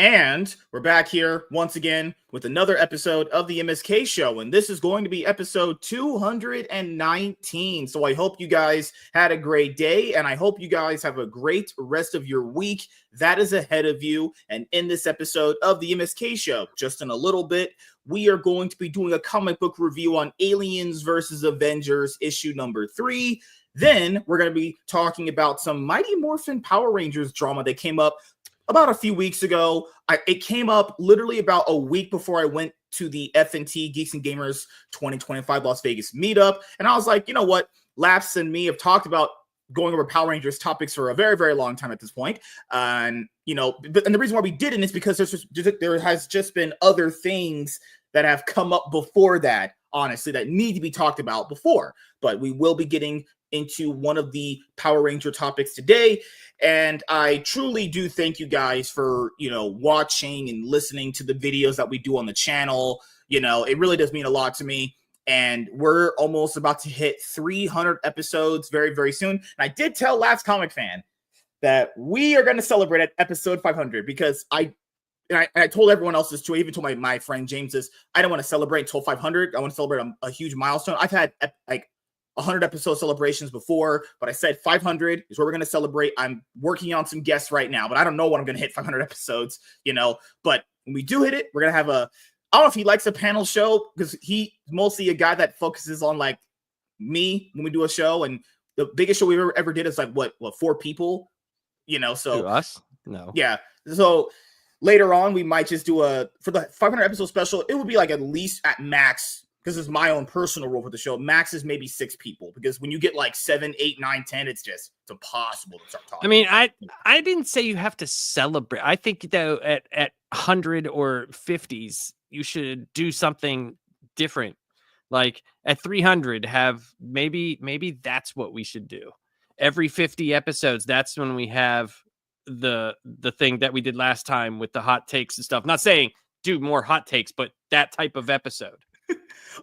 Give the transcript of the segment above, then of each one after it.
And we're back here once again with another episode of the MSK show. And this is going to be episode 219. So I hope you guys had a great day. And I hope you guys have a great rest of your week that is ahead of you. And in this episode of the MSK show, just in a little bit, we are going to be doing a comic book review on Aliens versus Avengers issue number 3. Then we're going to be talking about some Mighty Morphin Power Rangers drama that came up about a few weeks ago. It came up literally about a week before I went to the F&T Geeks and Gamers 2025 Las Vegas meetup. And I was like, you know what? Laps and me have talked about going over Power Rangers topics for a very, very long time at this point. And the reason why we didn't is because there has just been other things that have come up before that, honestly, that need to be talked about before. But we will be getting into one of the Power Ranger topics today. And I truly do thank you guys for, watching and listening to the videos that we do on the channel. It really does mean a lot to me. And we're almost about to hit 300 episodes very, very soon. And I did tell Last Comic Fan that we are going to celebrate at episode 500 because I told everyone else this too. I even told my friend James this. I don't want to celebrate until 500. I want to celebrate a huge milestone. I've had 100 episode celebrations before, but I said 500 is where we're going to celebrate. I'm working on some guests right now, but I don't know when I'm going to hit 500 episodes, but when we do hit it, we're going to have I don't know if he likes a panel show because he's mostly a guy that focuses on like me when we do a show. And the biggest show we ever did is like what 4 people, so to us? No. Yeah. So later on, we might just do for the 500 episode special. It would be like at least at max, because it's my own personal rule for the show, max is maybe 6 people. Because when you get like 7, 8, 9, 10, it's impossible to start talking. I mean, I didn't say you have to celebrate. I think though at 100 or 50s, you should do something different. Like at 300, have maybe that's what we should do. Every 50 episodes, that's when we have the thing that we did last time with the hot takes and stuff. Not saying do more hot takes, but that type of episode.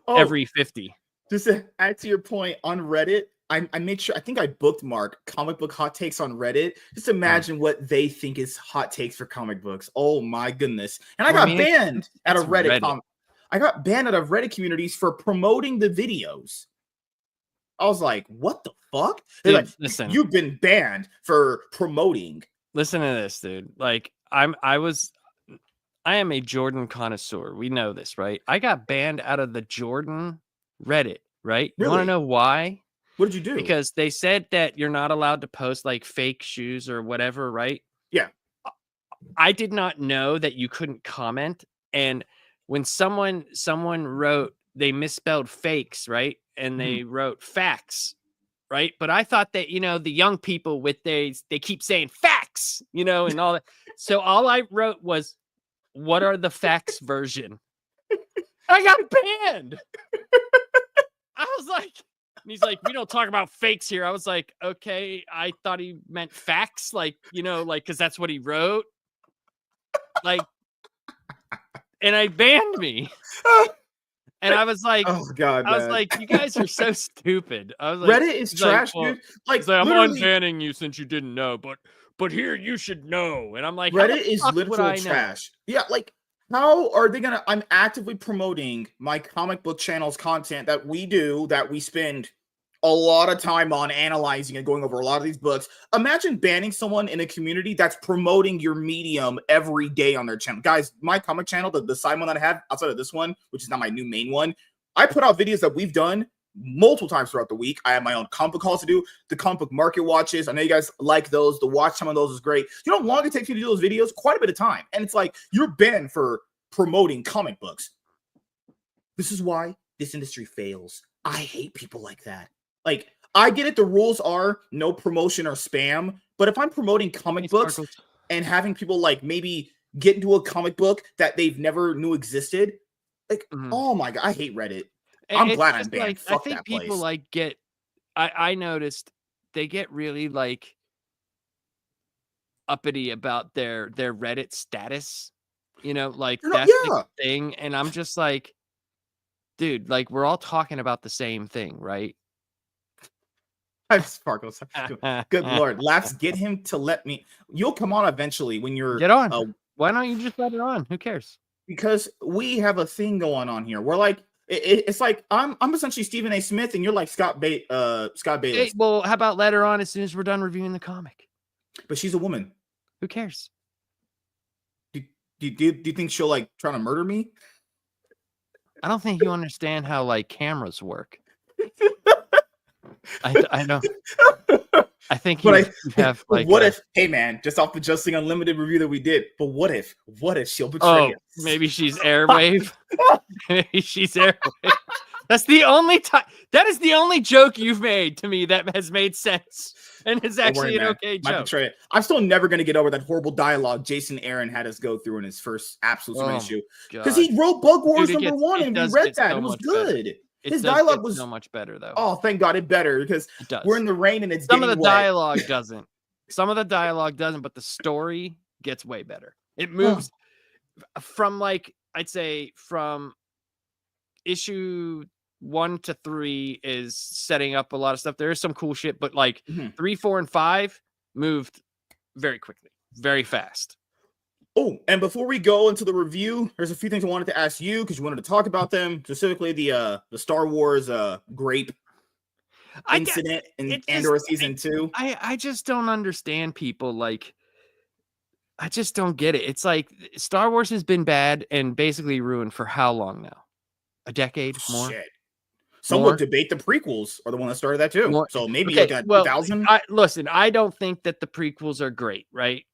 Every 50. Just to add to your point, on Reddit, I made sure, I think I bookmarked comic book hot takes on Reddit. Just imagine what they think is hot takes for comic books. Oh my goodness. And I got banned out of Reddit. I got banned out of Reddit communities for promoting the videos. I was like, what the fuck? They're like, listen, you've been banned for promoting. Listen to this, dude. Like I am a Jordan connoisseur. We know this, right? I got banned out of the Jordan Reddit, right? Really? You want to know why? What did you do? Because they said that you're not allowed to post like fake shoes or whatever, right? Yeah. I did not know that you couldn't comment. And when someone wrote, they misspelled fakes, right? And they wrote facts, right? But I thought that, the young people they keep saying facts, and all that. So all I wrote was, what are the facts version? I got banned. I was like, and he's like, we don't talk about fakes here. I was like, okay, I thought he meant facts, like, because that's what he wrote. Like, and I banned me. And I was like, oh God, I was like, you guys are so stupid. I was like, Reddit is trash, dude. Like I'm unbanning you since you didn't know, but here you should know. And I'm like, Reddit is literal trash. Yeah, like how are they gonna? I'm actively promoting my comic book channel's content that we do, that we spend a lot of time on analyzing and going over a lot of these books. Imagine banning someone in a community that's promoting your medium every day on their channel. Guys, my comic channel, the side one that I have outside of this one, which is not my new main one, I put out videos that we've done multiple times throughout the week. I have my own comic book calls to do, the comic book market watches. I know you guys like those. The watch time on those is great. You know how long it takes you to do those videos? Quite a bit of time. And it's like, you're banned for promoting comic books. This is why this industry fails. I hate people like that. Like, I get it. The rules are no promotion or spam. But if I'm promoting comic books and having people like maybe get into a comic book that they've never knew existed, like, oh my God, I hate Reddit. I'm glad I'm banned. Like, Fuck I think that people place. I noticed they get really like uppity about their Reddit status, like that's the thing. And I'm just like, dude, like we're all talking about the same thing, right? Sparkles. Good Lord. Laps, get him to let me. You'll come on eventually when you're get on. Why don't you just let her on? Who cares? Because we have a thing going on here. We're like, it's like I'm essentially Stephen A. Smith, and you're like Scott Bayless. Hey, well, how about let her on as soon as we're done reviewing the comic? But she's a woman. Who cares? Do you think she'll like try to murder me? I don't think you understand how like cameras work. I don't. I think you have like. What if? Hey man, just off the Justing Unlimited review that we did. But what if she'll betray us? Maybe she's Airwave. Maybe she's Airwave. That's the only time. That is the only joke you've made to me that has made sense and is actually an okay joke. I'm still never going to get over that horrible dialogue Jason Aaron had us go through in his first Absolute issue, because he wrote Bug Wars #1 and we read that. It was good. His dialogue was so much better, though. Oh, thank God, it better, because we're in the rain and it's some of the wet. dialogue doesn't. Some of the dialogue doesn't, but the story gets way better. It moves from like I'd say from issue 1 to 3 is setting up a lot of stuff. There is some cool shit, but like 3, 4, and 5 moved very quickly, very fast. Oh, and before we go into the review, there's a few things I wanted to ask you because you wanted to talk about them, specifically the Star Wars grape incident in Andor season 2. I just don't understand people. Like, I just don't get it. It's like Star Wars has been bad and basically ruined for how long now? A decade more? Shit. Some would debate the prequels are the one that started that too. So maybe like a 2000. Listen, I don't think that the prequels are great, right?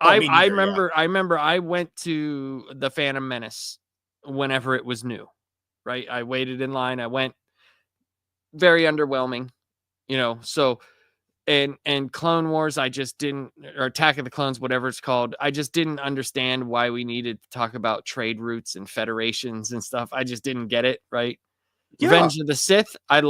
I remember I went to the Phantom Menace whenever it was new, right? I waited in line. I went, very underwhelming, so and Clone Wars, I just didn't, or Attack of the Clones, whatever it's called. I just didn't understand why we needed to talk about trade routes and federations and stuff. I just didn't get it, right? Yeah. Revenge of the Sith, I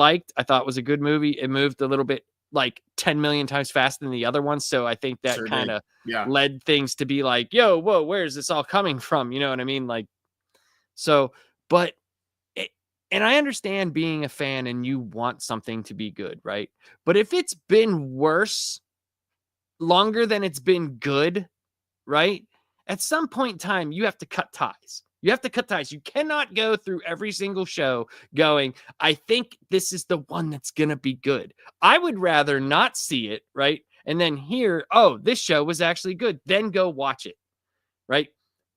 thought was a good movie. It moved a little bit like 10 million times faster than the other ones. So I think that kind of led things to be like, yo, whoa, where is this all coming from? You know what I mean? Like, so, but, and I understand being a fan and you want something to be good, right? But if it's been worse longer than it's been good, right? At some point in time, you have to cut ties. You have to cut ties. You cannot go through every single show going, I think this is the one that's going to be good. I would rather not see it, right? And then hear, oh, this show was actually good. Then go watch it, right?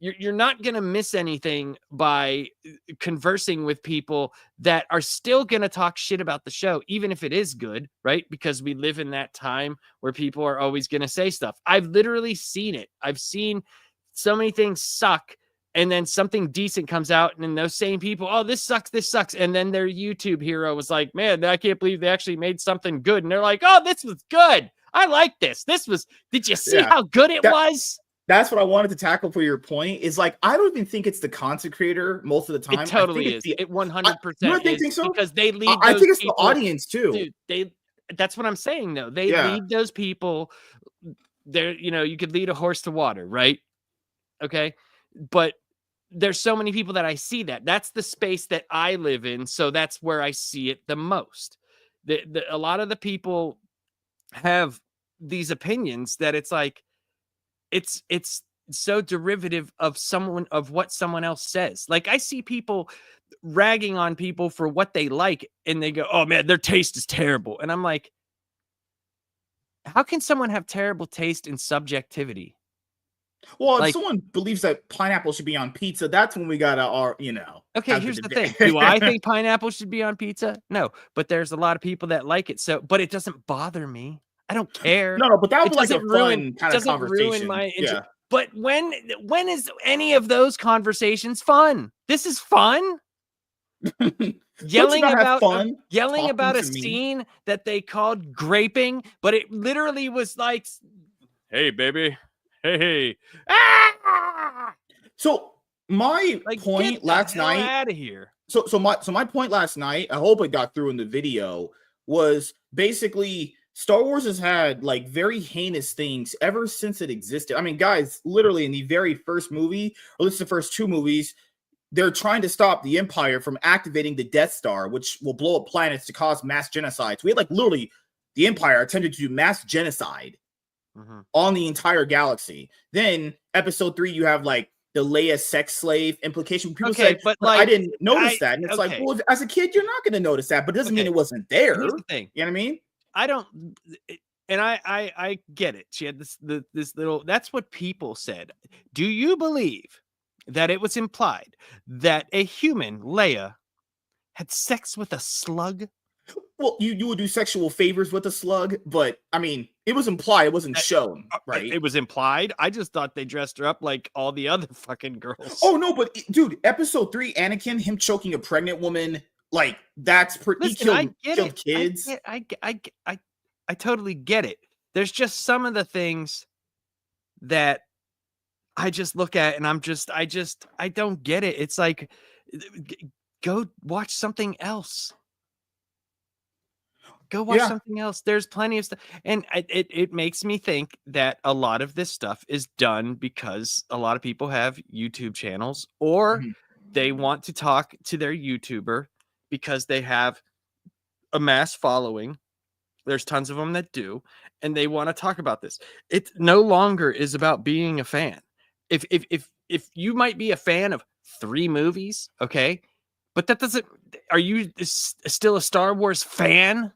You're not going to miss anything by conversing with people that are still going to talk shit about the show, even if it is good, right? Because we live in that time where people are always going to say stuff. I've literally seen it. I've seen so many things suck, and then something decent comes out, and then those same people, oh, this sucks. And then their YouTube hero was like, man, I can't believe they actually made something good. And they're like, oh, this was good. I like this. Did you see how good it was? That's what I wanted to tackle for your point. Is like, I don't even think it's the content creator most of the time. It totally is. It 100% is, so? Because they lead. I think it's people, the audience too. Dude, that's what I'm saying though. They lead those people. There, you could lead a horse to water, right? Okay, but there's so many people that I see that. That's the space that I live in, so that's where I see it the most. A lot of the people have these opinions that it's like, it's so derivative of what someone else says. Like, I see people ragging on people for what they like, and they go, oh man, their taste is terrible. And I'm like, how can someone have terrible taste in subjectivity? Well, if someone believes that pineapple should be on pizza, that's when we gotta, Okay, here's the thing. Do I think pineapple should be on pizza? No, but there's a lot of people that like it. So, but it doesn't bother me. I don't care. No, but that would be like a fun kind of conversation. Ruin my interest. But when is any of those conversations fun? This is fun. Yelling about a scene that they called graping, but it literally was like, hey baby, hey. Ah! So my point last night, out of here. So my point last night, I hope it got through in the video, was basically Star Wars has had like very heinous things ever since it existed. I mean, guys, literally in the very first movie, or at least the first 2 movies, they're trying to stop the Empire from activating the Death Star, which will blow up planets to cause mass genocides. We had like literally the Empire attempted to do mass genocide on the entire galaxy. Then episode 3, you have like the Leia sex slave implication. People Okay, said, but but I like, didn't notice that. And it's like, okay, well, as a kid, you're not going to notice that, but it doesn't mean okay. it wasn't there. Here's the thing. You know what I mean? I don't, and I get it. She had this little. That's what people said. Do you believe that it was implied that a human, Leia, had sex with a slug? Well, you would do sexual favors with a slug, but I mean, it was implied, it wasn't shown, right? It was implied. I just thought they dressed her up like all the other fucking girls. Oh no, but dude, episode 3, Anakin, him choking a pregnant woman, like that's he killed kids. I totally get it. There's just some of the things that I just look at and I don't get it. It's like, go watch something else. Go watch something else. There's plenty of stuff. And it makes me think that a lot of this stuff is done because a lot of people have YouTube channels, or they want to talk to their YouTuber because they have a mass following. There's tons of them that do, and they want to talk about this. It no longer is about being a fan. If you might be a fan of 3 movies, okay, but that doesn't. Are you still a Star Wars fan?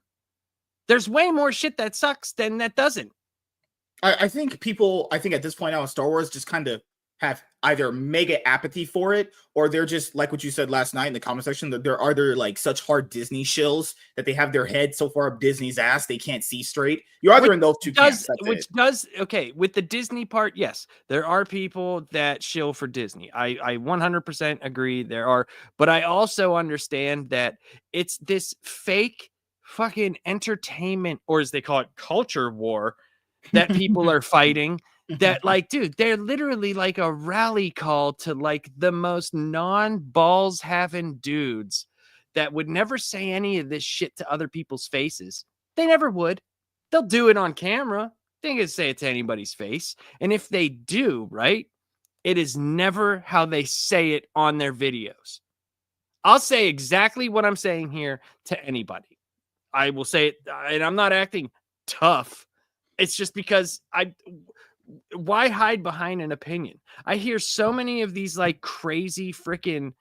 There's way more shit that sucks than that doesn't. I think at this point now in Star Wars just kind of have either mega apathy for it, or they're just like what you said last night in the comment section, that they're either like such hard Disney shills that they have their head so far up Disney's ass they can't see straight. You're either in those two camps. Okay, with the Disney part, yes, there are people that shill for Disney. I 100% agree there are, but I also understand that it's this fake fucking entertainment, or as they call it, culture war, that people are fighting. That, like, dude, they're literally like a rally call to like the most non-balls having dudes that would never say any of this shit to other people's faces. They never would. They'll do it on camera. They ain't gonna say it to anybody's face. And if they do, right, it is never how they say it on their videos. I'll say exactly what I'm saying here to anybody. I will say it, and I'm not acting tough. It's just because why hide behind an opinion? I hear so many of these like crazy freaking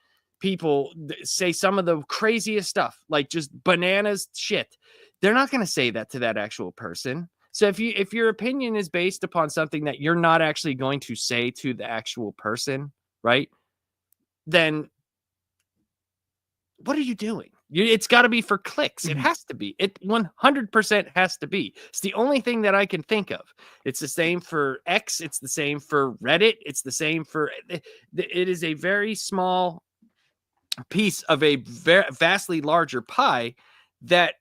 people say some of the craziest stuff, like just bananas shit. They're not going to say that to that actual person. So if your opinion is based upon something that you're not actually going to say to the actual person, right? Then what are you doing? It's got to be for clicks. It has to be. It 100% has to be. It's the only thing that I can think of. It's the same for X. It's the same for Reddit. It's the same for. It is a very small piece of a vastly larger pie that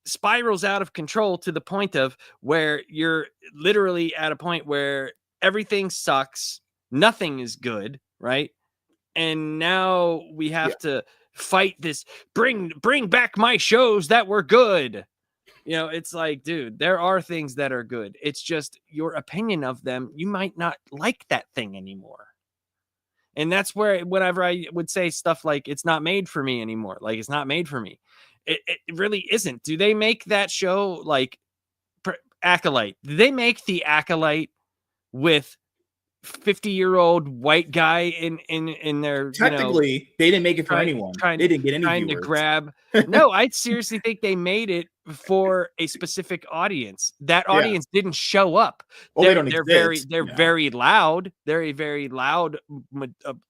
spirals out of control to the point of where you're literally at a point where everything sucks. Nothing is good, right? And now we have to fight this, bring back my shows that were good. You know, it's like, dude, there are things that are good. It's just your opinion of them. You might not like that thing anymore. And that's where whenever I would say stuff like it's not made for me anymore, like it's not made for me. It really isn't. Do they make that show like Acolyte? Do they make the Acolyte with 50-year-old white guy in their, technically they didn't make it for anyone. They didn't get any trying viewers. To grab. No, I seriously think they made it for a specific audience. That audience didn't show up. They don't exist. They're very loud. They're a very loud,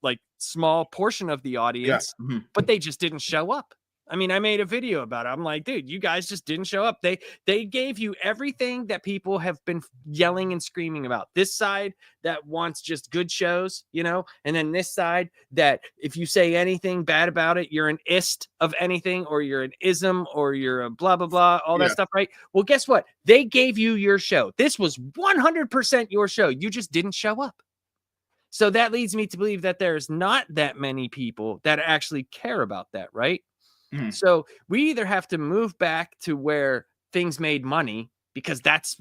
like small portion of the audience, but they just didn't show up. I mean, I made a video about it. I'm like, dude, you guys just didn't show up. They gave you everything that people have been yelling and screaming about. This side that wants just good shows, and then this side that if you say anything bad about it, you're an ist of anything, or you're an ism, or you're a blah, blah, blah, all that stuff, right? Well, guess what? They gave you your show. This was 100% your show. You just didn't show up. So that leads me to believe that there's not that many people that actually care about that, right? So we either have to move back to where things made money, because that's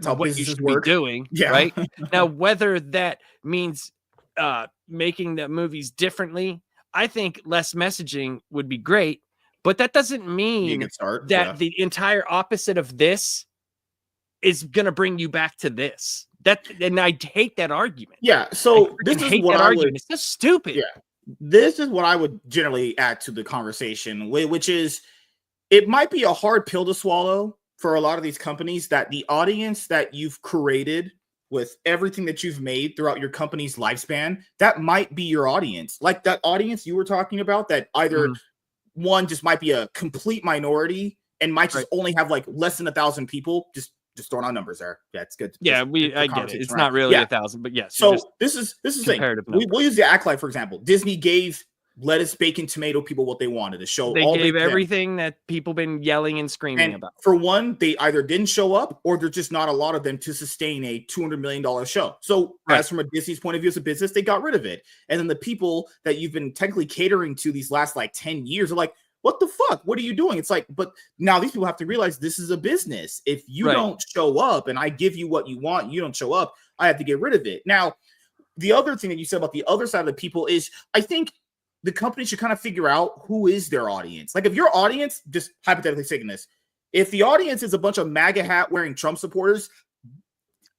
how what you should work. Be doing, right? Now, whether that means making the movies differently, I think less messaging would be great, but that doesn't mean that the entire opposite of this is going to bring you back to this. And I hate that argument. Yeah. So this is what I would. It's just stupid. Yeah. This is what I would generally add to the conversation, which is it might be a hard pill to swallow for a lot of these companies that the audience that you've created with everything that you've made throughout your company's lifespan, that might be your audience. Like that audience you were talking about that either one just might be a complete minority and might just only have like less than 1,000 people. Just throwing out numbers there. Yeah, it's good. Yeah, I get it. It's not really 1,000, but yes. So this is the thing. We'll use the Acolyte for example. Disney gave lettuce, bacon, tomato people what they wanted to show. They gave everything that people been yelling and screaming about. For one, they either didn't show up or there's just not a lot of them to sustain a $200 million show. So as from a Disney's point of view as a business, they got rid of it. And then the people that you've been technically catering to these last like 10 years are like, what the fuck? What are you doing? It's like, but now these people have to realize this is a business. If you don't show up and I give you what you want, you don't show up, I have to get rid of it. Now, the other thing that you said about the other side of the people is I think the company should kind of figure out who is their audience. Like if your audience, just hypothetically saying this, if the audience is a bunch of MAGA hat wearing Trump supporters,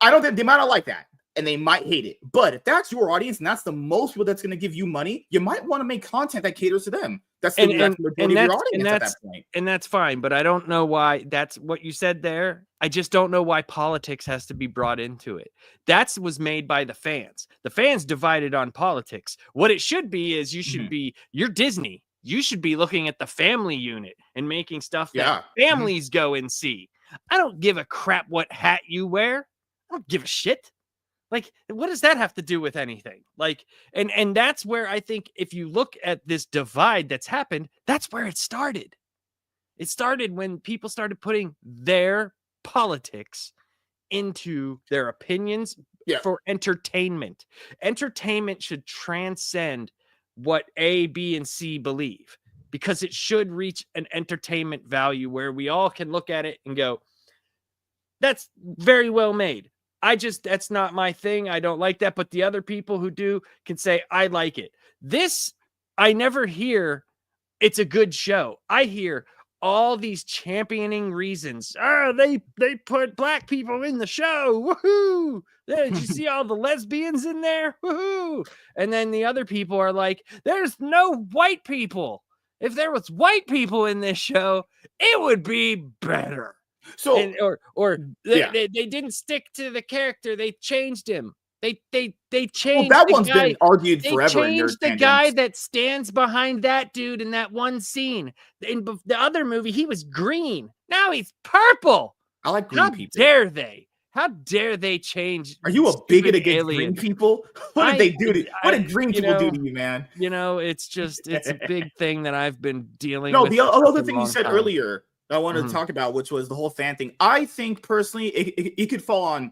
I don't think they might not like that and they might hate it. But if that's your audience and that's the most people that's going to give you money, you might want to make content that caters to them. That's the majority of your audience at that point. And that's fine. But I don't know why that's what you said there. I just don't know why politics has to be brought into it. That was made by the fans. The fans divided on politics. What it should be is you're Disney. You should be looking at the family unit and making stuff that families go and see. I don't give a crap what hat you wear. I don't give a shit. Like, what does that have to do with anything? Like, and that's where I think if you look at this divide that's happened, that's where it started. It started when people started putting their politics into their opinions for entertainment. Entertainment should transcend what A, B, and C believe because it should reach an entertainment value where we all can look at it and go, that's very well made. That's not my thing. I don't like that. But the other people who do can say, I like it. This, I never hear it's a good show. I hear all these championing reasons. They put black people in the show. Woohoo! Did you see all the lesbians in there? Woohoo! And then the other people are like, there's no white people. If there was white people in this show, it would be better. So they didn't stick to the character. They changed him. They changed. Well, that one's been argued forever. They changed the guy that stands behind that dude in that one scene. In the other movie, he was green. Now he's purple. I like green people. How dare they change? Are you a bigot against green people? What did they do to? What did green people do to you, man? You know, it's a big thing that I've been dealing with. No, the other thing you said earlier I wanted to talk about, which was the whole fan thing. I think personally, it could fall on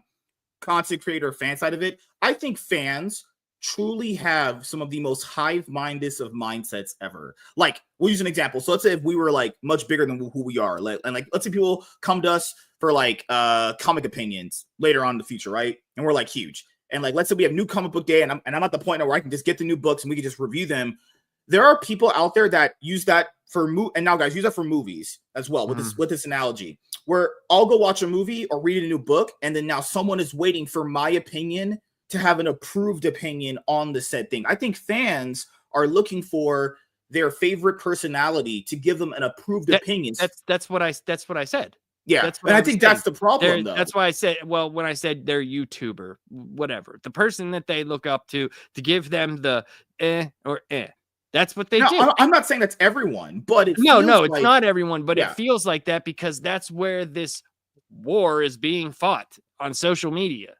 content creator fan side of it. I think fans truly have some of the most hive-minded of mindsets ever. Like, we'll use an example. So let's say if we were like much bigger than who we are, and like let's say people come to us for like comic opinions later on in the future, right? And we're like huge. And like let's say we have new comic book day, and I'm at the point where I can just get the new books and we can just review them. There are people out there that use that for and now guys use that for movies as well with this analogy where I'll go watch a movie or read a new book and then now someone is waiting for my opinion to have an approved opinion on the said thing. I think fans are looking for their favorite personality to give them an approved opinion. That's what I said. Yeah, and I think that's the problem, though. That's why I said, well, when I said they're YouTuber, whatever, the person that they look up to give them the or That's what they do. I'm not saying that's everyone, but it's not everyone, but it feels like that because that's where this war is being fought on social media.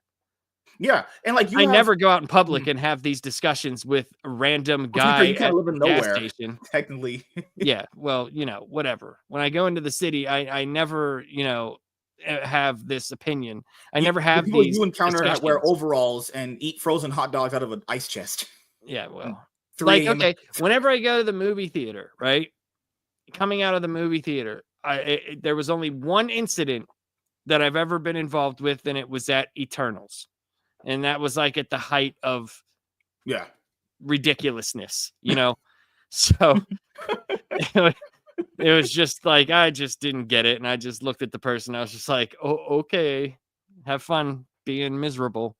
Yeah, and like I never go out in public and have these discussions with a random guy at the gas station. Technically, yeah. Well, whatever. When I go into the city, I never, have this opinion. I never have people these. You encounter that wear overalls and eat frozen hot dogs out of an ice chest. Yeah, well. Like, okay, whenever I go to the movie theater, right? Coming out of the movie theater, there was only one incident that I've ever been involved with, and it was at Eternals. And that was like at the height of ridiculousness, So it was just like, I just didn't get it. And I just looked at the person. I was just like, oh, okay. have fun being miserable.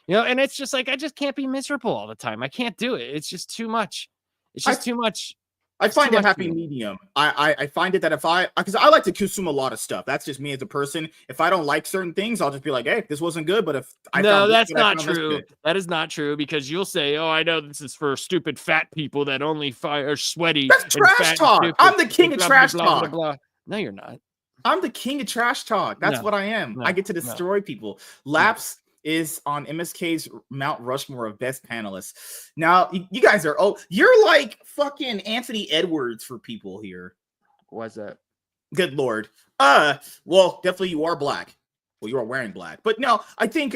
And it's just like I just can't be miserable all the time. I can't do it. It's just too much. It's just too much. I find a happy medium. I find it that because I like to consume a lot of stuff. That's just me as a person. If I don't like certain things, I'll just be like, hey, this wasn't good. But if that's not true. That is not true, because you'll say, oh, I know this is for stupid fat people that only are sweaty. That's trash talk. I'm the king of trash talk. No, you're not. I'm the king of trash talk. That's what I am. I get to destroy people. Laps is on MSK's Mount Rushmore of best panelists. Now, you guys are you're like fucking Anthony Edwards for people here. What's that? Good Lord. Well, definitely you are black. Well, you are wearing black. But no, I think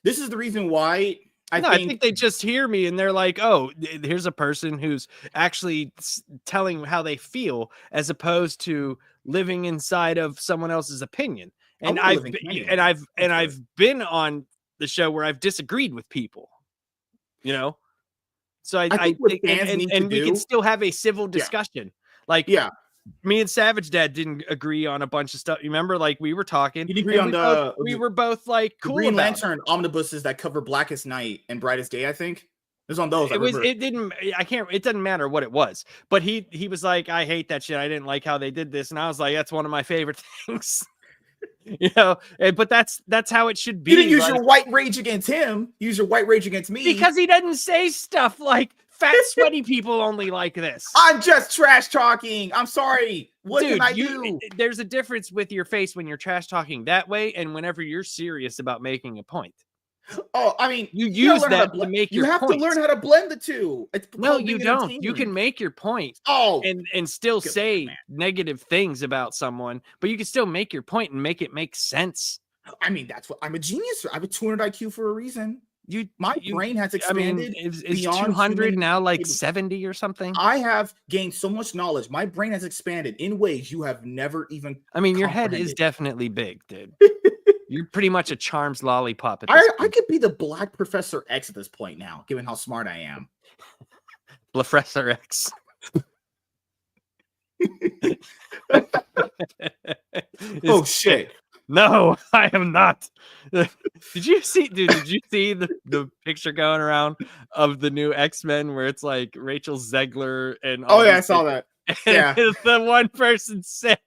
this is the reason why I think they just hear me and they're like, oh, here's a person who's actually telling how they feel as opposed to living inside of someone else's opinion. And I've been on the show where I've disagreed with people, So I think and we can still have a civil discussion. Me and Savage Dad didn't agree on a bunch of stuff. You remember, like we were talking. You didn't agree on we were both like cool. Green Lantern omnibuses that cover Blackest Night and Brightest Day. I think it was on those. It doesn't matter what it was, but he was like, I hate that shit. I didn't like how they did this, and I was like, that's one of my favorite things. But that's how it should be. You didn't use your white rage against him. Use your white rage against me because he doesn't say stuff like fat, sweaty people only like this. I'm just trash talking. I'm sorry. What can I do? There's a difference with your face when you're trash talking that way and whenever you're serious about making a point. Oh, I mean, you use that to make your point. You have to learn how to blend the two. No, you don't. You can make your point and still say negative things about someone, but you can still make your point and make it make sense. I mean, that's what I'm a genius. I have a 200 IQ for a reason. My brain has expanded. Is 200 now like 70 or something? I have gained so much knowledge. My brain has expanded in ways you have never even. Your head is definitely big, dude. You're pretty much a Charms lollipop at this point. I could be the Black Professor X at this point now, given how smart I am. Professor X. Oh shit. No, I am not. Did you see the picture going around of the new X-Men where it's like Rachel Zegler and I saw that. Yeah. The one person said,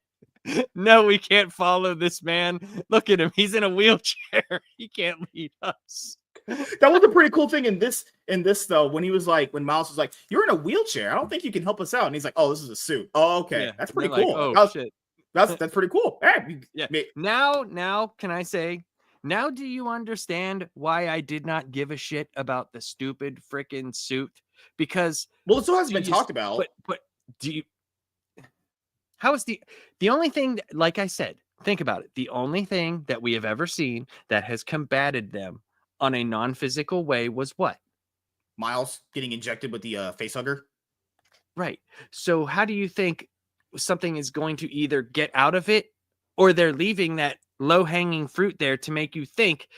no, we can't follow this man. Look at him. He's in a wheelchair. He can't lead us. That was a pretty cool thing in this though, when Miles was like, you're in a wheelchair. I don't think you can help us out. And he's like, oh, this is a suit. Oh, okay. Yeah. That's pretty cool. Like, shit. That's pretty cool. Yeah. Now, can I say, now do you understand why I did not give a shit about the stupid freaking suit? Because it still hasn't been talked about. But do you? How is the only thing, like I said, think about it. The only thing that we have ever seen that has combated them on a non-physical way was what? Miles getting injected with the facehugger. Right. So how do you think something is going to either get out of it, or they're leaving that low-hanging fruit there to make you think,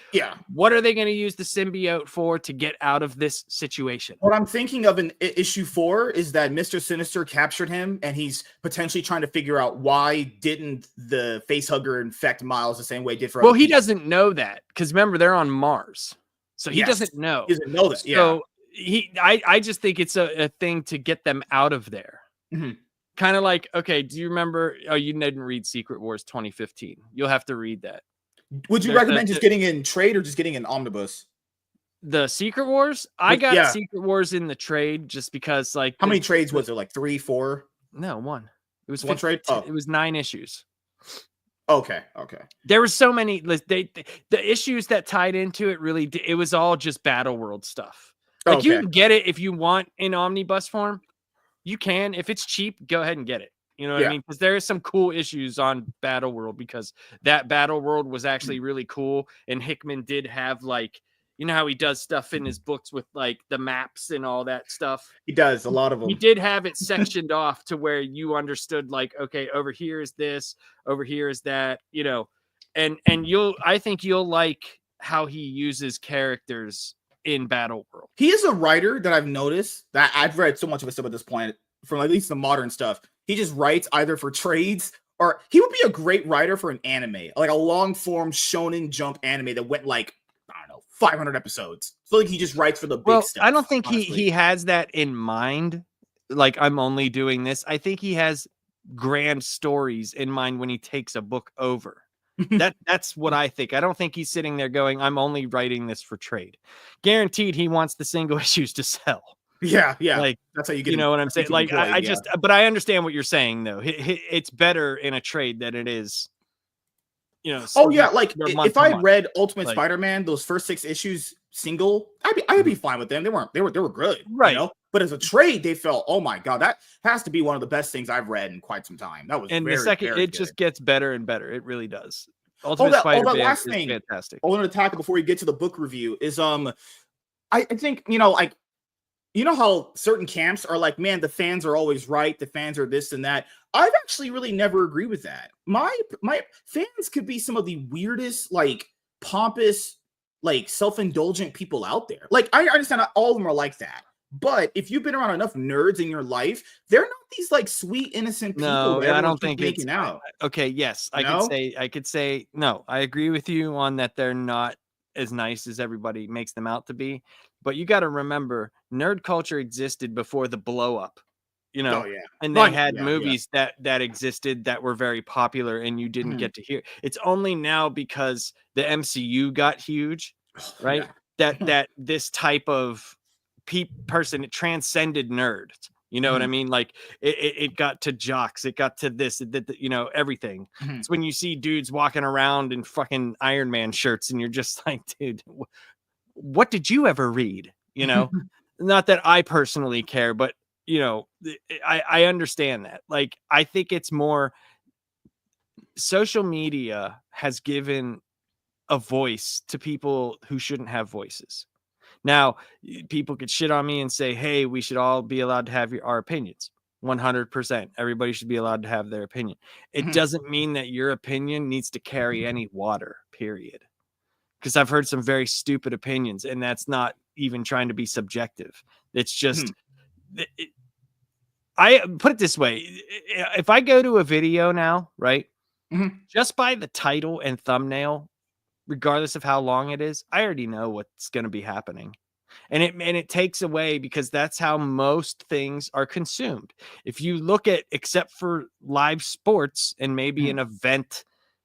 what are they going to use the symbiote for to get out of this situation? What I'm thinking of in issue 4 is that Mr. Sinister captured him, and he's potentially trying to figure out why didn't the facehugger infect Miles the same way it did for. Well, he doesn't know that, because remember, they're on Mars, so he doesn't know. He doesn't know that. So I just think it's a thing to get them out of there. Mm-hmm. Kind of like, okay, do you remember? Oh, you didn't read Secret Wars 2015. You'll have to read that. Would you recommend just getting in trade or just getting an omnibus? The Secret Wars? I got Secret Wars in the trade just because, like, how many trades was it? Like 3, 4? No, 1. It was one trade. Oh. It was 9 issues. Okay. There were so many. The issues that tied into it really. It was all just Battle World stuff. Like you can get it if you want in omnibus form. You can, if it's cheap, go ahead and get it. You know what I mean? Because there is some cool issues on Battle World, because that Battle World was actually really cool. And Hickman did have, like, you know how he does stuff in his books with like the maps and all that stuff. He does a lot of them. He did have it sectioned off to where you understood, like, okay, over here is this, over here is that, and I think you'll like how he uses characters in Battle World. He is a writer that I've noticed, that I've read so much of his stuff at this point, from at least the modern stuff. He just writes either for trades or he would be a great writer for an anime, like a long form Shonen Jump anime that went like, I don't know, 500 episodes. So like he just writes for the big stuff. I don't think honestly. he has that in mind. Like, I'm only doing this. I think he has grand stories in mind when he takes a book over. That's what I think. I don't think he's sitting there going, I'm only writing this for trade. Guaranteed he wants the single issues to sell. Yeah. Like, that's how you get. You know what I'm saying? Like, employed, I just, but I understand what you're saying though. It's better in a trade than it is, you know. Oh yeah, like month if to I month. read Ultimate Like- Spider-Man, those first 6 issues single, I'd be fine with them. They were good, Right. You know? But as a trade, they felt, oh my god, that has to be one of the best things I've read in quite some time. That was And very, the second very it good. just gets better and better. It really does. Ultimate that Spider-Man last is thing fantastic. I wanted to tackle before we get to the book review is I think, you know, like, you know how certain camps are like, man, the fans are always right, the fans are this and that. I've actually really never agreed with that. My fans could be some of the weirdest, like, pompous, like, self-indulgent people out there. Like, I understand not all of them are like that. But if you've been around enough nerds in your life, they're not these like sweet, innocent people. No, that I don't everyone keeps think it's making out. okay. Yes, I No? could say no. I agree with you on that. They're not as nice as everybody makes them out to be. But you got to remember, nerd culture existed before the blow up. You know, Oh yeah. and Well, they had yeah, movies that existed that were very popular, and you didn't Mhm. get to hear. It's only now because the MCU got huge, right? Yeah. That this type of person, it transcended nerds. You know what I Mhm. mean? Like it got to jocks, it got to this, you know, everything. Mhm. It's when you see dudes walking around in fucking Iron Man shirts, and you're just like, dude, what did you ever read? You know, not that I personally care, but you know, I understand that. Like, I think it's more social media has given a voice to people who shouldn't have voices. Now, people could shit on me and say, hey, we should all be allowed to have our opinions. 100%. Everybody should be allowed to have their opinion. It Mhm. doesn't mean that your opinion needs to carry any water, period. Because I've heard some very stupid opinions, and that's not even trying to be subjective. It's just, I put it this way. If I go to a video now, right, Mhm. just by the title and thumbnail, regardless of how long it is, I already know what's going to be happening. And it takes away, because that's how most things are consumed. If you look at, except for live sports and maybe an event,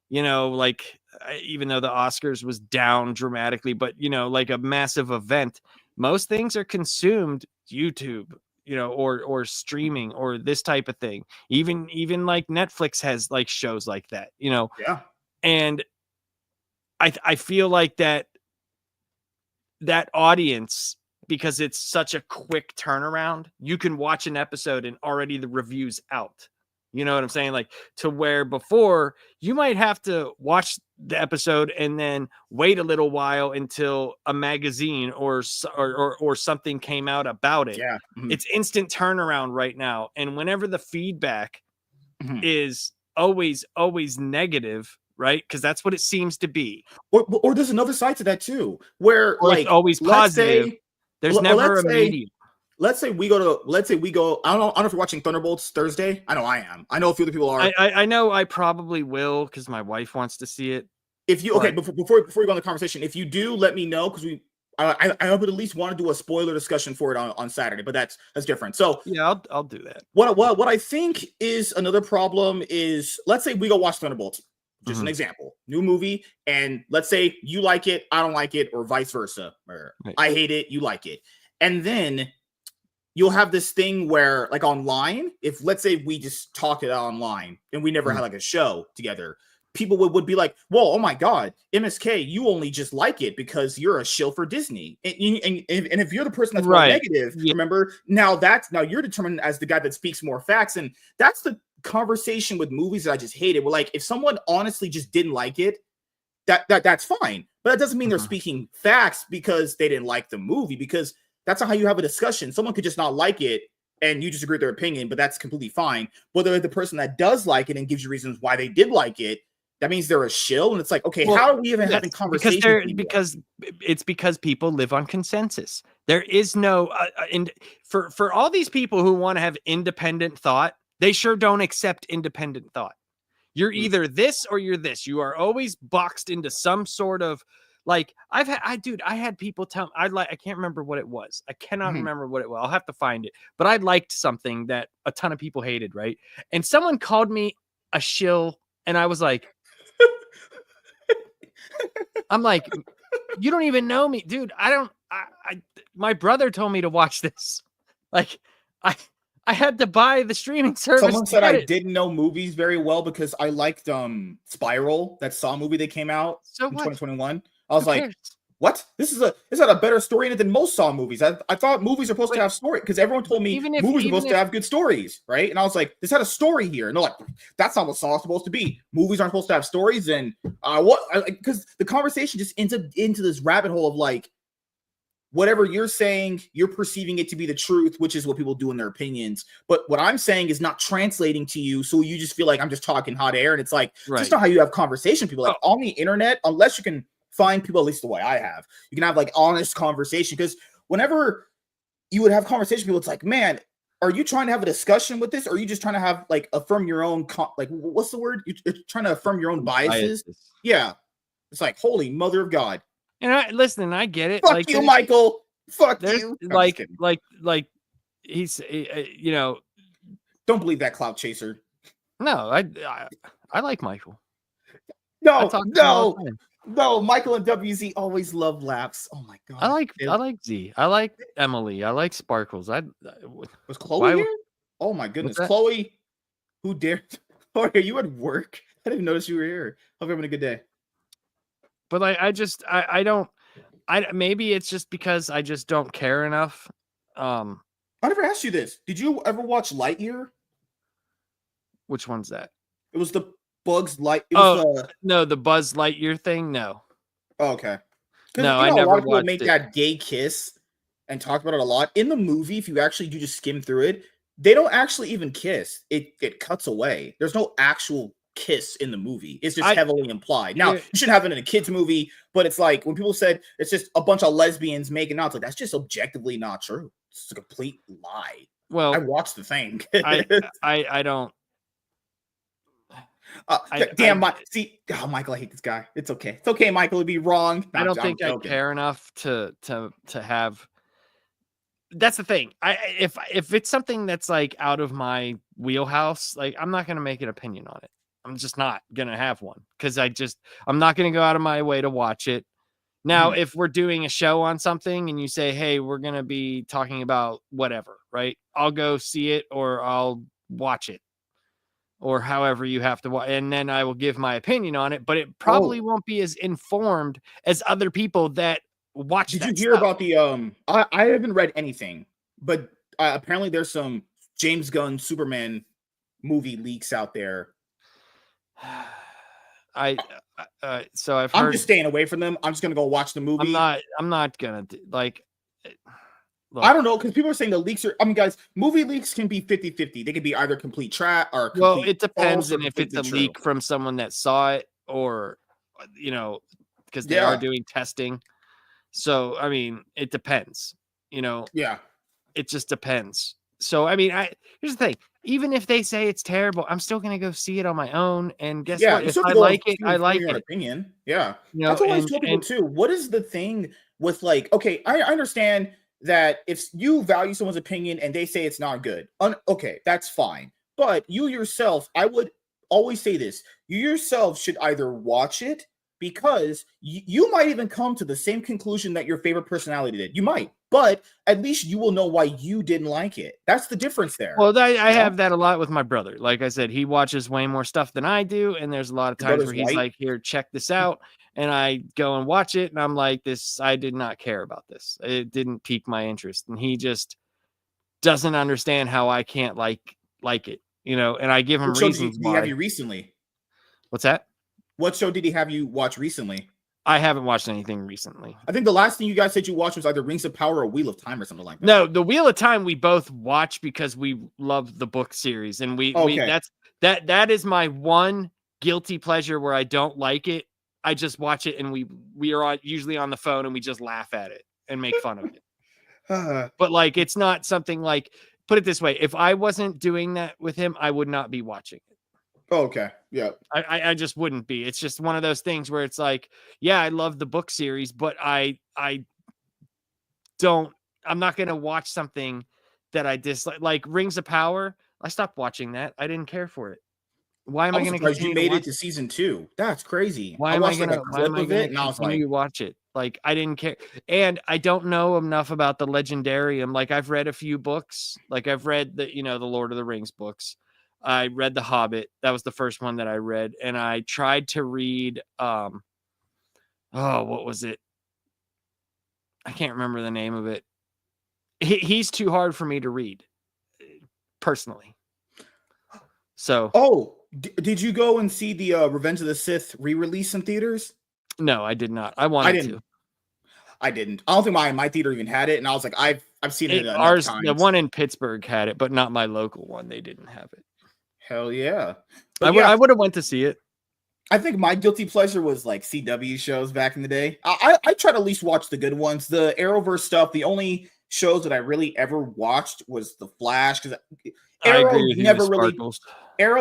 you know, like even though the Oscars was down dramatically, but you know, like a massive event, most things are consumed YouTube, you know, or streaming or this type of thing. Even like Netflix has like shows like that, you know. Yeah. And I feel like that audience, because it's such a quick turnaround, you can watch an episode and already the review's out. You know what I'm saying? Like, to where before you might have to watch the episode and then wait a little while until a magazine or something came out about it. Yeah. Mhm. It's instant turnaround right now. And whenever the feedback Mhm. is always negative, right? Because that's what it seems to be. Or there's another side to that too, where Or it's like always let's positive. say There's never a medium. let's say we go. I don't know if you're watching Thunderbolts Thursday. I know I am. I know a few other people are. I know I probably will, because my wife wants to see it. If you before we go on the conversation, if you do, let me know, because I would at least want to do a spoiler discussion for it on Saturday, but that's different. So yeah, I'll do that. What I think is another problem is, let's say we go watch Thunderbolts, just an example, new movie, and let's say you like it, I don't like it, or vice versa, or Right. I hate it, you like it, and then you'll have this thing where, like, online, if let's say we just talk it out online and we never had like a show together, people would be like, well, oh my god, MSK, you only just like it because you're a shill for Disney, and if you're the person that's more negative, remember, now you're determined as the guy that speaks more facts. And that's the conversation with movies that I just hated. Well, like, if someone honestly just didn't like it, that's fine, but that doesn't mean they're speaking facts because they didn't like the movie, because that's not how you have a discussion. Someone could just not like it and you disagree with their opinion, but that's completely fine. Whether the person that does like it and gives you reasons why they did like it, that means they're a shill. And it's like, okay, how are we even having conversations? Because people live on consensus. There is no and for all these people who want to have independent thought, they sure don't accept independent thought. You're either this or you're this. You are always boxed into some sort of like I had people tell me I can't remember what it was. I cannot remember what it was. I'll have to find it. But I liked something that a ton of people hated, right? And someone called me a shill, and I was like, I'm like, you don't even know me, dude. My brother told me to watch this. Like, I had to buy the streaming service. Someone said I didn't know movies very well because I liked Spiral, that Saw movie that came out in 2021. I was like, what? This had a better story in it than most Saw movies. I thought movies are supposed to have story because everyone told me movies are supposed to have good stories, right? And I was like, this had a story here. And they're like, that's not what Saw is supposed to be. Movies aren't supposed to have stories. And because the conversation just ends up into this rabbit hole of like, whatever you're saying, you're perceiving it to be the truth, which is what people do in their opinions. But what I'm saying is not translating to you. So you just feel like I'm just talking hot air. And it's like, that's not how you have conversation. People like on the internet, unless you can find people, at least the way I have, you can have like honest conversation. Because whenever you would have conversation, people, it's like, man, are you trying to have a discussion with this? Or are you just trying to have like affirm your own, like, what's the word? You're trying to affirm your own biases. Yeah. It's like, holy mother of God. And I get it. Fuck like, you, Michael. Fuck you. Like he's, don't believe that clout chaser. No, I like Michael. No. Michael and WZ always love laughs. Oh my God. I like Z. I like Emily. I like Sparkles. Was Chloe here? Oh my goodness, Chloe. Who dared? Oh, are you at work? I didn't notice you were here. Hope you're having a good day. But I don't. Maybe it's just because I just don't care enough. I never asked you this. Did you ever watch Lightyear? Which one's that? It was the Bugs Light. No, the Buzz Lightyear thing. No. Oh, okay. No, I never a lot of people watched make it. that gay kiss and talk about it a lot in the movie. If you actually do just skim through it, they don't actually even kiss. It cuts away. There's no actual kiss in the movie. It's just heavily implied. Now, you shouldn't have it in a kid's movie, but it's like when people said it's just a bunch of lesbians making out, it's like that's just objectively not true. It's a complete lie. Well, I watched the thing. I don't. Michael, I hate this guy. It's okay. It's okay, Michael, to be wrong. I don't think I care enough to have. That's the thing. If it's something that's like out of my wheelhouse, like I'm not gonna make an opinion on it. I'm just not gonna have one because I'm not gonna go out of my way to watch it. Now, if we're doing a show on something and you say, hey, we're gonna be talking about whatever, right? I'll go see it or I'll watch it. Or however you have to watch, and then I will give my opinion on it, but it probably won't be as informed as other people that watch. Did you hear about the I haven't read anything, but apparently there's some James Gunn Superman movie leaks out there. I'm just staying away from them. I'm just gonna go watch the movie. I'm not gonna like. Look, I don't know, because people are saying the leaks are. I mean, guys, movie leaks can be 50-50. They can be either complete trap or complete. Well, it depends on if it's a leak from someone that saw it or, because they are doing testing. So, I mean, it depends. Yeah, it just depends. So, I mean, here's the thing. Even if they say it's terrible, I'm still gonna go see it on my own. And guess what? If I like it, I like it. Opinion, yeah. That's what I always tell people too. What is the thing with like? Okay, I understand that if you value someone's opinion and they say it's not good, okay, that's fine. But you yourself, I would always say this, you yourself should either watch it because you might even come to the same conclusion that your favorite personality did. You might, but at least you will know why you didn't like it. That's the difference there. Well, I have that a lot with my brother. Like I said, he watches way more stuff than I do. And there's a lot of times where he's like, here, check this out. And I go and watch it, and I'm like, I did not care about this. It didn't pique my interest. And he just doesn't understand how I can't like it, and I give him reasons why. Did he have you recently? What's that? What show did he have you watch recently? I haven't watched anything recently. I think the last thing you guys said you watched was either Rings of Power or Wheel of Time or something like that. No, the Wheel of Time we both watch because we love the book series. And that is my one guilty pleasure where I don't like it. I just watch it and we are usually on the phone and we just laugh at it and make fun of it. But like, it's not something like, put it this way. If I wasn't doing that with him, I would not be watching it. Oh, okay. Yeah. I just wouldn't be. It's just one of those things where it's like, yeah, I love the book series, but I'm not going to watch something that I dislike, like Rings of Power. I stopped watching that. I didn't care for it. Why am I I was going to surprised you continue to made it watch to it? season 2. That's crazy. Why I am I watched like gonna a clip of it, and I was continue like, to watch it? Like, I didn't care. And I don't know enough about the Legendarium. Like, I've read a few books. Like, I've read the Lord of the Rings books. I read The Hobbit. That was the first one that I read. And I tried to read what was it? I can't remember the name of it. He's too hard for me to read, personally. So did you go and see the Revenge of the Sith re-release in theaters? no, I did not. I wanted to. I didn't. I don't think my theater even had it, and I was like, I've seen it enough Ours, times. the one in Pittsburgh had it, but not my local one. They didn't have it. Hell yeah! But I would have went to see it. I think my guilty pleasure was like CW shows back in the day. I try to at least watch the good ones. The Arrowverse stuff. The only shows that I really ever watched was The Flash, because Arrow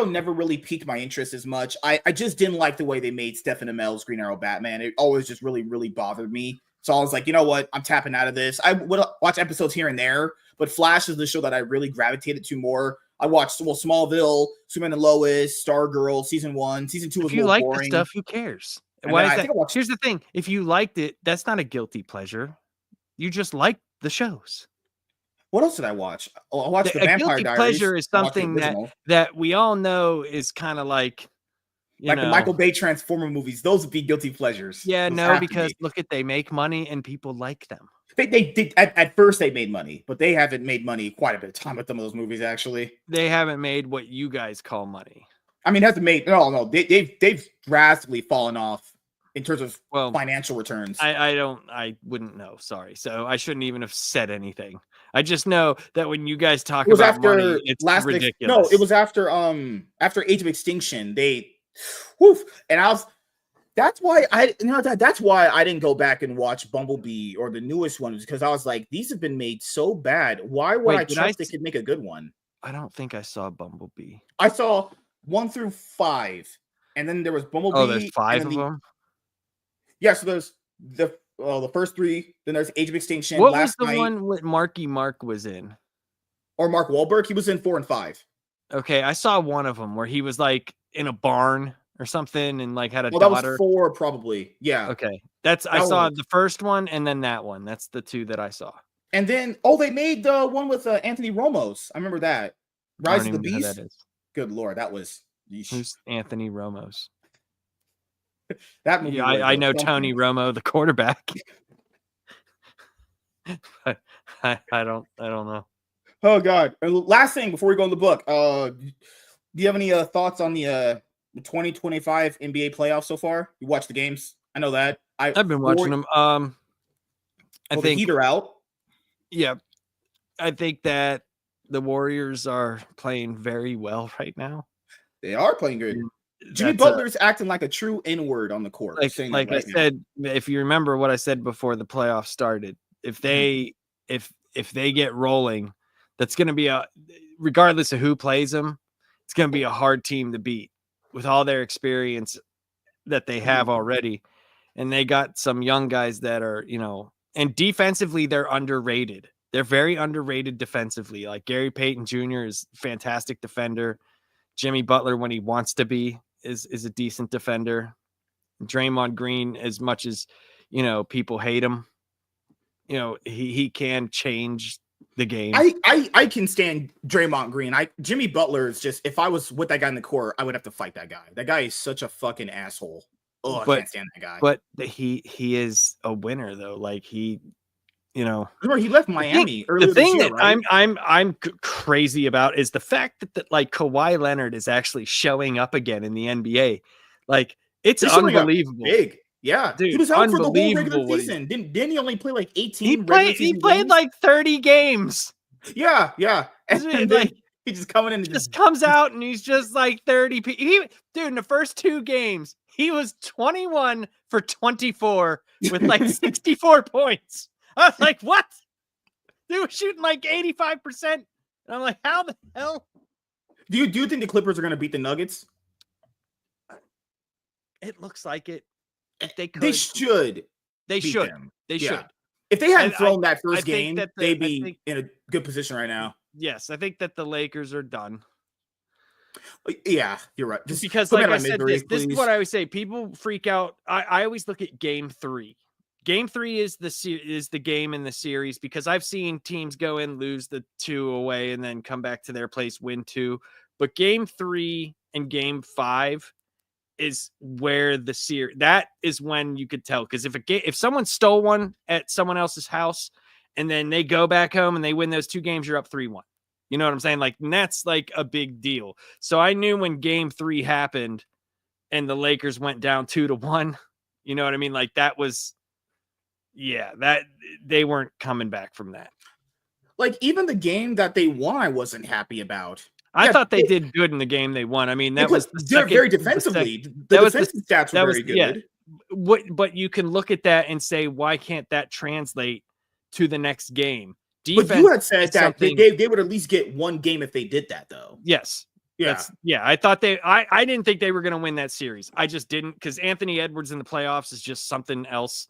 never really piqued my interest as much. I just didn't like the way they made Stephen Amell's Green Arrow Batman. It always just really, really bothered me. So I was like, you know what? I'm tapping out of this. I would watch episodes here and there, but Flash is the show that I really gravitated to more. I watched Smallville, Superman and Lois, Stargirl, season 1. Season 2 was if you a little like boring. the stuff, who cares? And Why is that? Here's the thing: if you liked it, that's not a guilty pleasure. You just like the shows. What else did I watch? Oh, I watched The Vampire Diaries. Pleasure is something that we all know is kind of like, the Michael Bay Transformer movies. Those would be guilty pleasures. Yeah, no, because look they make money and people like them. They did at first they made money, but they haven't made money quite a bit of time with some of those movies. Actually, they haven't made what you guys call money. I mean, they've drastically fallen off in terms of financial returns. I wouldn't know. Sorry, so I shouldn't even have said anything. I just know that when you guys talk about money, it's ridiculous. No, it was after Age of Extinction. That's why I didn't go back and watch Bumblebee or the newest ones, because I was like, these have been made so bad. Why would I trust they could make a good one? I don't think I saw Bumblebee. I saw 1 through 5, and then there was Bumblebee. Oh, there's 5 of them. Yeah, so there's the first 3. Then there's Age of Extinction. What was the one with Marky Mark was in? Or Mark Wahlberg? He was in 4 and 5. Okay, I saw one of them where he was like in a barn or something and like had a daughter. That was 4 probably. Yeah. Okay. I saw the first one and then that one. That's the 2 that I saw. And then they made the one with Anthony Ramos. I remember that. Rise of the Beast. Good Lord, that was Who's Anthony Ramos? That movie. Yeah, I know Tony Romo, the quarterback. But I don't know. Oh God. And last thing before we go in the book, do you have any thoughts on the 2025 NBA playoffs so far? You watched the games? I know that. I've been watching them. I think the Heat are out. Yeah. I think that the Warriors are playing very well right now. They are playing good. Jimmy Butler's acting like a true N-word on the court. Like I said, if you remember what I said before the playoffs started, if they get rolling, that's going to be regardless of who plays them, it's going to be a hard team to beat with all their experience that they have already. And they got some young guys that are, and defensively, they're underrated. They're very underrated defensively. Like Gary Payton Jr. is a fantastic defender. Jimmy Butler, when he wants to be, is a decent defender. Draymond Green, as much as, people hate him, he can change the game. I can stand Draymond Green. Jimmy Butler is just, if I was with that guy in the court, I would have to fight that guy. That guy is such a fucking asshole. Oh, I can't stand that guy. But he is a winner though. Like he left Miami earlier this year, right? I'm crazy about is the fact that like Kawhi Leonard is actually showing up again in the NBA. Like it's unbelievable. Big. Yeah, dude, he was out for the whole regular season. Didn't he only play like 18? He played like 30 games. Yeah. And then he just coming in and just comes out and he's just like 30. Dude, in the first 2 games, he was 21 for 24 with like 64 points. I was like, what? They were shooting like 85%. And I'm like, how the hell? Do you think the Clippers are going to beat the Nuggets? It looks like it. If they could, They should. They beat should. them. They Yeah. should. If they hadn't I thrown that I first think game, that they'd be in a good position right now. Yes, I think that the Lakers are done. Yeah, you're right. Just because, put me like out I of my said, misery, this is please. what I always say. People freak out. I always look at Game 3. Game 3 is the game in the series because I've seen teams go in, lose the 2 away, and then come back to their place, win 2. But Game 3 and Game 5 is where the series. That is when you could tell, because if someone stole one at someone else's house, and then they go back home and they win those 2 games, you're up 3-1. You know what I'm saying? Like, and that's like a big deal. So I knew when Game 3 happened and the Lakers went down 2-1, you know what I mean? Like, that was, yeah, that they weren't coming back from that. Like, even the game that they won, I wasn't happy about. I thought they did good in the game they won. I mean, that was they're very defensively. The defensive stats were very good. Yeah. But you can look at that and say, why can't that translate to the next game? Defense, but you had said that they would at least get one game if they did that, though. Yes. Yeah. I thought I didn't think they were going to win that series. I just didn't, because Anthony Edwards in the playoffs is just something else.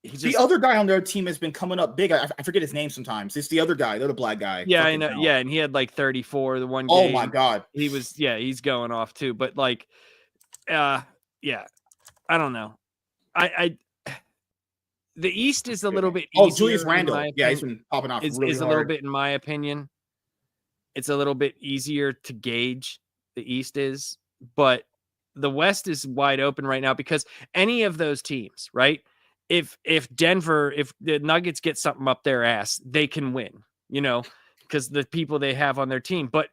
The other guy on their team has been coming up big. I forget his name sometimes. It's the other guy, the other black guy. Yeah, I know. Yeah, and he had like 34 the one game. Oh my God. He's going off too. But like, yeah, I don't know. The East is a little bit easier. Oh, Julius Randle. Yeah, he's been popping off really hard. A little bit, in my opinion. It's a little bit easier to gauge. The East is, but the West is wide open right now because any of those teams, right? If the Nuggets get something up their ass, they can win, you know, because the people they have on their team. But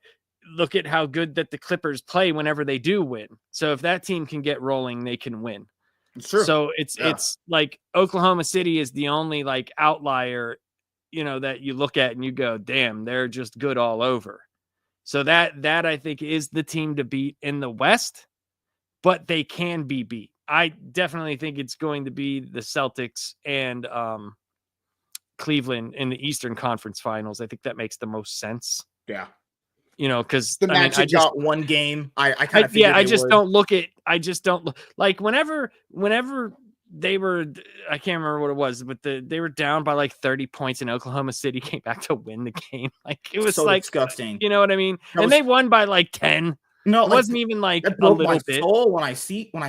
look at how good that the Clippers play whenever they do win. So if that team can get rolling, they can win. Sure. So it's like Oklahoma City is the only like outlier, you know, that you look at and you go, damn, they're just good all over. So that I think is the team to beat in the West, but they can be beat. I definitely think it's going to be the Celtics and Cleveland in the Eastern Conference Finals. I think that makes the most sense. Yeah. You know, because the Magic got one game. I kind of I just don't look like whenever they were, I can't remember what it was, but they were down by like 30 points and Oklahoma City came back to win the game. Like, it was so like disgusting. You know what I mean? They won by like 10. No, it wasn't even like that broke my soul when I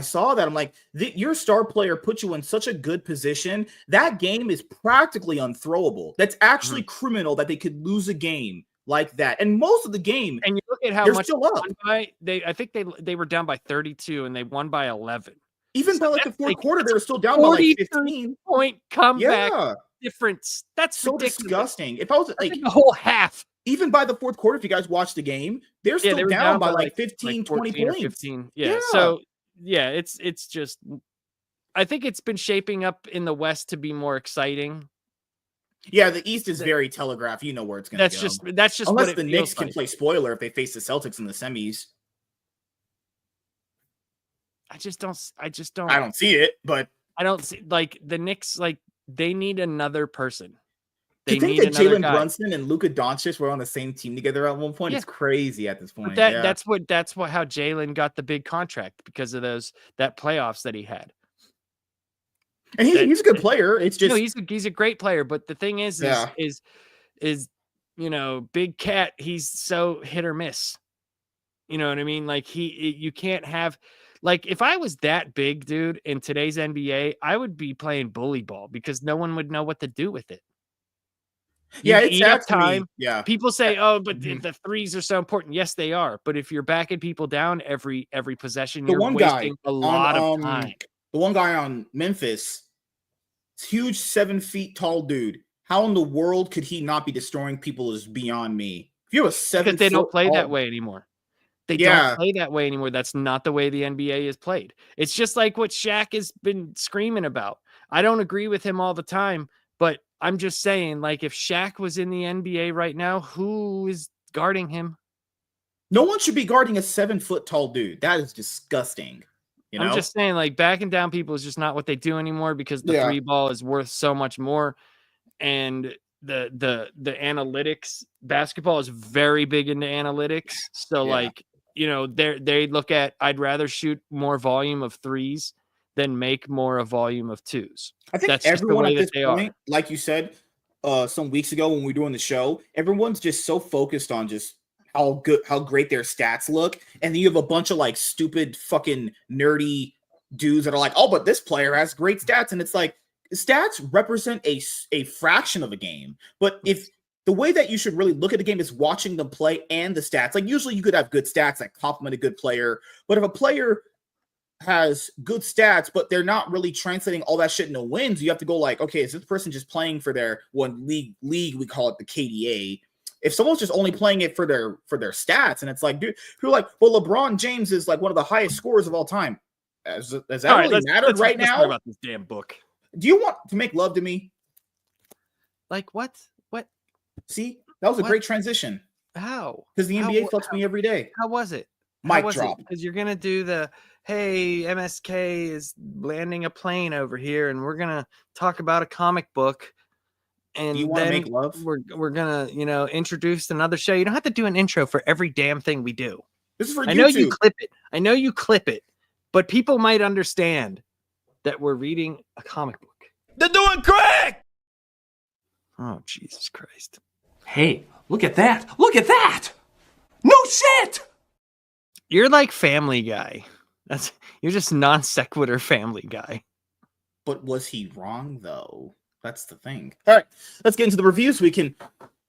saw that. I'm like, your star player put you in such a good position. That game is practically unthrowable. That's actually criminal that they could lose a game like that. And most of the game, and you look at how much still up. I think they were down by 32 and they won by 11. Even by like the fourth quarter, they were still down by like 15 point comeback difference. That's so ridiculous. Disgusting. If I was like the whole half. Even by the fourth quarter, if you guys watch the game, they're still down by like 15, 20 points. 15. Yeah. So, yeah, it's just, I think it's been shaping up in the West to be more exciting. Yeah, the East is very telegraphed. You know where it's going to go. That's just unless the Knicks can play spoiler if they face the Celtics in the semis. I don't. I don't see it, but I don't see like the Knicks. Like, they need another person. You think that Jalen Brunson and Luka Doncic were on the same team together at one point? Yeah. It's crazy at this point. But that's how Jalen got the big contract, because of that playoffs that he had. And he's a good player. It's just he's a great player. But the thing is you know, Big Cat, he's so hit or miss. You know what I mean? Like, you can't have, like, if I was that big, dude, in today's NBA, I would be playing bully ball because no one would know what to do with it. It's enough time. Yeah. People say, "Oh, but the threes are so important." Yes, they are. But if you're backing people down every possession, you're wasting a lot of time. The one guy on Memphis, huge 7 feet tall dude. How in the world could he not be destroying people is beyond me. If you have a 7 because they don't play that way anymore. They don't play that way anymore. That's not the way the NBA is played. It's just like what Shaq has been screaming about. I don't agree with him all the time, but I'm just saying, like, if Shaq was in the NBA right now, who is guarding him? No one should be guarding a 7 foot tall dude. That is disgusting. You know? I'm just saying, like, backing down people is just not what they do anymore, because the three ball is worth so much more. And the analytics, basketball is very big into analytics. So like, they look at, I'd rather shoot more volume of 3s than make more a volume of 2s. I think That's just the everyone way at that this they point, are. like you said, some weeks ago when we were doing the show, everyone's just so focused on just how great their stats look, and then you have a bunch of like stupid fucking nerdy dudes that are like, oh, but this player has great stats, and it's like stats represent a fraction of a game, but if the way that you should really look at the game is watching them play and the stats. Like usually you could have good stats that complement a good player, but if a player has good stats, but they're not really translating all that shit into wins, you have to go like, okay, is this person just playing for their one league? We call it the KDA. If someone's just only playing it for their stats, and it's like, dude, people are like, well, LeBron James is like one of the highest scorers of all time. Does that All right, really matter right let's now? talk about this damn book. Do you want to make love to me? Like what? What? See, that was a great transition. How? Because the NBA fucks me every day. How was it? Mic drop. Because you're gonna do the, hey, MSK is landing a plane over here, and we're gonna talk about a comic book. And you want to make love? We're gonna, introduce another show. You don't have to do an intro for every damn thing we do. This is for YouTube. I know you clip it, but people might understand that we're reading a comic book. They're doing great! Oh, Jesus Christ. Hey, look at that! Look at that! No shit! You're like Family Guy. You're just non sequitur Family Guy. But was he wrong though? That's the thing. All right, let's get into the reviews. We can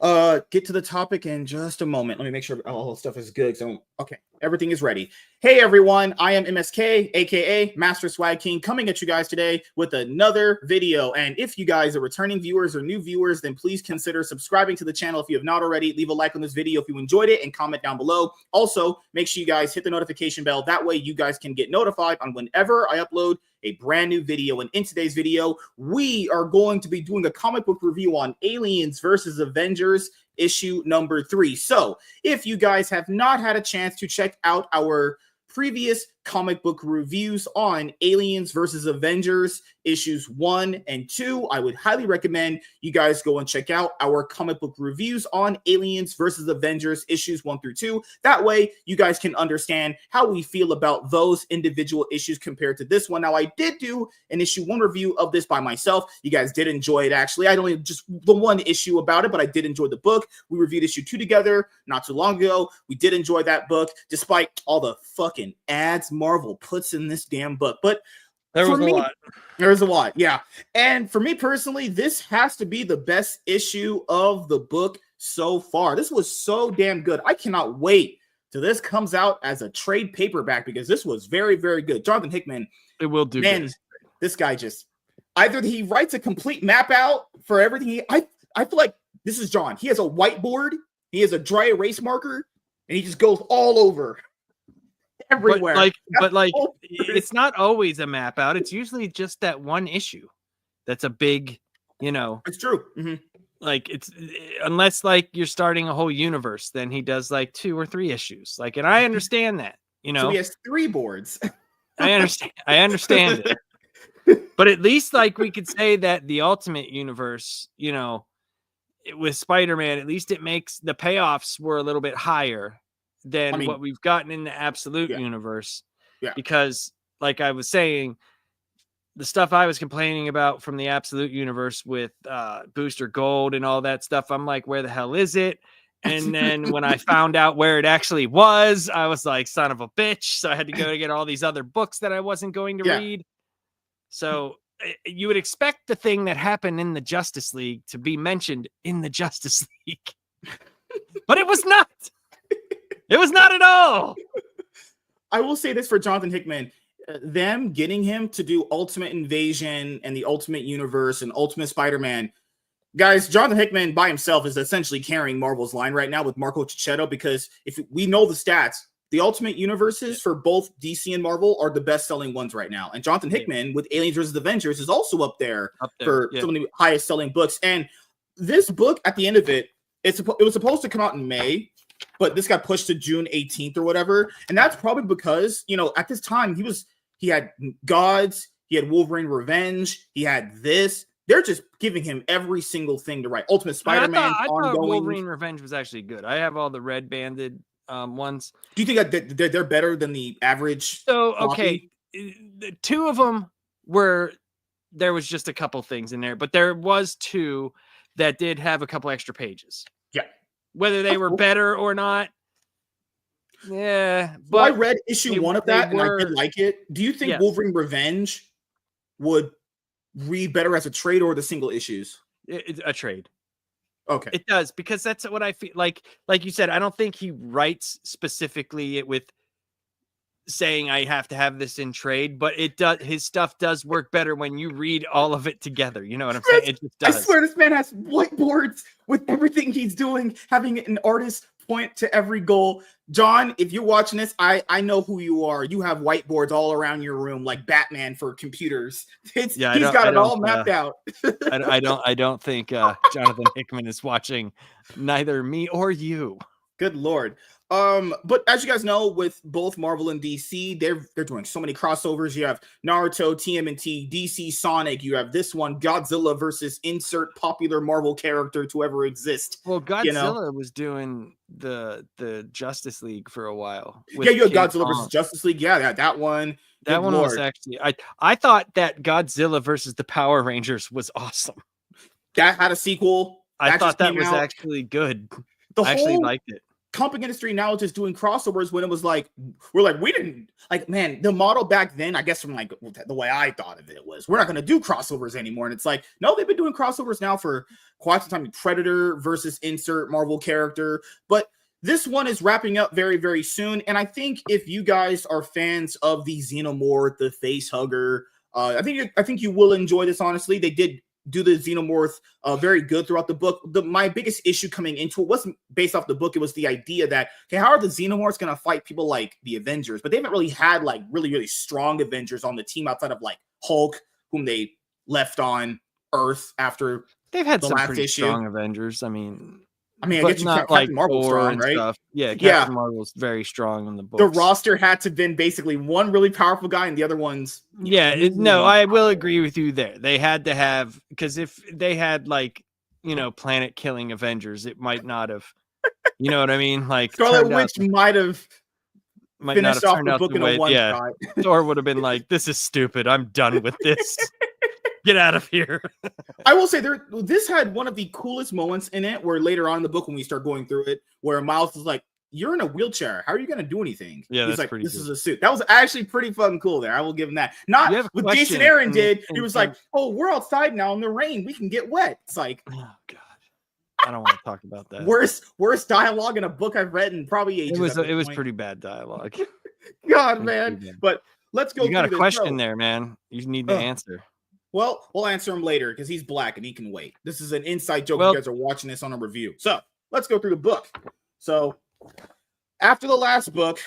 get to the topic in just a moment. Let me make sure all the stuff is good. Okay, everything is ready. Hey everyone, I am MSK, aka Master Swag King, coming at you guys today with another video. And if you guys are returning viewers or new viewers, then please consider subscribing to the channel if you have not already. Leave a like on this video if you enjoyed it and comment down below. Also, make sure you guys hit the notification bell. That way you guys can get notified on whenever I upload a brand new video. And in today's video, we are going to be doing a comic book review on Aliens versus Avengers issue number 3. So if you guys have not had a chance to check out our previous comic book reviews on Aliens versus Avengers issues 1 and 2, I would highly recommend you guys go and check out our comic book reviews on Aliens versus Avengers issues 1 through 2. That way you guys can understand how we feel about those individual issues compared to this one. Now, I did do an issue 1 review of this by myself. You guys did enjoy it, actually. I only just the one issue about it, but I did enjoy the book. We reviewed issue 2 together not too long ago. We did enjoy that book despite all the fucking ads Marvel puts in this damn book. But there was a lot, yeah. And for me personally, this has to be the best issue of the book so far. This was so damn good. I cannot wait till this comes out as a trade paperback because this was very, very good. Jonathan Hickman, it will do. Man, this guy just either he writes a complete map out for everything. I feel like this is John. He has a whiteboard, he has a dry erase marker, and he just goes all over. Everywhere. But it's not always a map out. It's usually just that one issue that's a big, It's true. Mm-hmm. Like it's unless like you're starting a whole universe, then he does like 2 or 3 issues. Like, and I understand that, So he has 3 boards. I understand it. But at least like we could say that the Ultimate Universe, with Spider-Man, at least it makes the payoffs were a little bit higher than what we've gotten in the Absolute Universe. Yeah. Because like I was saying, the stuff I was complaining about from the Absolute Universe with Booster Gold and all that stuff, I'm like, where the hell is it? And then when I found out where it actually was, I was like, son of a bitch. So I had to go to get all these other books that I wasn't going to read. So you would expect the thing that happened in the Justice League to be mentioned in the Justice League. But it was not. It was not at all. I will say this for Jonathan Hickman. Them getting him to do Ultimate Invasion and the Ultimate Universe and Ultimate Spider-Man. Guys, Jonathan Hickman by himself is essentially carrying Marvel's line right now with Marco Cicchetto because if we know the stats, the Ultimate Universes for both DC and Marvel are the best-selling ones right now. And Jonathan Hickman with Aliens vs. Avengers is also up there for some of the highest-selling books. And this book, at the end of it, it was supposed to come out in May, but this got pushed to June 18th or whatever. And that's probably because, at this time, he had Gods, he had Wolverine Revenge, he had this. They're just giving him every single thing to write. Ultimate Spider-Man I thought ongoing. Wolverine Revenge was actually good. I have all the red banded ones. Do you think that they're better than the average? So floppy? the two of them were, there was just a couple things in there, but there was two that did have a couple extra pages. Yeah. Whether they were better or not, yeah. But But I read issue 1 of that, and I did like it. Do you think yes. Wolverine Revenge would read better as a trade or the single issues? A trade. Okay. It does, because that's what I feel like you said, I don't think he writes specifically it with saying I have to have this in trade, but it does, his stuff does work better when you read all of it together. You know what I'm saying? It just does. I swear this man has whiteboards with everything he's doing, having an artist point to every goal. John, if you're watching this, I know who you are. You have whiteboards all around your room like Batman for computers. He's got it all mapped out. I don't think Jonathan Hickman is watching neither me or you. Good Lord. But as you guys know, with both Marvel and DC, they're doing so many crossovers. You have Naruto, TMNT, DC Sonic. You have this one, Godzilla versus insert popular Marvel character to ever exist. Well, Godzilla was doing the Justice League for a while. Yeah, you have Godzilla versus Justice League. Yeah, that one. That one was actually, I thought that Godzilla versus the Power Rangers was awesome. That had a sequel. I thought that was actually good. I actually liked it. Comic industry now is just doing crossovers when it was like, we didn't, like, man, the model back then, I guess from like the way I thought of it was, we're not going to do crossovers anymore. And it's like, no, they've been doing crossovers now for quite some time. Predator versus insert Marvel character. But this one is wrapping up very, very soon. And I think if you guys are fans of the Xenomorph, the face hugger, I think you will enjoy this, honestly. They did do the Xenomorph very good throughout the book. My biggest issue coming into it wasn't based off the book. It was the idea that, okay, how are the Xenomorphs going to fight people like the Avengers? But they haven't really had like really, really strong Avengers on the team outside of like Hulk, whom they left on Earth after they've had the some last pretty issue. Strong Avengers. I mean, I guess you can't Captain Marvel strong, right? Stuff. Yeah, Captain Marvel's very strong in the book. The roster had to have been basically one really powerful guy and the other one's. No, I will agree with you there. They had to have, because if they had like, planet killing Avengers, it might not have, you know what I mean? Like Scarlet Witch might have finished off the book in a one shot. Thor would have been like, this is stupid. I'm done with this. Get out of here. I will say this had one of the coolest moments in it where later on in the book, when we start going through it, where Miles is like, you're in a wheelchair. How are you going to do anything? Yeah, he's that's like, this cool. is a suit. That was actually pretty fucking cool there. I will give him that. Not what Jason Aaron did. He was like, oh, we're outside now in the rain. We can get wet. It's like, oh, God. I don't want to talk about that. Worst dialogue in a book I've read in probably ages. It was pretty bad dialogue. God, man. But let's go. You got a question there, man. You need to answer. Well, we'll answer him later because he's black and he can wait. This is an inside joke. You guys are watching this on a review. So let's go through the book. So after the last book,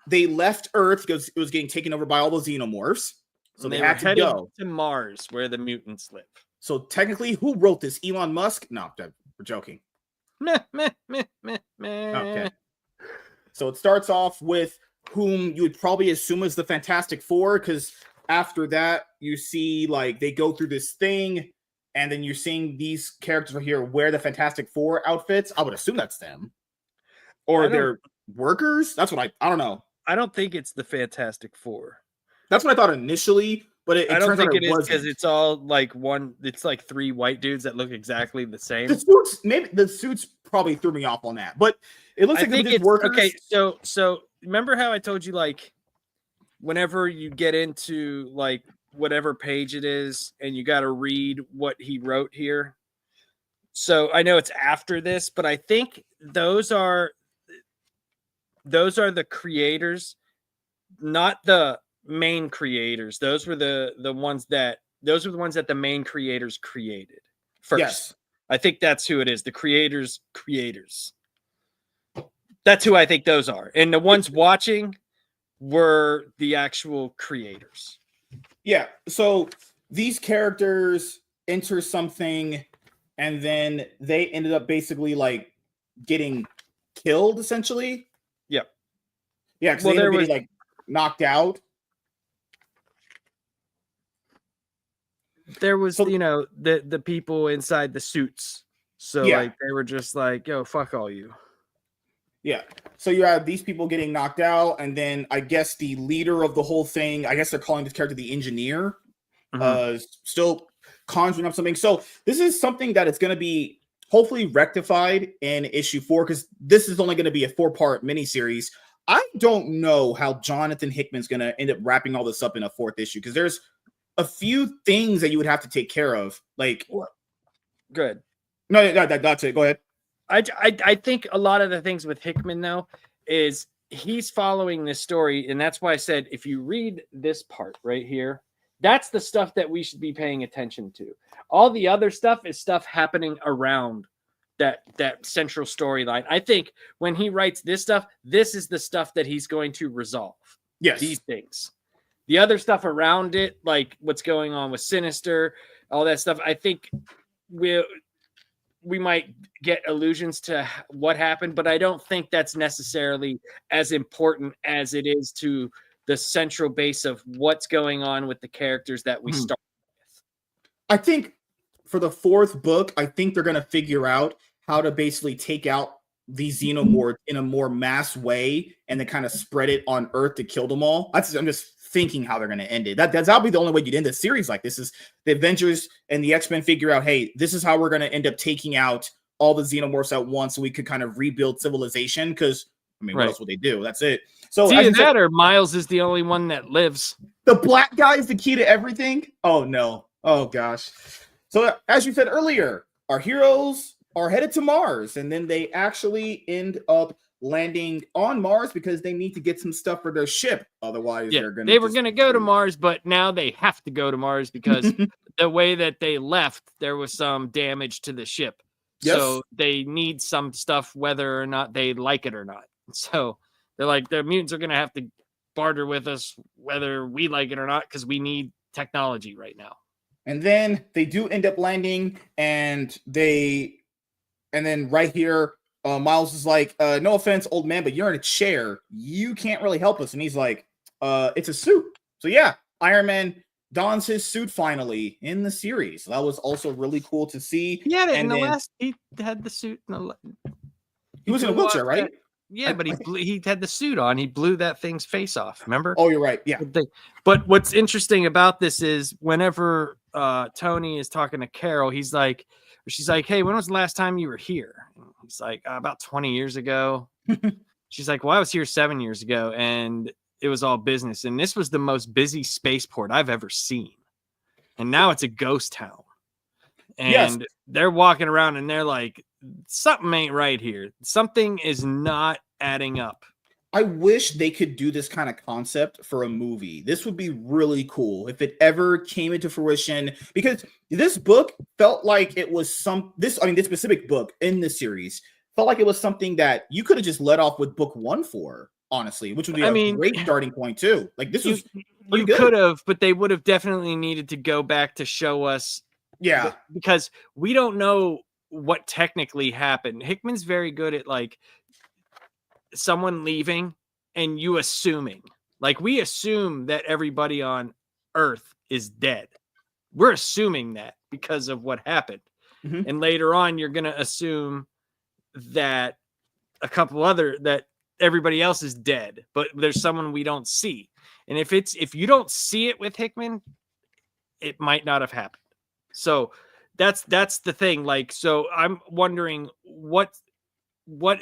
they left Earth because it was getting taken over by all the Xenomorphs. So they had to go to Mars, where the mutants live. So technically, who wrote this? Elon Musk? No, we're joking. Okay. So it starts off with whom you would probably assume is the Fantastic Four, because after that, you see like they go through this thing, and then you're seeing these characters right here wear the Fantastic Four outfits. I would assume that's them. Or they're workers? That's what I don't know. I don't think it's the Fantastic Four. That's what I thought initially, but I don't think it is, because it's all like it's like three white dudes that look exactly the same. The suits probably threw me off on that, but it looks like it's workers. Okay, so remember how I told you, like, whenever you get into like whatever page it is and you got to read what he wrote here. So I know it's after this, but I think those are the creators, not the main creators. Those were the ones that the main creators created first. Yes. I think that's who it is. The creators. That's who I think those are. And the ones watching were the actual creators. Yeah. So these characters enter something, and then they ended up basically like getting killed, essentially. Yep. Yeah, because they ended up getting like knocked out. There was, the people inside the suits. So like they were just like, yo, fuck all you. Yeah. So you have these people getting knocked out, and then I guess the leader of the whole thing, I guess they're calling this character the engineer, still conjuring up something. So this is something that it's going to be hopefully rectified in issue 4, because this is only going to be a 4-part miniseries. I don't know how Jonathan Hickman's going to end up wrapping all this up in a 4th issue, because there's a few things that you would have to take care of. Like, good. No, that's it. Go ahead. I think a lot of the things with Hickman, though, is he's following this story. And that's why I said, if you read this part right here, that's the stuff that we should be paying attention to. All the other stuff is stuff happening around that central storyline. I think when he writes this stuff, this is the stuff that he's going to resolve. Yes. These things. The other stuff around it, like what's going on with Sinister, all that stuff, I think we might get allusions to what happened, but I don't think that's necessarily as important as it is to the central base of what's going on with the characters that we start with. I think for the 4th book, I think they're going to figure out how to basically take out these xenomorphs in a more mass way and then kind of spread it on Earth to kill them all. I'm just thinking how they're going to end it. That'll be the only way you'd end a series like this, is the Avengers and the X-Men figure out, hey, this is how we're going to end up taking out all the xenomorphs at once so we could kind of rebuild civilization, because, I mean, what else would they do? That's it. So it's either that or Miles is the only one that lives. The black guy is the key to everything? Oh, no. Oh, gosh. So as you said earlier, our heroes are headed to Mars, and then they actually end up landing on Mars because they need to get some stuff for their ship. Otherwise, they were going to go to Mars, but now they have to go to Mars because the way that they left, there was some damage to the ship. Yes. So they need some stuff, whether or not they like it or not. So they're like, the mutants are going to have to barter with us, whether we like it or not, because we need technology right now. And then they do end up landing, and then right here, Miles is like, no offense, old man, but you're in a chair. You can't really help us. And he's like, it's a suit. So yeah, Iron Man dons his suit finally in the series. That was also really cool to see. Yeah, and he had the suit. He was in a wheelchair, right? Yeah, but he had the suit on. He blew that thing's face off. Remember? Oh, you're right. Yeah. But what's interesting about this is whenever Tony is talking to Carol, she's like, hey, when was the last time you were here? And he's like, about 20 years ago. She's like, well, I was here 7 years ago, and it was all business. And this was the most busy spaceport I've ever seen. And now it's a ghost town. And they're walking around, and they're like, something ain't right here. Something is not adding up. I wish they could do this kind of concept for a movie. This would be really cool if it ever came into fruition, because this book felt like it was this specific book in the series felt like it was something that you could have just let off with book 1 for, honestly, which would be a great starting point too. Like, this was you could have, but they would have definitely needed to go back to show us. Yeah, because we don't know what technically happened. Hickman's very good at like someone leaving and you assuming, like, we assume that everybody on Earth is dead. We're assuming that because of what happened. Mm-hmm. And later on, you're going to assume that that everybody else is dead, but there's someone we don't see. And if you don't see it with Hickman, it might not have happened. So that's the thing. Like, so I'm wondering what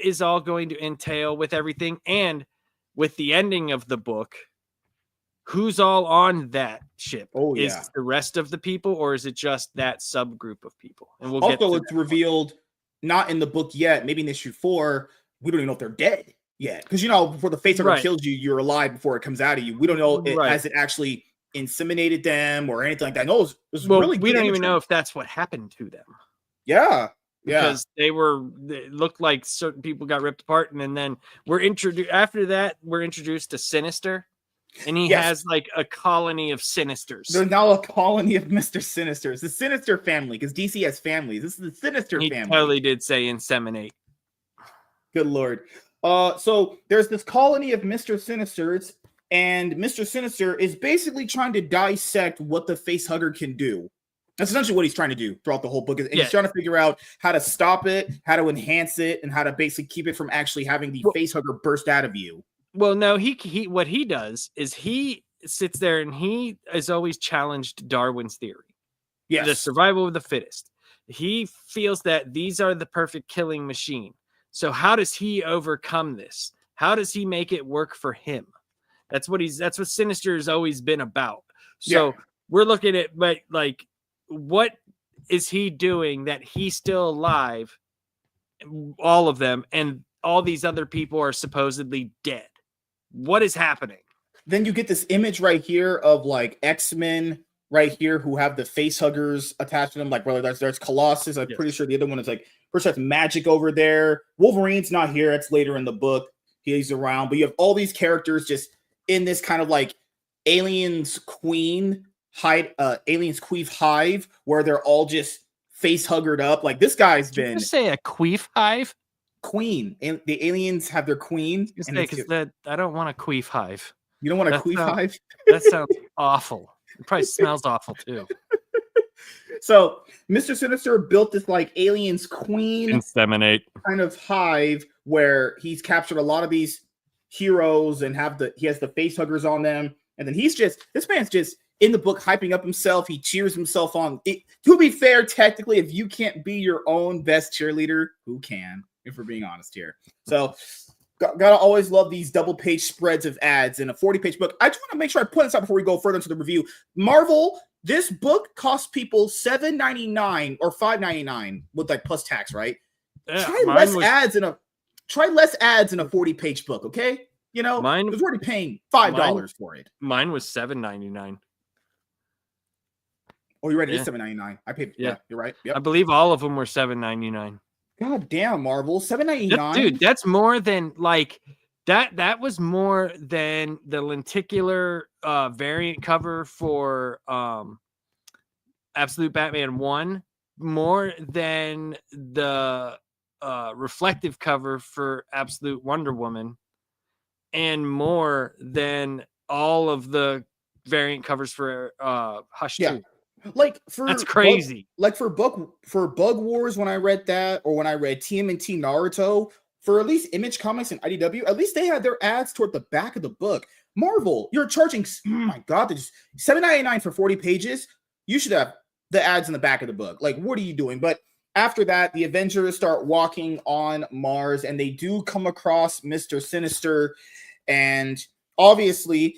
is all going to entail with everything, and with the ending of the book, who's all on that ship? Is the rest of the people, or is it just that subgroup of people? And we'll also, it's revealed not in the book yet. Maybe in issue 4, we don't even know if they're dead yet, because before the facehugger kills you, you're alive before it comes out of you. We don't know has it actually inseminated them or anything like that. No, we don't even know if that's what happened to them. Yeah. Because it looked like certain people got ripped apart, and then we're introduced to Sinister, and he has like a colony of Sinisters. There's now a colony of Mr. Sinisters, the Sinister family, because DC has families. This is the Sinister family. He totally did say inseminate. Good Lord. So there's this colony of Mr. Sinisters, and Mr. Sinister is basically trying to dissect what the facehugger can do. That's essentially what he's trying to do throughout the whole book. And Yeah. he's trying to figure out how to stop it, how to enhance it, and how to basically keep it from actually having the face hugger burst out of you. Well, no, he what he does is he sits there and he has always challenged Darwin's theory. Yes. The survival of the fittest. He feels that these are the perfect killing machine. So how does he overcome this? How does he make it work for him? That's what Sinister has always been about. So we're looking at, but like, what is he doing that he's still alive? All of them, and all these other people are supposedly dead. What is happening? Then you get this image right here of like X-Men right here who have the face huggers attached to them. Like, brother, there's Colossus. I'm pretty sure the other one is like, first that's Magic over there. Wolverine's not here. It's later in the book. He's around, but you have all these characters just in this kind of like Aliens Queen hive where they're all just face huggered up. Like this guy's Did been you say a queef hive? Queen, and the aliens have their queen. Because I don't want a queef hive. You don't want a queef hive? That sounds awful. It probably smells awful too. So Mr. Sinister built this like aliens queen Inseminate kind of hive where he's captured a lot of these heroes and he has the face huggers on them. And then this man's just in the book hyping up himself. He cheers himself on. To be fair, technically, if you can't be your own best cheerleader, who can? If we're being honest here. So gotta always love these double page spreads of ads in a 40-page book. I just want to make sure I point this out before we go further into the review. Marvel, this book costs people $7.99 or $5.99 with like plus tax, right? Yeah, try less ads in a 40-page book, okay? You know, because we're already paying $5 for it. Mine was $7.99. Oh, you're right. It is $7.99. I paid. Yeah, you're right. Yep. I believe all of them were $7.99. God damn, Marvel, $7.99. Dude, that's more than like that. That was more than the lenticular variant cover for Absolute Batman 1, more than the reflective cover for Absolute Wonder Woman, and more than all of the variant covers for Hush 2. Like that's crazy. For Bug Wars, when I read that, or when I read TMNT Naruto, for at least Image Comics and IDW, at least they had their ads toward the back of the book. Marvel, you're charging, oh my God, just $7.99 for 40 pages. You should have the ads in the back of the book. Like, what are you doing? But after that, the Avengers start walking on Mars, and they do come across Mr. Sinister, and obviously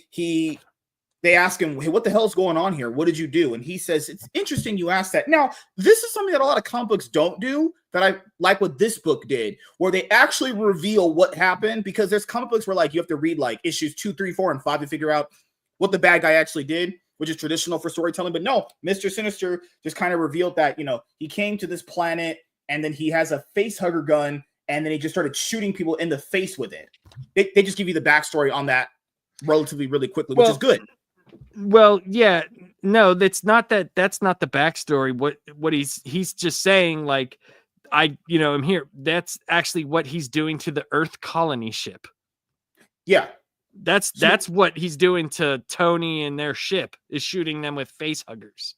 they ask him, hey, what the hell's going on here? What did you do? And he says, it's interesting you asked that. Now, this is something that a lot of comic books don't do, that I like what this book did, where they actually reveal what happened, because there's comic books where like you have to read like issues 2, 3, 4, and 5 to figure out what the bad guy actually did, which is traditional for storytelling. But no, Mr. Sinister just kind of revealed that, you know, he came to this planet and then he has a face hugger gun, and then he just started shooting people in the face with it. They just give you the backstory on that really quickly, which is good. Well, yeah, no, that's not the backstory. What he's just saying, like, I'm here. That's actually what he's doing to the Earth colony ship. Yeah. That's what he's doing to Tony and their ship, is shooting them with face huggers.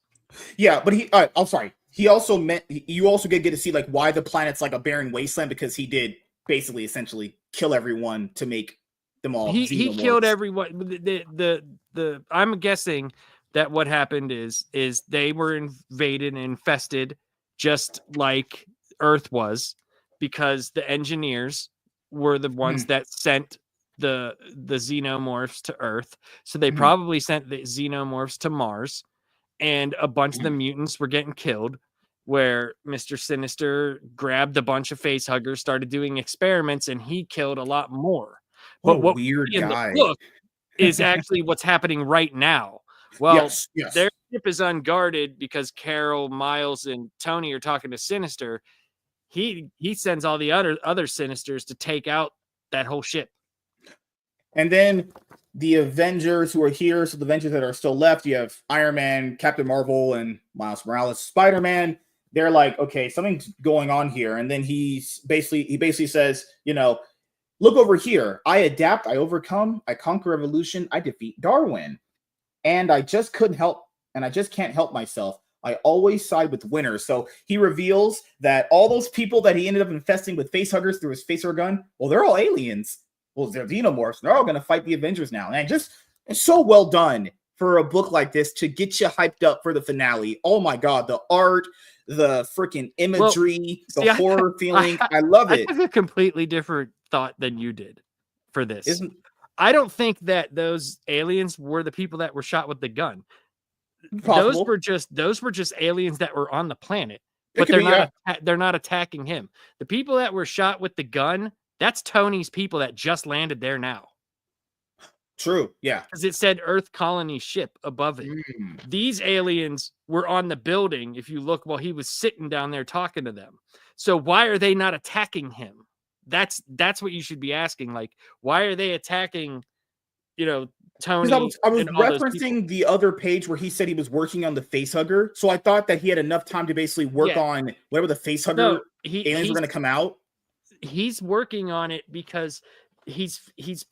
Yeah, but I'm sorry. He also meant, you also get to see like why the planet's like a barren wasteland, because he did basically essentially kill everyone to make them all. He killed everyone. The I'm guessing that what happened is they were invaded and infested just like Earth was, because the engineers were the ones that sent the xenomorphs to Earth. So they probably sent the xenomorphs to Mars, and a bunch of the mutants were getting killed, where Mr. Sinister grabbed a bunch of face huggers, started doing experiments, and he killed a lot more. But what weird in guy. the book is actually what's happening right now. Well, yes. Their ship is unguarded because Carol, Miles, and Tony are talking to Sinister. He sends all the other Sinisters to take out that whole ship. And then the Avengers who are here, so the Avengers that are still left, you have Iron Man, Captain Marvel, and Miles Morales, Spider-Man. They're like, okay, something's going on here. And then he basically says, you know, look over here. I adapt, I overcome, I conquer evolution, I defeat Darwin. And I just can't help myself. I always side with winners. So he reveals that all those people that he ended up infesting with facehuggers through his facehugger gun, well, they're all aliens. Well, they're xenomorphs. They're all going to fight the Avengers now. And just, it's so well done for a book like this to get you hyped up for the finale. Oh my God, the art, the freaking imagery, the horror feeling. I love it. I took a completely different thought than you did for this. I don't think that those aliens were the people that were shot with the gun. Possible. Those were just aliens that were on the planet, but they're not attacking him. The people that were shot with the gun, that's Tony's people that just landed there now. True, yeah. Because it said Earth colony ship above it. These aliens were on the building, if you look, while he was sitting down there talking to them. So why are they not attacking him? That's what you should be asking. Like, why are they attacking, Tony? I was referencing the other page where he said he was working on the facehugger. So I thought that he had enough time to basically work on whatever the facehugger aliens were going to come out. He's working on it because he's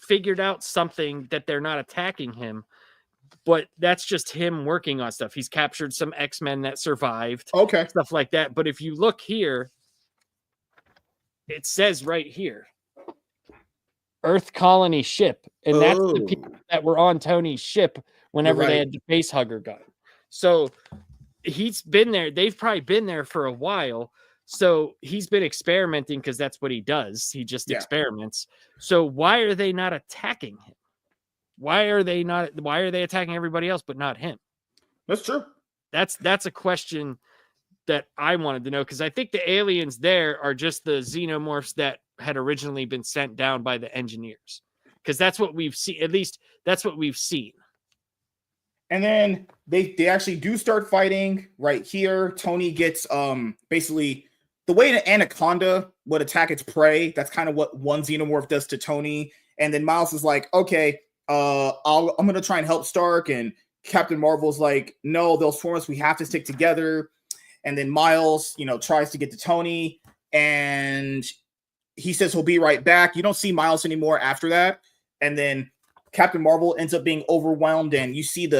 figured out something that they're not attacking him, but that's just him working on stuff. He's captured some X-Men that survived, stuff like that. But if you look here, it says right here, Earth colony ship, and that's the people that were on Tony's ship whenever they had the facehugger gun. So he's been there. They've probably been there for a while. So he's been experimenting because that's what he does. He just experiments. So why are they not attacking him? Why are they attacking everybody else but not him? That's true. That's a question that I wanted to know, because I think the aliens there are just the xenomorphs that had originally been sent down by the engineers. Because that's what we've seen. At least that's what we've seen. And then they actually do start fighting right here. Tony gets basically the way an anaconda would attack its prey. That's kind of what one xenomorph does to Tony. And then Miles is like, okay, I'm going to try and help Stark. And Captain Marvel's like, no, they'll swarm us. We have to stick together. And then Miles, tries to get to Tony. And he says he'll be right back. You don't see Miles anymore after that. And then Captain Marvel ends up being overwhelmed. And you see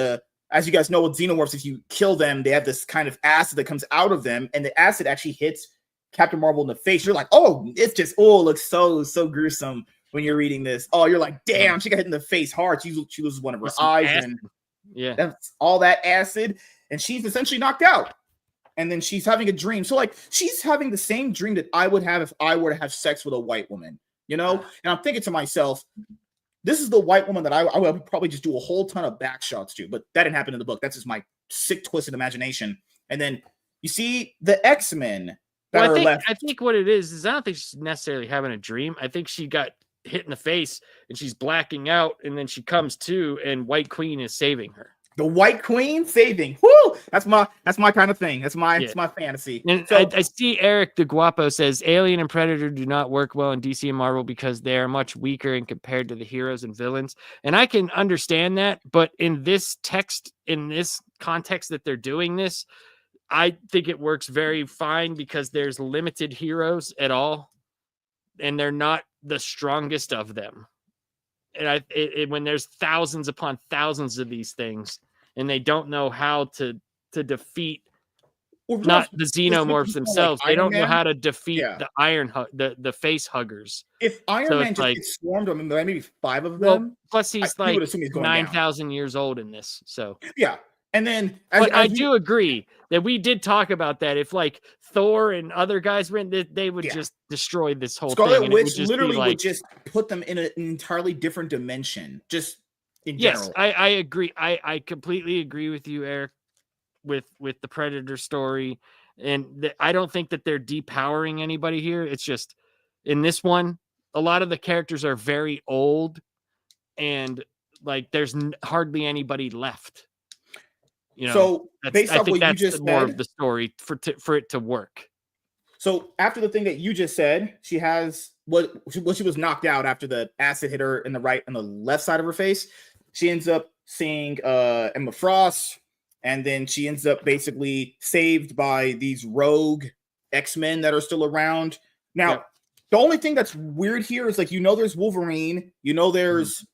as you guys know with xenomorphs, if you kill them, they have this kind of acid that comes out of them. And the acid actually hits Captain Marvel in the face. You're like, it looks so gruesome when you're reading this. Oh, you're like, damn, she got hit in the face hard. She loses one of her eyes. Acid. And that's all that acid. And she's essentially knocked out. And then she's having a dream. So like she's having the same dream that I would have if I were to have sex with a white woman, And I'm thinking to myself, this is the white woman that I would probably just do a whole ton of back shots to, but that didn't happen in the book. That's just my sick, twisted imagination. And then you see the X-Men that are left. I think what it is I don't think she's necessarily having a dream. I think she got hit in the face and she's blacking out, and then she comes to, and White Queen is saving her. The White Queen saving. Woo! That's my kind of thing. That's my fantasy. And so, I see Eric the Guapo says Alien and Predator do not work well in DC and Marvel because they are much weaker in compared to the heroes and villains. And I can understand that, but in this context that they're doing this, I think it works very fine because there's limited heroes at all, and they're not the strongest of them. And when there's thousands upon thousands of these things, and they don't know how to defeat not the xenomorphs themselves. They don't know how to defeat the face huggers. If Iron Man just gets swarmed, maybe 5 of them. Well, plus he's 9,000 years old in this. So yeah. And then I do agree that we did talk about that. If like Thor and other guys were in, they would just destroy this whole Scarlet thing. Witch literally would just put them in an entirely different dimension. Just in general. I agree. I completely agree with you, Eric, with the Predator story. And I don't think that they're depowering anybody here. It's just in this one, a lot of the characters are very old, and like there's hardly anybody left. So based off what you just said, more of the story for it to work. So after the thing that you just said, she has she was knocked out after the acid hit her in the right and the left side of her face. She ends up seeing Emma Frost, and then she ends up basically saved by these rogue X-Men that are still around. Now, the only thing that's weird here is there's Wolverine, there's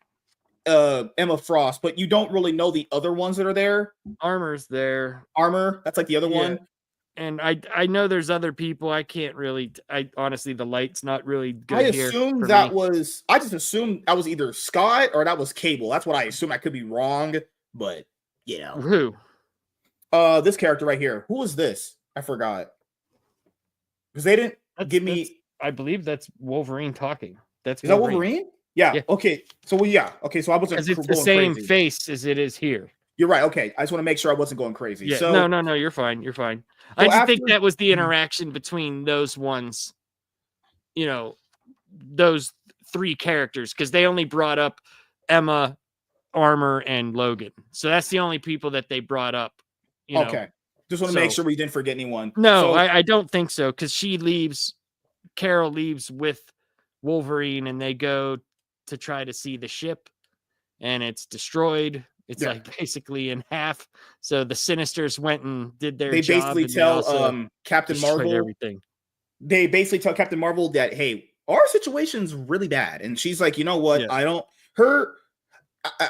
Emma Frost, but you don't really know the other ones that are there. Armor's there. Armor, that's like the other one. And I know there's other people. I can't really. I honestly, the light's not really good I here. assumed that was. I just assumed that was either Scott or that was Cable. That's what I assume. I could be wrong, but you know. Who? This character right here. Who is this? I forgot. Because they didn't give me. I believe that's Wolverine talking. Is that Wolverine? Yeah. Okay. So Okay. So I wasn't. Because it's the same face as it is here. You're right. Okay. I just want to make sure I wasn't going crazy. Yeah. So No. You're fine. You're fine. So I just think that was the interaction between those ones. You know, those three characters, because they only brought up Emma, Armor, and Logan. So that's the only people that they brought up. Okay. Just want to make sure we didn't forget anyone. No, I don't think so, because Carol leaves with Wolverine, and they go to try to see the ship, and it's destroyed. It's like basically in half. So the Sinisters went and did their job. They basically tell Captain Marvel everything. They basically tell Captain Marvel that, hey, our situation's really bad. And she's like, you know what? Yeah.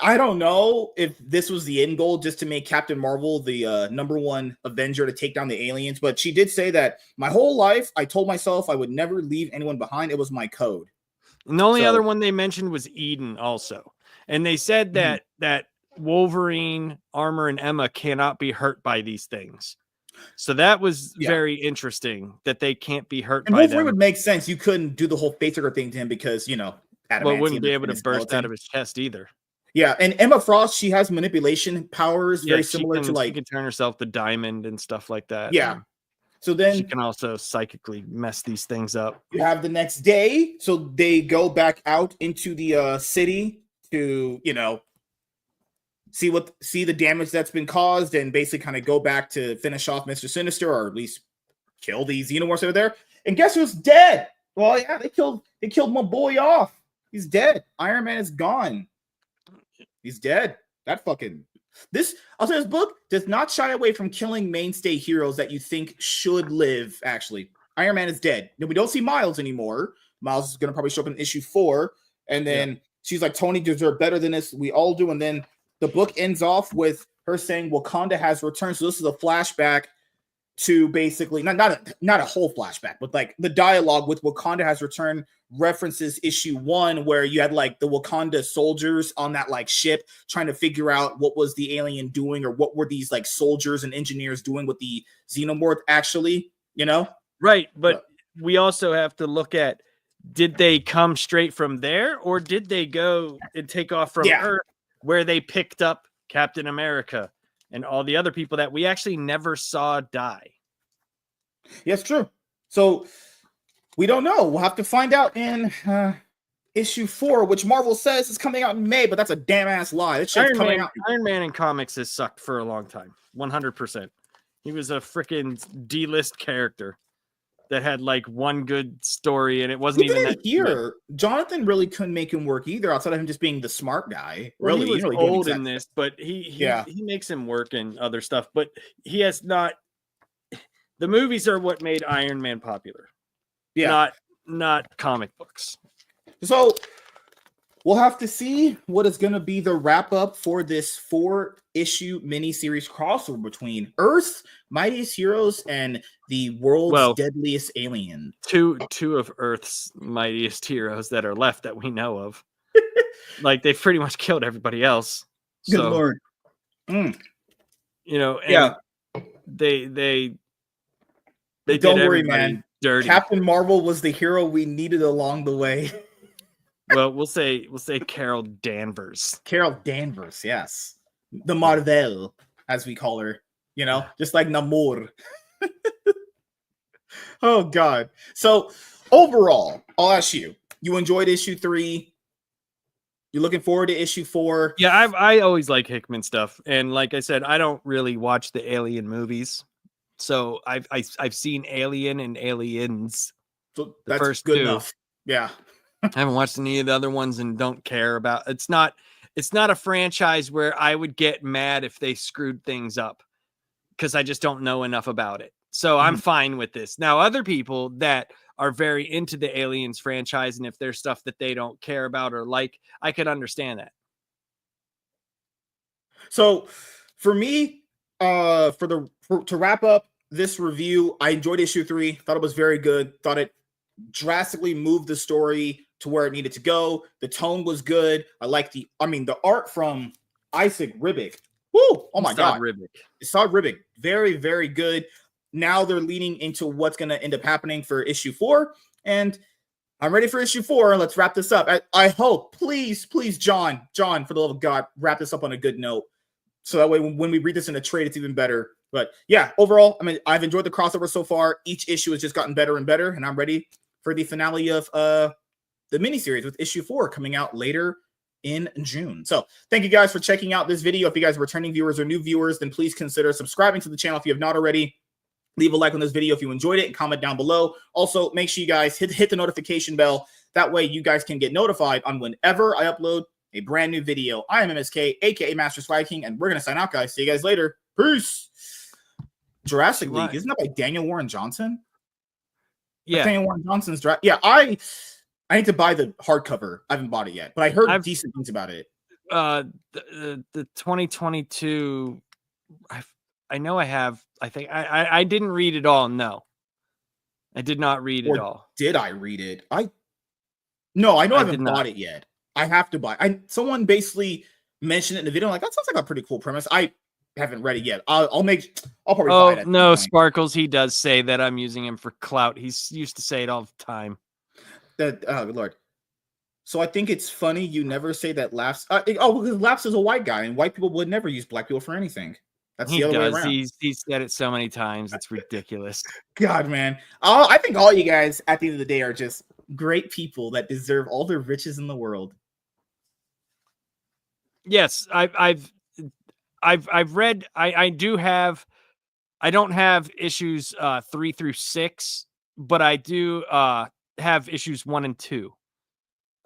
I don't know if this was the end goal, just to make Captain Marvel the number one Avenger to take down the aliens. But she did say that my whole life, I told myself I would never leave anyone behind. It was my code. And the only other one they mentioned was Eden also. And they said that Wolverine, Armor, and Emma cannot be hurt by these things. So that was very interesting that they can't be hurt by Wolverine them. Would make sense. You couldn't do the whole facer thing to him because, Well, wouldn't be able to burst out of his chest either. Yeah, and Emma Frost, she has manipulation powers very similar to she can turn herself to diamond and stuff like that. Yeah. So then she can also psychically mess these things up. You have the next day, so they go back out into the city to, see the damage that's been caused and basically kind of go back to finish off Mr. Sinister, or at least kill these xenomorphs that are there. And guess who's dead? Well, yeah, they killed my boy off. He's dead. Iron Man is gone. He's dead. I'll say this book does not shy away from killing mainstay heroes that you think should live, actually. Iron Man is dead. We don't see Miles anymore. Miles is going to probably show up in issue 4. And then she's like, Tony deserves better than this. We all do. And then the book ends off with her saying Wakanda has returned. So this is a flashback to basically, not a whole flashback, but like the dialogue with Wakanda has returned references issue 1, where you had like the Wakanda soldiers on that like ship trying to figure out what was the alien doing, or what were these like soldiers and engineers doing with the xenomorph actually, Right. But we also have to look at, did they come straight from there, or did they go and take off from Earth, where they picked up Captain America and all the other people that we actually never saw die? Yes, true. So we don't know. We'll have to find out in issue 4, which Marvel says is coming out in May, but that's a damn ass lie. This shit's coming out. Iron Man in comics has sucked for a long time. 100%. He was a freaking D-list character that had like one good story, and it wasn't even that here. Jonathan really couldn't make him work either, outside of him just being the smart guy. Well, really, he was old in this, but he makes him work in other stuff. But he has not. The movies are what made Iron Man popular. Yeah, not comic books. So we'll have to see what is going to be the wrap up for this 4-issue miniseries crossover between Earth's mightiest heroes and the world's deadliest alien. Two of Earth's mightiest heroes that are left that we know of. Like, they've pretty much killed everybody else. Good Lord. And they don't worry, man. Dirty. Captain Marvel was the hero we needed along the way. Well, we'll say Carol Danvers. Carol Danvers, yes. The Marvel, as we call her. Just like Namor. Oh, God. So, overall, I'll ask you. You enjoyed issue 3. You're looking forward to issue 4. Yeah, I always like Hickman stuff. And like I said, I don't really watch the Alien movies. So I've seen Alien and Aliens. So that's the first good enough. Yeah. I haven't watched any of the other ones and don't care about. It's not a franchise where I would get mad if they screwed things up, because I just don't know enough about it. So I'm fine with this. Now, other people that are very into the Aliens franchise, and if there's stuff that they don't care about or like, I could understand that. So for me, to wrap up this review, I enjoyed issue 3. Thought it was very good. Thought it drastically moved the story to where it needed to go. The tone was good. I like the art from Isaac Ribic. Woo! Oh my god. Saad Ribic. Very, very good. Now they're leaning into what's going to end up happening for issue 4. And I'm ready for issue 4. Let's wrap this up. I hope, please, John, for the love of God, wrap this up on a good note. So that way, when we read this in a trade, it's even better. But yeah, overall, I mean, I've enjoyed the crossover so far. Each issue has just gotten better and better. And I'm ready for the finale of the miniseries with issue 4 coming out later in June. So thank you guys for checking out this video. If you guys are returning viewers or new viewers, then please consider subscribing to the channel if you have not already. Leave a like on this video if you enjoyed it and comment down below. Also, make sure you guys hit the notification bell. That way you guys can get notified on whenever I upload a brand new video. I am MSK, aka Master Swag King, and we're going to sign out, guys. See you guys later. Peace. Jurassic League. Isn't that by Daniel Warren Johnson? Yeah. Daniel Warren Johnson's Yeah, I need to buy the hardcover. I haven't bought it yet, but I heard decent things about it. The 2022, I know I have. I think I didn't read it all. No, I did not read it all. Did I read it? No, I know I haven't bought it yet. I have to buy. Someone basically mentioned it in the video. I'm like, that sounds like a pretty cool premise. I haven't read it yet. I'll probably buy it. No, Sparkles. He does say that I'm using him for clout. He's used to say it all the time. Good Lord. So I think it's funny you never say that Laps. Because Laps is a white guy, and white people would never use black people for anything. That's the other way around. He's said it so many times. It's ridiculous. God, man. I think all you guys at the end of the day are just great people that deserve all the riches in the world. Yes, I've read. I do have. I don't have issues 3 through 6, but I do have issues 1 and 2.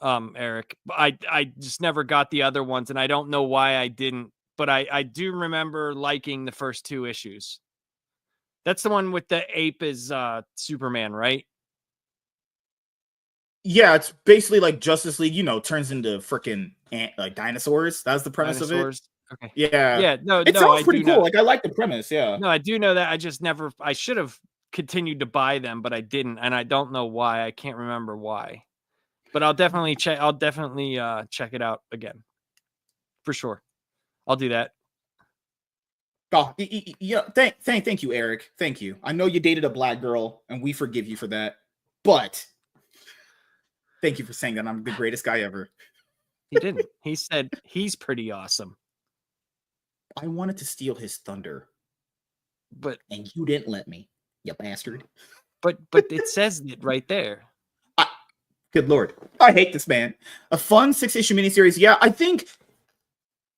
Eric, I just never got the other ones, and I don't know why I didn't. But I do remember liking the first 2 issues. That's the one with the ape as Superman, right? Yeah, it's basically like Justice League, turns into freaking like dinosaurs. That's the premise of it. Okay. Yeah. No, it sounds pretty cool. Like I like the premise. Yeah. No, I do know that. I should have continued to buy them, but I didn't, and I don't know why. I can't remember why. But I'll definitely check. Check it out again, for sure. I'll do that. Oh, yeah. Thank you, Eric. Thank you. I know you dated a black girl, and we forgive you for that. But thank you for saying that I'm the greatest guy ever. He didn't. He said he's pretty awesome. I wanted to steal his thunder, and you didn't let me, you bastard. But it says it right there. Good Lord, I hate this man. A fun 6-issue miniseries. Yeah, I think.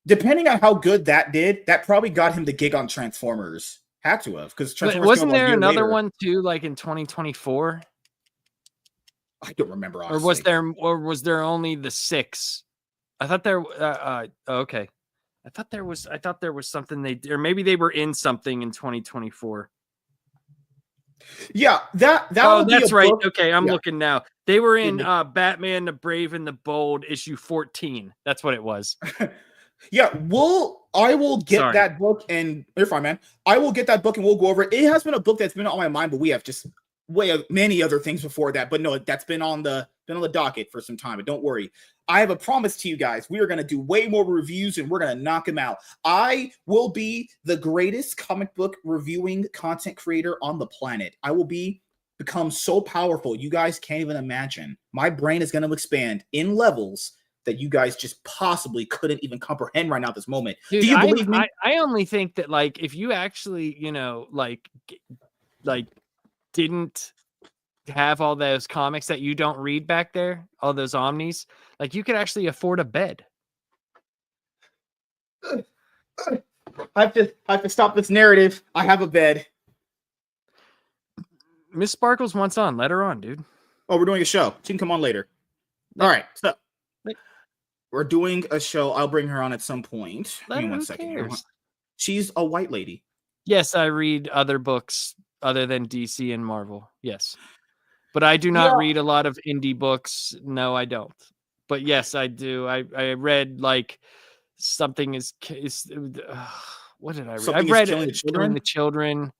Depending on how good that did, that probably got him the gig on Transformers. Had to have, because Transformers wasn't there another one too, like in 2024? I don't remember. Honestly. Or was there only the 6? I thought there. Okay. I thought there was something or maybe they were in something in 2024. Yeah, that. Oh, that's right. Book. Okay, I'm looking now. They were in Batman: The Brave and the Bold, issue 14. That's what it was. Yeah, I will get that book, and you're fine, man. I will get that book and we'll go over it. It has been a book that's been on my mind, but we have just many other things before that. But no, that's been on the docket for some time. But don't worry. I have a promise to you guys. We are going to do way more reviews and we're going to knock them out. I will be the greatest comic book reviewing content creator on the planet. I will become so powerful. You guys can't even imagine. My brain is going to expand in levels that you guys just possibly couldn't even comprehend right now at this moment. Dude, do you believe me? I only think that, like, if you actually, like didn't have all those comics that you don't read back there, all those omnis, like, you could actually afford a bed. I have to stop this narrative. I have a bed. Miss Sparkles wants on. Let her on, dude. Oh, we're doing a show. She can come on later. All right. So we're doing a show. I'll bring her on at some point. Give me 1 second. She's a white lady. Yes, I read other books other than DC and Marvel. Yes. But I do not read a lot of indie books. No, I don't. But yes, I do. I read like something is what did I read? Something I've is read killing the children? the children.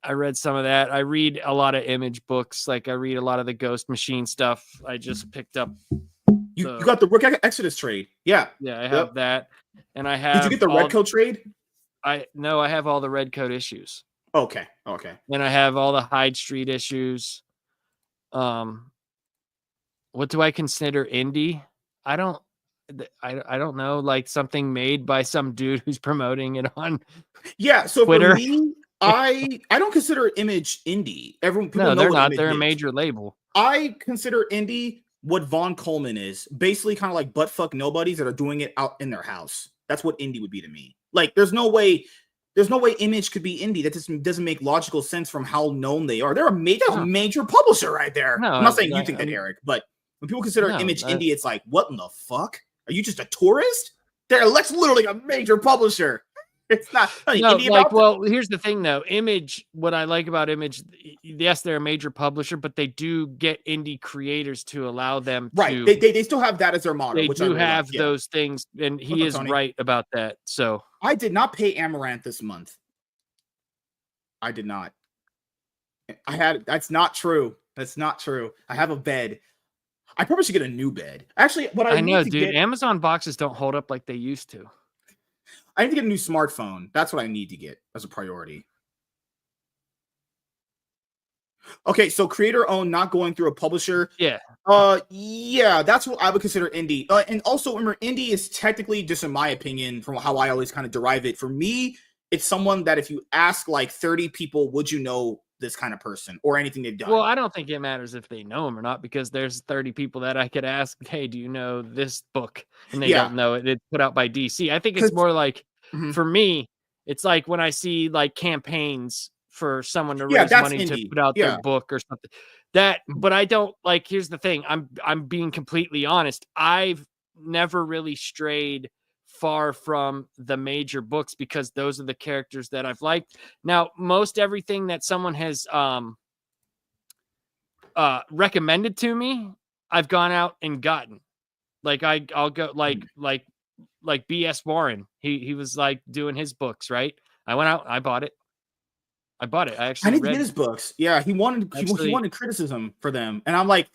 I read some of that. I read a lot of Image books. Like I read a lot of the Ghost Machine stuff. I just picked up. You got the Rook Exodus trade. Yeah. Yeah, I Yep. have that, and I have. Did you get the Red Coat trade? I have all the Red Coat issues. Okay. And I have all the Hyde Street issues. What do I consider indie? I don't know, like something made by some dude who's promoting it on so Twitter. For me, I don't consider Image indie. People know they're what not. Image They're a is. major label. I consider indie what Von Coleman is, basically kind of like buttfuck nobodies that are doing it out in their house. That's what indie would be to me. Like there's no way Image could be indie. That just doesn't make logical sense from how known they are. They're a major publisher right there. I'm not saying you think that, Eric, but when people consider Image indie, it's like, what in the fuck? Are you just a tourist? That's literally a major publisher. It's not indie like, well, here's the thing though. Image, what I like about Image, yes, they're a major publisher, but they do get indie creators to allow them to. They still have that as their model. They which do I have those things, and he is right about that. So I did not pay Amaranth this month. I did not. That's not true. That's not true. I have a bed. I probably should get a new bed. Actually, what I know, dude, Amazon boxes don't hold up like they used to. I need to get a new smartphone. That's what I need to get as a priority. Okay, so creator owned, not going through a publisher. Yeah. Yeah, that's what I would consider indie. And also remember, indie is technically, just in my opinion, from how I always kind of derive it, for me, it's someone that if you ask like 30 people, would you know this kind of person or anything they've done? Well, I don't think it matters if they know him or not, because there's 30 people that I could ask, hey, do you know this book? And they don't know it. It's put out by DC. I think it's more like, for me, it's like when I see like campaigns for someone to raise money to put out their book or something. But I don't like, here's the thing. I'm being completely honest. I've never really strayed far from the major books because those are the characters that I've liked. Now, most everything that someone has recommended to me, I've gone out and gotten. Like I'll go like B.S. Warren. He was like doing his books, right? I went out, I bought it. I actually need to get his books. Yeah, he wanted criticism for them, and I'm like,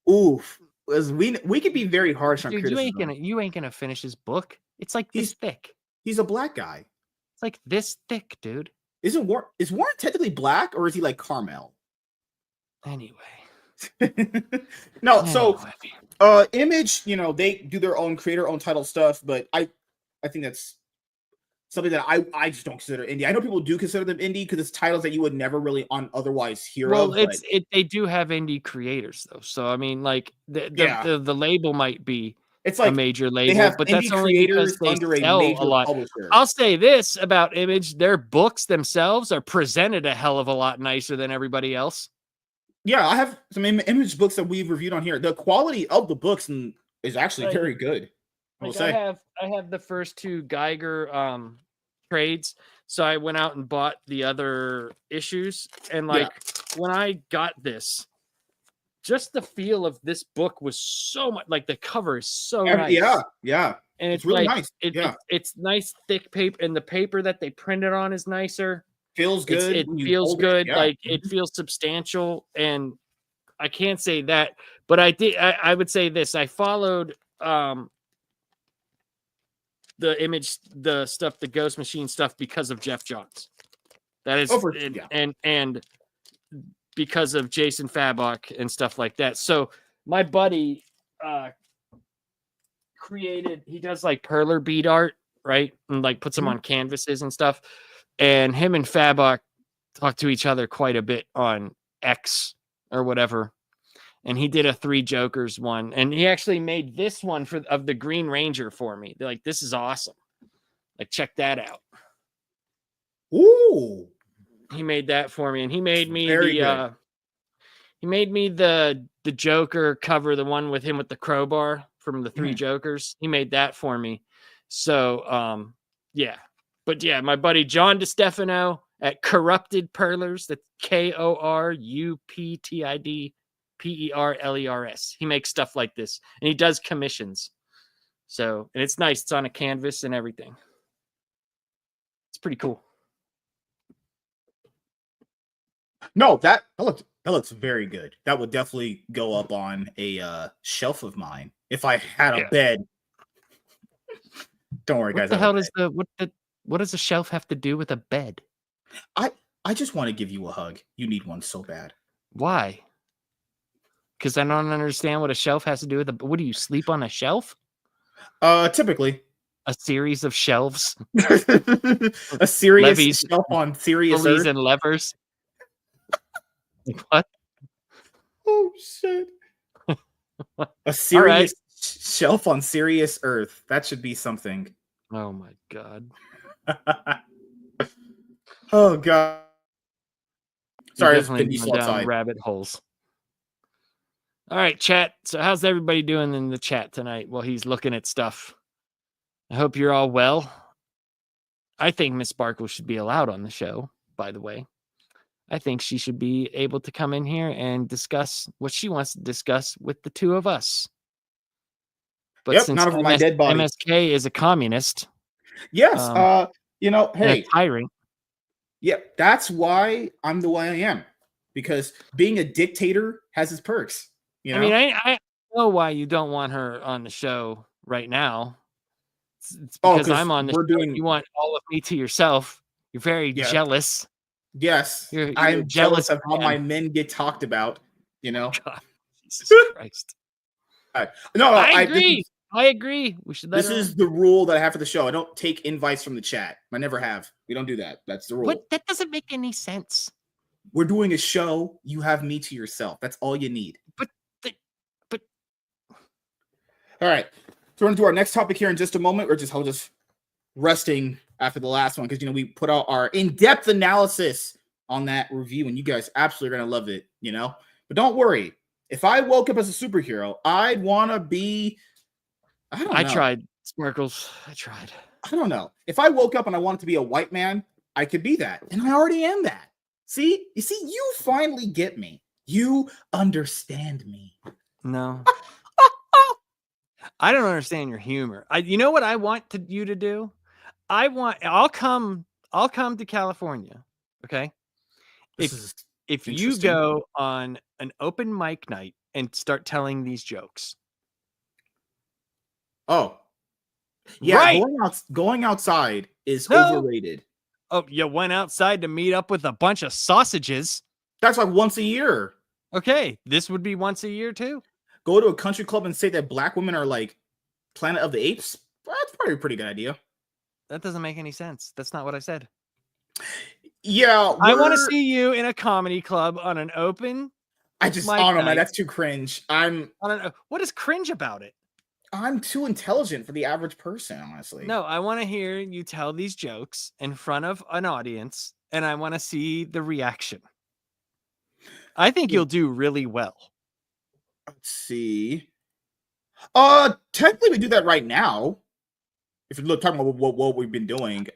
oof. We could be very harsh on criticism. You ain't gonna finish his book. It's like this thick. He's a black guy. It's like this thick, dude. Is Warren technically black, or is he like caramel? Anyway. No, so Image, they do their own creator-owned title stuff, but I think that's something that I just don't consider indie. I know people do consider them indie because it's titles that you would never really otherwise hear of. Well, they do have indie creators though, so I mean, like the label might be a major label, but that's only because they sell a lot. Publisher. I'll say this about Image: their books themselves are presented a hell of a lot nicer than everybody else. Yeah, I have some Image books that we've reviewed on here. The quality of the books is actually very good. I have the first two Geiger trades, so I went out and bought the other issues, and when I got this, just the feel of this book was so much, like the cover is so nice. Yeah, and it's really nice. It's nice thick paper, and the paper that they printed on is nicer. Feels good. It feels good. Like it feels substantial, and I can't say that, but I would say this. I followed the Image, the stuff, the Ghost Machine stuff, because of Jeff Johns. That is, and because of Jason Fabok and stuff like that. So my buddy he does like perler bead art, right? And like puts them on canvases and stuff. And him and Fabok talk to each other quite a bit on X or whatever. And he did a 3 Jokers one, and he actually made this one of the Green Ranger for me. They're like, this is awesome. Like, check that out. Ooh. He made that for me, and he made me the Joker cover, the one with him with the crowbar from the 3 Jokers. He made that for me. So, yeah. But yeah, my buddy John DeStefano at Corrupted Perlers, that's KORUPTID PERLERS. He makes stuff like this, and he does commissions. So, and it's nice. It's on a canvas and everything. It's pretty cool. No, that looks very good. That would definitely go up on a shelf of mine if I had a bed. Don't worry, What guys. the hell does what does a shelf have to do with a bed? I just want to give you a hug. You need one so bad. Why? Because I don't understand what a shelf has to do with what do you sleep on a shelf? Typically. A series of shelves. A serious Levies, shelf on serious pulleys earth. and levers. What? Oh shit. A serious shelf on serious earth. That should be something. Oh my god. Oh god. Sorry, it's been Definitely diesel down outside. rabbit holes. All right, chat. So how's everybody doing in the chat tonight while he's looking at stuff? I hope you're all well. I think Miss Sparkle should be allowed on the show, by the way. I think she should be able to come in here and discuss what she wants to discuss with the two of us. But since not over my dead body. MSK is a communist. Yes. Hey. A tyrant. Yep, that's why I'm the way I am. Because being a dictator has its perks. You know? I mean, I know why you don't want her on the show right now. It's because I'm on the show. You want all of me to yourself. You're very jealous. Yes. You're I'm jealous of how my men get talked about, you know? God, Jesus Christ. No, I agree. I agree. We should. This is the rule that I have for the show. I don't take invites from the chat. I never have. We don't do that. That's the rule. What? That doesn't make any sense. We're doing a show. You have me to yourself. That's all you need. But. All right. So we're going to do our next topic here in just a moment. We're just resting after the last one because, we put out our in-depth analysis on that review, and you guys absolutely are going to love it, But don't worry. If I woke up as a superhero, I'd want to be... I tried, Sparkles. I tried. I don't know. If I woke up and I wanted to be a white man, I could be that. And I already am that. See? You finally get me. You understand me. No. I don't understand your humor. You know what I want you to do? I'll come to California. Okay. If you go on an open mic night and start telling these jokes. Oh. Yeah, right. Going outside is overrated. Oh, you went outside to meet up with a bunch of sausages. That's like once a year. Okay. This would be once a year too. Go to a country club and say that black women are like Planet of the Apes. That's probably a pretty good idea. That doesn't make any sense. That's not what I said. Yeah. I want to see you in a comedy club on an open. I don't know, man. That's too cringe. I don't know. What is cringe about it? I'm too intelligent for the average person, honestly. No, I want to hear you tell these jokes in front of an audience, and I want to see the reaction. I think you'll do really well. Let's see. Technically, we do that right now. If you're talking about what we've been doing.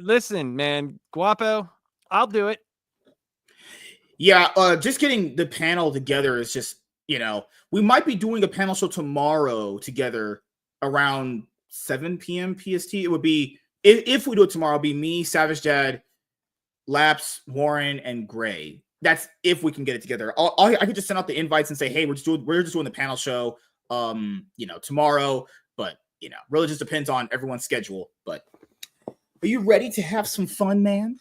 Listen, man, Guapo, I'll do it. Yeah, just getting the panel together is just, we might be doing a panel show tomorrow together around 7 p.m. PST. It would be, if we do it tomorrow, it'll be me, Savage Dad, Laps, Warren, and Gray. That's if we can get it together. I could just send out the invites and say, hey, we're just doing the panel show, tomorrow. But, really just depends on everyone's schedule. But are you ready to have some fun, man?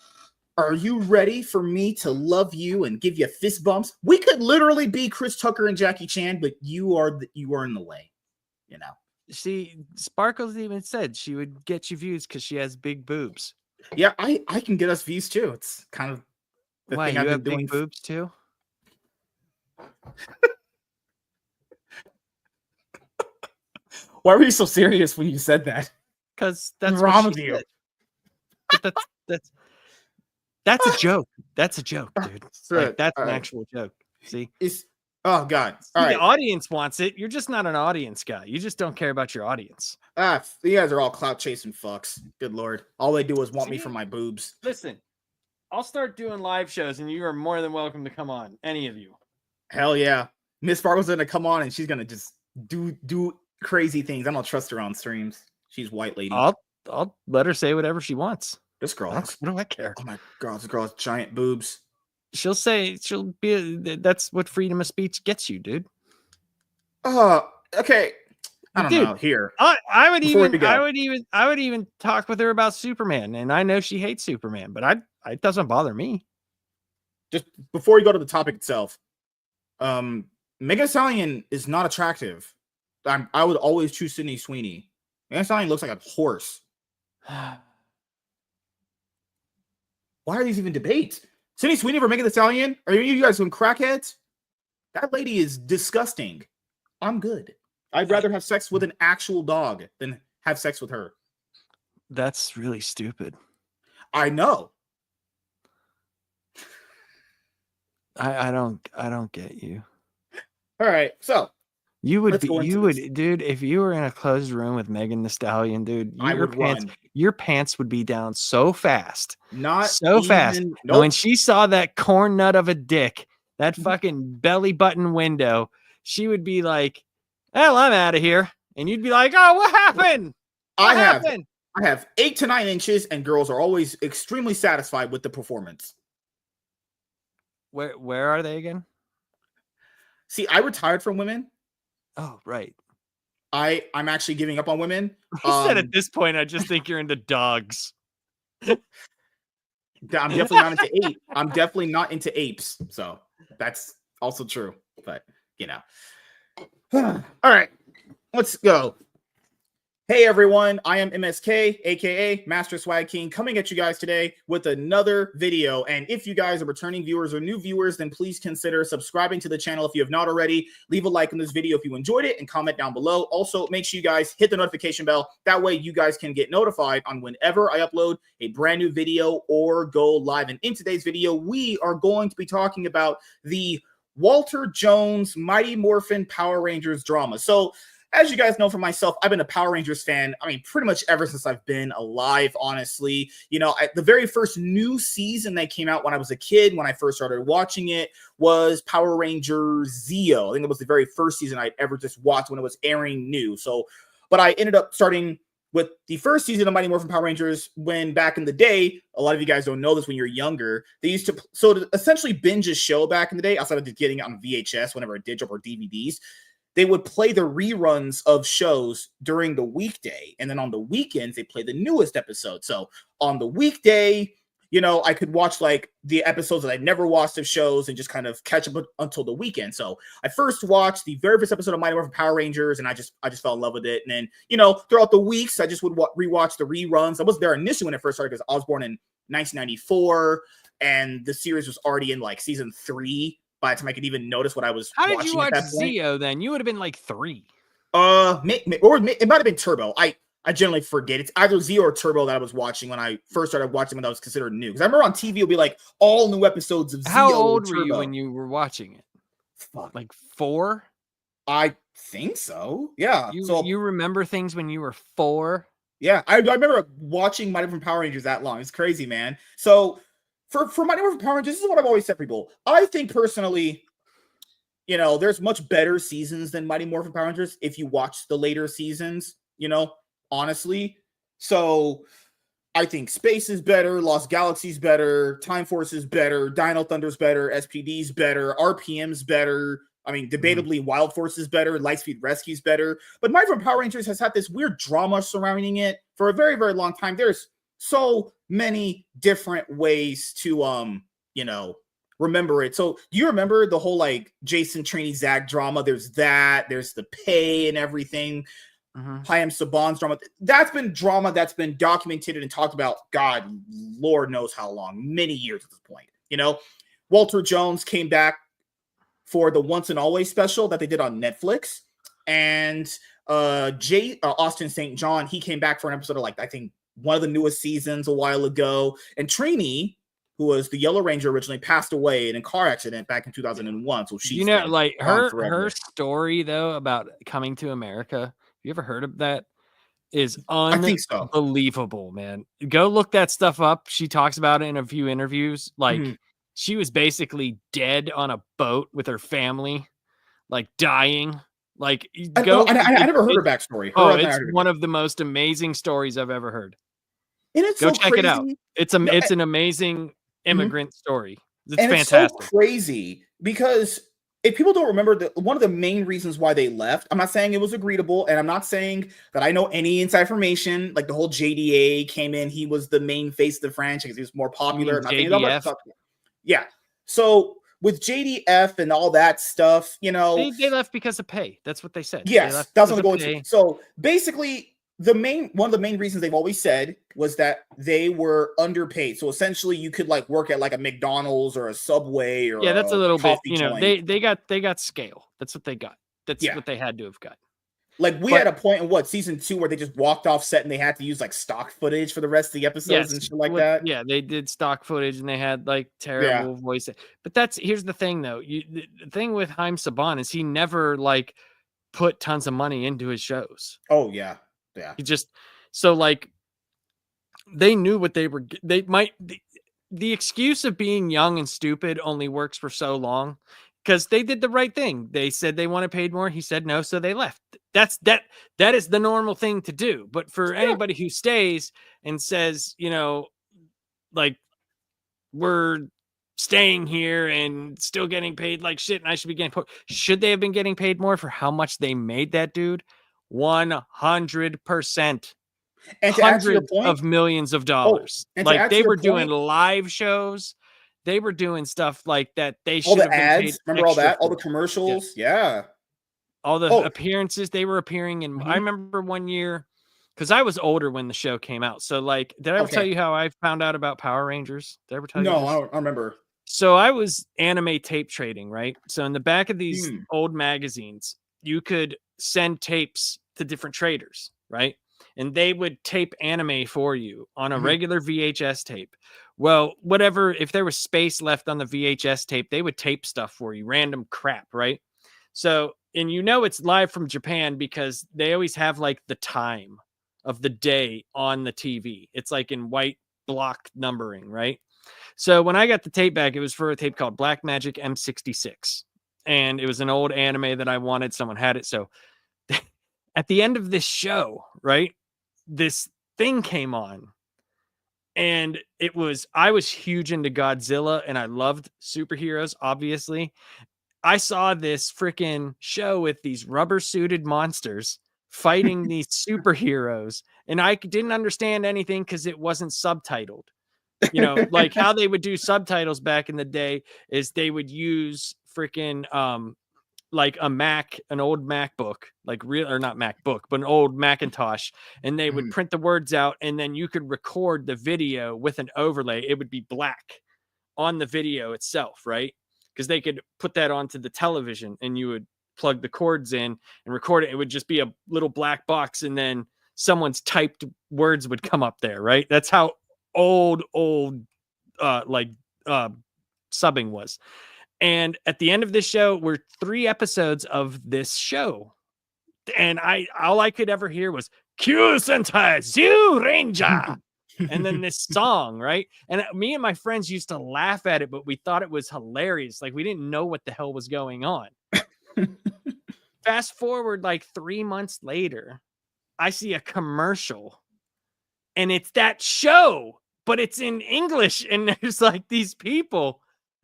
Are you ready for me to love you and give you fist bumps? We could literally be Chris Tucker and Jackie Chan, but you are in the way, See, Sparkles even said she would get you views because she has big boobs. Yeah, I can get us views too. It's kind of the Why, thing you I've have been doing. Big boobs too? Why were you so serious when you said that? Because that's what's wrong with you. That's a joke. That's a joke, dude. Like, that's an actual joke. See? Oh God! All right. The audience wants it. You're just not an audience guy. You just don't care about your audience. You guys are all clout chasing fucks. Good Lord! All they do is want me for my boobs. Listen, I'll start doing live shows, and you are more than welcome to come on. Any of you. Hell yeah! Miss Sparkle's gonna come on, and she's gonna just do crazy things. I don't trust her on streams. She's white lady. I'll let her say whatever she wants. This girl. What do I care? Oh my god, this girl has giant boobs. She'll be. That's what freedom of speech gets you, dude. Okay. I don't know. Here, I would even talk with her about Superman, and I know she hates Superman, but it doesn't bother me. Just before you go to the topic itself, Megan Thee Stallion is not attractive. I would always choose Sydney Sweeney. Megan Thee Stallion looks like a horse. Why are these even debates? Sydney Sweeney for Megan Thee Stallion? Are you guys some crackheads? That lady is disgusting. I'm good. I'd rather have sex with an actual dog than have sex with her. That's really stupid. I know. I don't get you. All right, so you would, dude, if you were in a closed room with Megan Thee Stallion, dude, your pants would be down so fast. Fast. Nope. And when she saw that corn nut of a dick, that fucking belly button window, she would be like, "Well, I'm out of here." And you'd be like, "Oh, what happened? I have 8 to 9 inches, and girls are always extremely satisfied with the performance. Where are they again? See, I retired from women. Oh, right. I'm actually giving up on women. I said at this point, I just think you're into dogs. I'm definitely not into ape. I'm definitely not into apes. So that's also true. But you know. All right, let's go. Hey everyone, I am MSK, aka Master Swag King, coming at you guys today with another video. And if you guys are returning viewers or new viewers, then please consider subscribing to the channel if you have not already. Leave a like on this video if you enjoyed it and comment down below. Also, make sure you guys hit the notification bell. That way you guys can get notified on whenever I upload a brand new video or go live. And in today's video, we are going to be talking about the Walter Jones Mighty Morphin Power Rangers drama. So, as you guys know from myself, I've been a Power Rangers fan, I mean, pretty much ever since I've been alive, honestly. You know, the very first new season that came out when I was a kid, when I first started watching it, was Power Rangers Zeo. I think it was the very first season I'd ever just watched when it was airing new. So, but I ended up starting with the first season of Mighty Morphin Power Rangers when back in the day, a lot of you guys don't know this when you're younger, they used to essentially binge a show back in the day, outside of just getting it on VHS whenever it did drop or DVDs. They would play the reruns of shows during the weekday. And then on the weekends, they play the newest episode. So on the weekday, you know, I could watch like the episodes that I'd never watched of shows and just kind of catch up until the weekend. So I first watched the very first episode of Mighty Morphin Power Rangers, and I just fell in love with it. And then, you know, throughout the weeks, I just would rewatch the reruns. I wasn't there initially when it first started because I was born in 1994, and the series was already in like season 3. By the time I could even notice what I was watching. How did you watch Zeo then? You would have been like 3. Or it might have been Turbo. I generally forget. It's either Zeo or Turbo that I was watching when I first started watching when that was considered new. Because I remember on TV it would be like all new episodes of Zeo. How old were you when you were watching it? Fuck. Like 4? I think so. Yeah. You remember things when you were 4? Yeah. I remember watching Mighty Morphin Power Rangers that long. It's crazy, man. So For Mighty Morphin Power Rangers, this is what I've always said, people. I think personally, you know, there's much better seasons than Mighty Morphin Power Rangers if you watch the later seasons, you know, honestly. So I think Space is better, Lost Galaxy's better, Time Force is better, Dino Thunder's better, SPD's better, RPM's better. I mean, debatably, Wild Force is better, Lightspeed Rescue's better. But Mighty Morphin Power Rangers has had this weird drama surrounding it for a very, very long time. There's so many different ways to you know, remember it. So do you remember the whole like Jason Trini Zach drama? There's the pay and everything. Hayam Saban's drama. That's been drama that's been documented and talked about, God, Lord knows how long, many years at this point. You know, Walter Jones came back for the Once and Always special that they did on Netflix. And Austin St. John, he came back for an episode of like, I think, one of the newest seasons a while ago. And Trini, who was the Yellow Ranger originally, passed away in a car accident back in 2001. So she's, you know, like her story though about coming to America. Have you ever heard of that? Is unbelievable, man. Go look that stuff up. She talks about it in a few interviews. Like she was basically dead on a boat with her family, like dying. Like, I never heard her backstory. It's one of the most amazing stories I've ever heard. And it's Go so check crazy. it out. It's an amazing immigrant story. It's and fantastic. It's so crazy because if people don't remember, one of the main reasons why they left, I'm not saying it was agreeable, and I'm not saying that I know any inside information. Like the whole JDA came in, he was the main face of the franchise. He was more popular. JDF? Yeah. So with JDF and all that stuff, you know, they left because of pay. That's what they said. Yes, that's what I'm going to. So basically, one of the main reasons they've always said was that they were underpaid. So essentially, you could like work at like a McDonald's or a Subway or that's a little bit. joint. They got scale. That's what they got. That's what they had to have got. Like we had a point in season 2 where they just walked off set and they had to use like stock footage for the rest of the episodes and shit like that. Yeah, they did stock footage and they had like terrible voice. But here's the thing though. The thing with Haim Saban is he never like put tons of money into his shows. Oh yeah. Yeah. He just like they knew what they were. They might. The excuse of being young and stupid only works for so long. Because they did the right thing. They said they wanted paid more. He said no, so they left. That is the normal thing to do. But for anybody who stays and says, like we're staying here and still getting paid like shit, and I should be getting paid. Should they have been getting paid more for how much they made that dude? 100%. And hundreds of millions of dollars. Like they were doing live shows. They were doing stuff like that. They should have been paid. Remember all that? All the commercials? Yeah. All the appearances. They were appearing in. I remember one year, because I was older when the show came out. So, like, did I ever tell you how I found out about Power Rangers? Did I ever tell you? No, I don't remember. So I was anime tape trading, right? So in the back of these old magazines, you could send tapes to different traders, right? And they would tape anime for you on a regular VHS tape. Well, whatever, if there was space left on the VHS tape, they would tape stuff for you, random crap, right? So, and it's live from Japan because they always have like the time of the day on the TV. It's like in white block numbering, right? So when I got the tape back, it was for a tape called Black Magic M66. And it was an old anime that I wanted. Someone had it. So at the end of this show, right, this thing came on. And I was huge into Godzilla and I loved superheroes, obviously. I saw this freaking show with these rubber suited monsters fighting these superheroes. And I didn't understand anything because it wasn't subtitled. Like how they would do subtitles back in the day is they would use freaking like an old MacBook, like not MacBook, but an old Macintosh, and they would print the words out, and then you could record the video with an overlay. It would be black on the video itself, right? Because they could put that onto the television, and you would plug the cords in and record it. It would just be a little black box, and then someone's typed words would come up there, right? That's how old subbing was. And at the end of this show were 3 episodes of this show. And all I could ever hear was Q Sentai Zyu Ranger. And then this song, right? And me and my friends used to laugh at it, but we thought it was hilarious. Like we didn't know what the hell was going on. Fast forward like 3 months later, I see a commercial and it's that show, but it's in English. And there's like these people.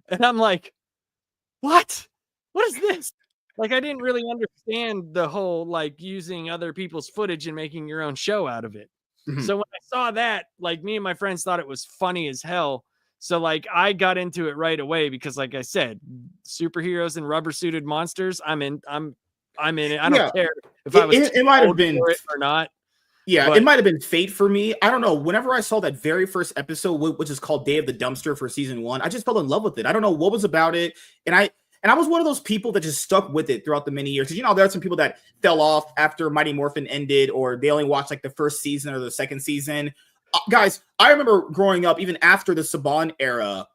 And I'm like, what is this? Like, I didn't really understand the whole, like, using other people's footage and making your own show out of it. So when I saw that, like, me and my friends thought it was funny as hell. So, like, I got into it right away because, like I said, superheroes and rubber suited monsters, I'm in it. I don't care if I was it might have been or not. Yeah, it might have been fate for me. I don't know. Whenever I saw that very first episode, which is called Day of the Dumpster for season 1, I just fell in love with it. I don't know what was about it. And I was one of those people that just stuck with it throughout the many years. Because, there are some people that fell off after Mighty Morphin ended, or they only watched like the first season or the second season. Guys, I remember growing up, even after the Saban era,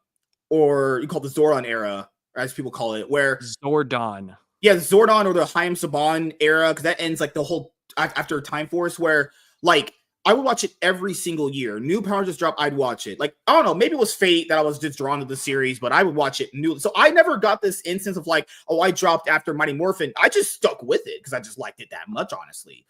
or you call it the Zordon era, as people call it, where Zordon. Yeah, Zordon or the Haim Saban era, because that ends like the whole after Time Force, where like I would watch it every single year. New Power Rangers drop, I'd watch it. Like, I don't know, maybe it was fate that I was just drawn to the series, but I would watch it new. So I never got this instance of like, oh, I dropped after Mighty Morphin. I just stuck with it because I just liked it that much, honestly.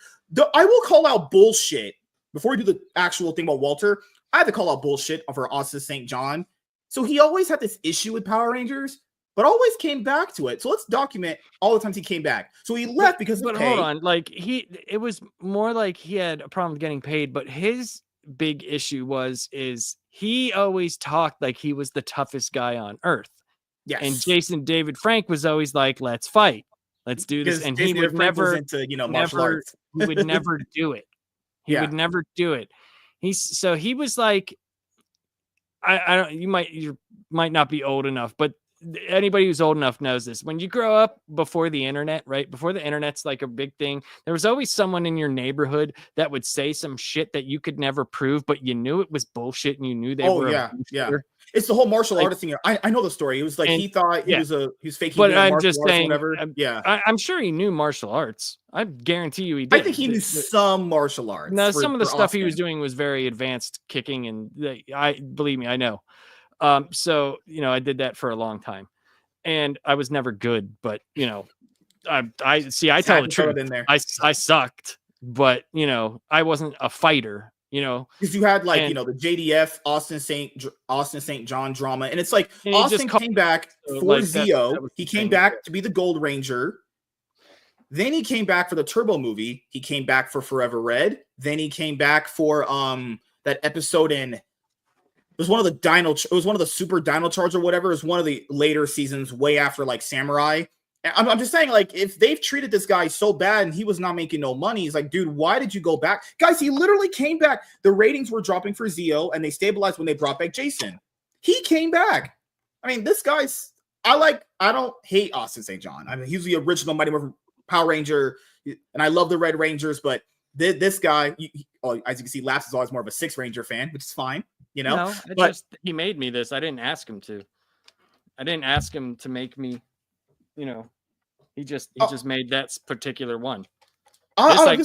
I will call out bullshit before we do the actual thing about Walter. I have to call out bullshit for Austin St. John. So he always had this issue with Power Rangers, but always came back to it. So let's document all the times he came back. So he left because but hold on, like it was more like he had a problem getting paid, but his big issue is he always talked like he was the toughest guy on earth. Yes. And Jason David Frank was always like, let's fight. Let's do this. And Jason he would never into, martial arts. He would never do it. He would never do it. He was like, I don't, you might not be old enough, but anybody who's old enough knows this. When you grow up before the internet, right? Before the internet's like a big thing, there was always someone in your neighborhood that would say some shit that you could never prove, but you knew it was bullshit and you knew they were. Yeah. It's the whole martial artist thing. I know the story. It was like he thought he was faking. But I'm just saying, I'm sure he knew martial arts. I guarantee you he did. I think he knew some martial arts. Now, some of the stuff he was doing was very advanced kicking, and believe me, I know. So I did that for a long time, and I was never good. But I tell the truth. I sucked, but I wasn't a fighter. Because you had the JDF Austin St. John drama, and it's like Austin came back for Zeo. He came back to be the Gold Ranger. Then he came back for the Turbo movie. He came back for Forever Red. Then he came back for that episode in. It was one of the Super Dino Charge or whatever. It was one of the later seasons, way after like Samurai. I'm just saying, like, if they've treated this guy so bad and he was not making no money, he's like, dude, why did you go back? Guys, he literally came back. The ratings were dropping for Zeo, and they stabilized when they brought back Jason. He came back. I mean, this guy's, I don't hate Austin St. John. I mean, he's the original Mighty Morphin Power Ranger, and I love the Red Rangers, but this guy, as you can see, Laps is always more of a Six Ranger fan, which is fine, No, but he made me this. I didn't ask him to. I didn't ask him to make me. He just made that particular one. I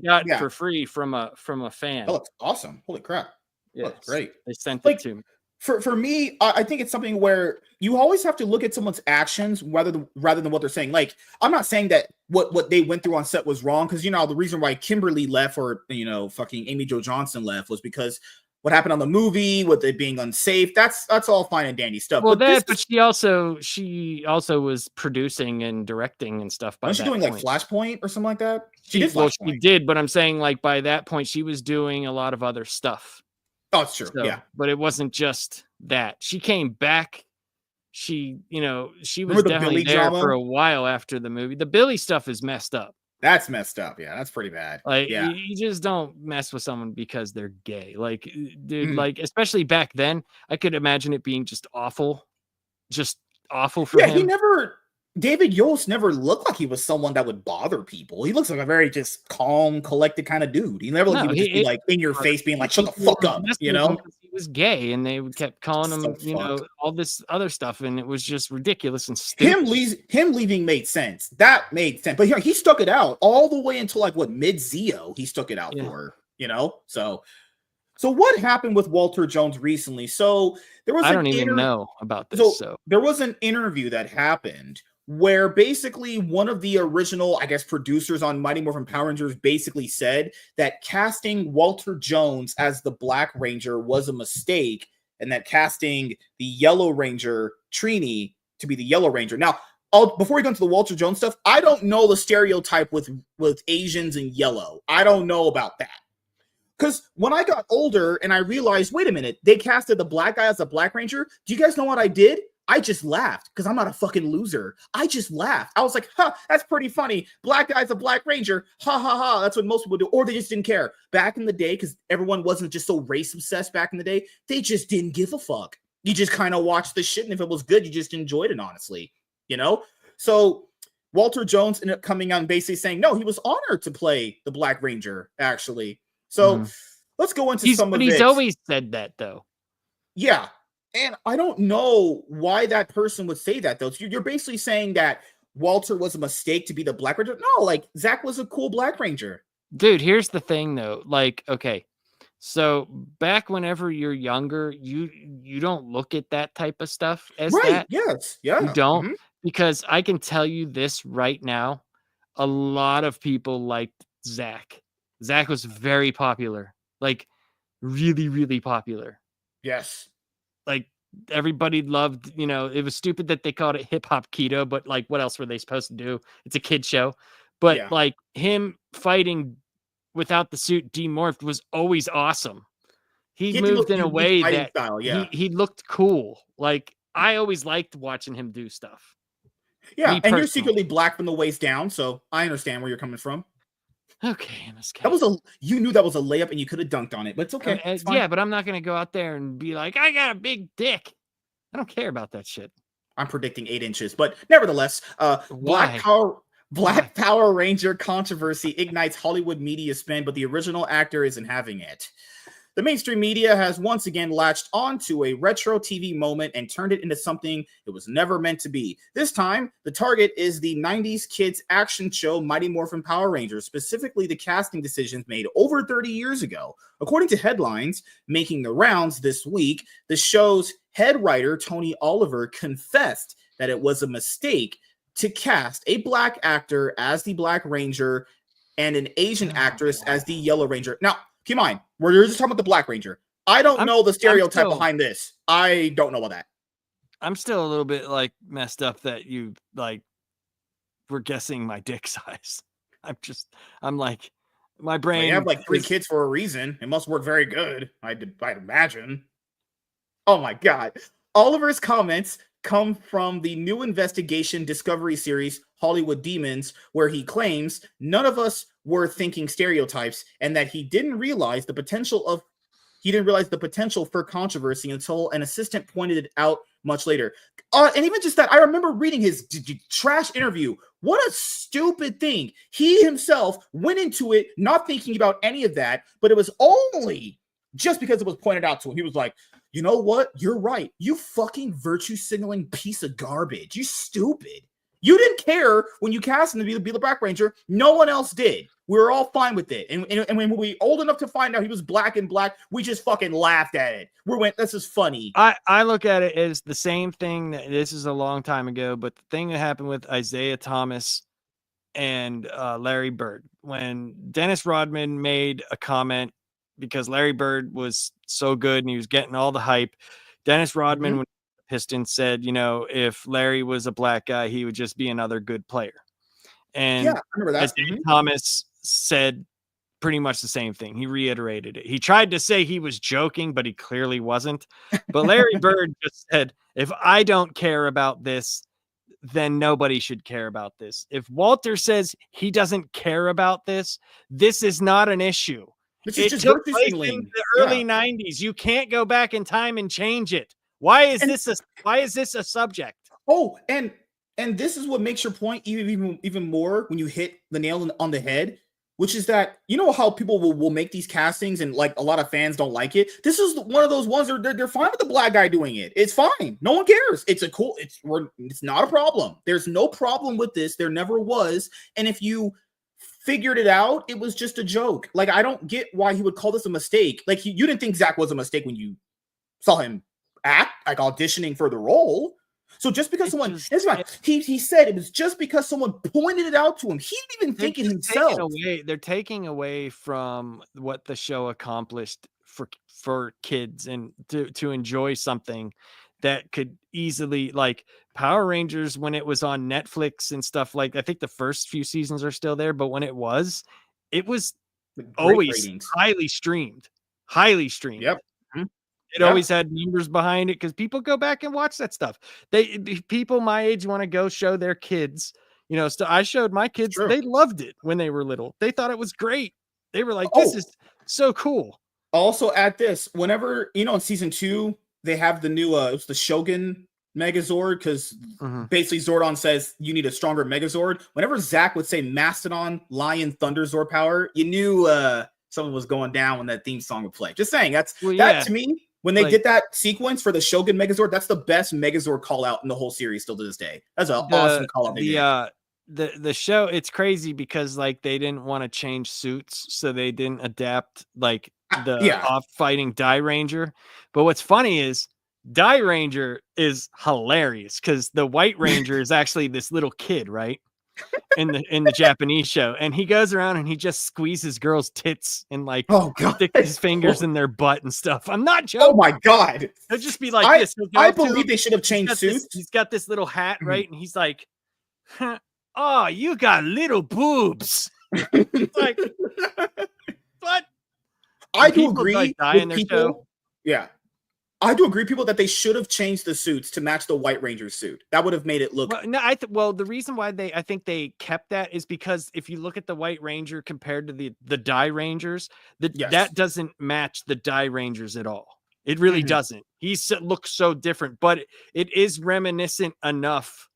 got for free from a fan. That looks awesome! Holy crap! Yeah, looks great. They sent it to me. For me, I think it's something where you always have to look at someone's actions rather than what they're saying. Like, I'm not saying that what they went through on set was wrong, because the reason why Kimberly left or fucking Amy Jo Johnson left was because what happened on the movie with it being unsafe. That's all fine and dandy stuff. Well, but she also was producing and directing and stuff. Was she doing like Flashpoint or something like that? She did, but I'm saying like by that point she was doing a lot of other stuff. Oh, it's true. So, but it wasn't just that. She came back. She was definitely there for a while after the movie. The Billy stuff is messed up. That's messed up. Yeah, that's pretty bad. Like, you just don't mess with someone because they're gay. Like, dude, like, especially back then, I could imagine it being just awful for him. David Yost never looked like he was someone that would bother people. He looks like a very just calm, collected kind of dude. He never looked like he would just be like in your face, being like, "Shut the fuck up," He was gay, and they kept calling him, all this other stuff, and it was just ridiculous and stupid. Him leaving made sense. That made sense, but he stuck it out all the way until like mid Zeo. He stuck it out for So what happened with Walter Jones recently? So there was I don't even know about this. So there was an interview that happened where basically one of the original, I guess, producers on Mighty Morphin Power Rangers basically said that casting Walter Jones as the Black Ranger was a mistake, and that casting the Yellow Ranger, Trini, to be the Yellow Ranger. Now, before we go into the Walter Jones stuff, I don't know the stereotype with Asians and yellow. I don't know about that. Because when I got older and I realized, wait a minute, they casted the black guy as a Black Ranger. Do you guys know what I did? I just laughed because I'm not a fucking loser. I just laughed. I was like, that's pretty funny. Black guy's a Black Ranger. Ha, ha, ha. That's what most people do. Or they just didn't care. Back in the day, because everyone wasn't just so race obsessed back in the day, they just didn't give a fuck. You just kind of watched the shit, and if it was good, you just enjoyed it, honestly. So Walter Jones ended up coming out and basically saying, no, he was honored to play the Black Ranger, actually. So let's go into some of it. He's always said that, though. Yeah. And I don't know why that person would say that, though. So you're basically saying that Walter was a mistake to be the Black Ranger? No, like, Zach was a cool Black Ranger. Dude, here's the thing though. Like, okay, so back whenever you're younger, you don't look at that type of stuff as Right. that. Yes. You Yeah. don't, Mhm. because I can tell you this right now. A lot of people liked Zach. Zach was very popular, like really, really popular. Yes. Like everybody loved, it was stupid that they called it hip hop keto, but like what else were they supposed to do? It's a kid show. But Yeah. like him fighting without the suit demorphed was always awesome. He He had the moved most in a unique way fighting that style. Yeah. he looked cool. Like I always liked watching him do stuff. Yeah. Me And you're personally. secretly black from the waist down, so I understand where you're coming from. Okay, That MSK. was you knew that was a layup and you could have dunked on it, but it's okay. It's fine. Yeah, but I'm not gonna go out there and be like, I got a big dick. I don't care about that shit. I'm predicting 8 inches, but nevertheless, Why? Black Power Ranger controversy ignites Hollywood media spin, but the original actor isn't having it. The mainstream media has once again latched onto a retro TV moment and turned it into something it was never meant to be. This time, the target is the 90s kids action show Mighty Morphin Power Rangers, specifically the casting decisions made over 30 years ago. According to headlines making the rounds this week, the show's head writer, Tony Oliver, confessed that it was a mistake to cast a black actor as the Black Ranger and an Asian actress as the Yellow Ranger. Now, keep in mind, we're just talking about the Black Ranger. I don't know the stereotype behind this. I don't know about that. I'm still a little bit like messed up that you like were guessing my dick size. I'm like, my brain. Well, you have like 3 kids for a reason. It must work very good. I'd imagine. Oh my God. Oliver's comments come from the new investigation discovery series, Hollywood Demons, where he claims none of us were thinking stereotypes and that he didn't realize the potential for controversy until an assistant pointed it out much later. And even just that, I remember reading his trash interview. What a stupid thing. He himself went into it not thinking about any of that, but it was only just because it was pointed out to him. He was like, you know what? You're right. You fucking virtue signaling piece of garbage. You stupid. You didn't care when you cast him to be the Black Ranger. No one else did. We were all fine with it. And when we were old enough to find out he was black, we just fucking laughed at it. This is funny. I look at it as the same thing. This is a long time ago, but the thing that happened with Isaiah Thomas and Larry Bird, when Dennis Rodman made a comment because Larry Bird was so good and he was getting all the hype. Dennis Rodman, when Pistons, said, if Larry was a black guy, he would just be another good player. And yeah, I remember that. Thomas said pretty much the same thing. He reiterated it. He tried to say he was joking, but he clearly wasn't. But Larry Bird just said, if I don't care about this, then nobody should care about this. If Walter says he doesn't care about this, this is not an issue. It took place in the early 90s. You can't go back in time and change it. Why is this a subject? Oh, and this is what makes your point even more when you hit the nail on the head, which is that, you know how people will make these castings and like a lot of fans don't like it. This is one of those ones they're fine with the black guy doing it. It's fine. No one cares. It's not a problem. There's no problem with this. There never was. And if you figured it out, it was just a joke. Like, I don't get why he would call this a mistake. Like, you didn't think Zach was a mistake when you saw him act, like auditioning for the role. So just because he said it was just because someone pointed it out to him. He didn't even think it himself. They're taking away from what the show accomplished for kids and to enjoy something that could easily, like Power Rangers when it was on Netflix and stuff. Like, I think the first few seasons are still there, but when it was always ratings. highly streamed. Yep. It always had numbers behind it because people go back and watch that stuff. People my age want to go show their kids. I showed my kids. They loved it when they were little. They thought it was great. They were like, "This is so cool." Also, at this, whenever in season 2, they have the new it's the Shogun Megazord, because basically Zordon says you need a stronger Megazord. Whenever Zach would say Mastodon, Lion, Thunder Zord power, you knew something was going down when that theme song would play. Just saying, that to me. When they did that sequence for the Shogun Megazord, that's the best Megazord call out in the whole series still to this day. That's an awesome call out. the show, it's crazy because like they didn't want to change suits, so they didn't adapt like the Yeah. off fighting Die Ranger. But what's funny is Die Ranger is hilarious because the White Ranger is actually this little kid, right? In the Japanese show, and he goes around and he just squeezes girls' tits and like Oh god. sticks his fingers in their butt and stuff. I'm not joking. Oh my god. He'll just be like I, this. He'll go I up to believe him, they should have changed suits. he's got this little hat, Mhm. right? And he's like, "Oh, you got little boobs." It's like, what? I And do people, agree like, die with in their people. show. Yeah. I do agree, people, that they should have changed the suits to match the White Ranger suit. That would have made it look. Well, no, well, the reason why I think they kept that is because if you look at the White Ranger compared to the Die Rangers, Yes. that doesn't match the Die Rangers at all. It really Mhm. doesn't. He looks so different, but it is reminiscent enough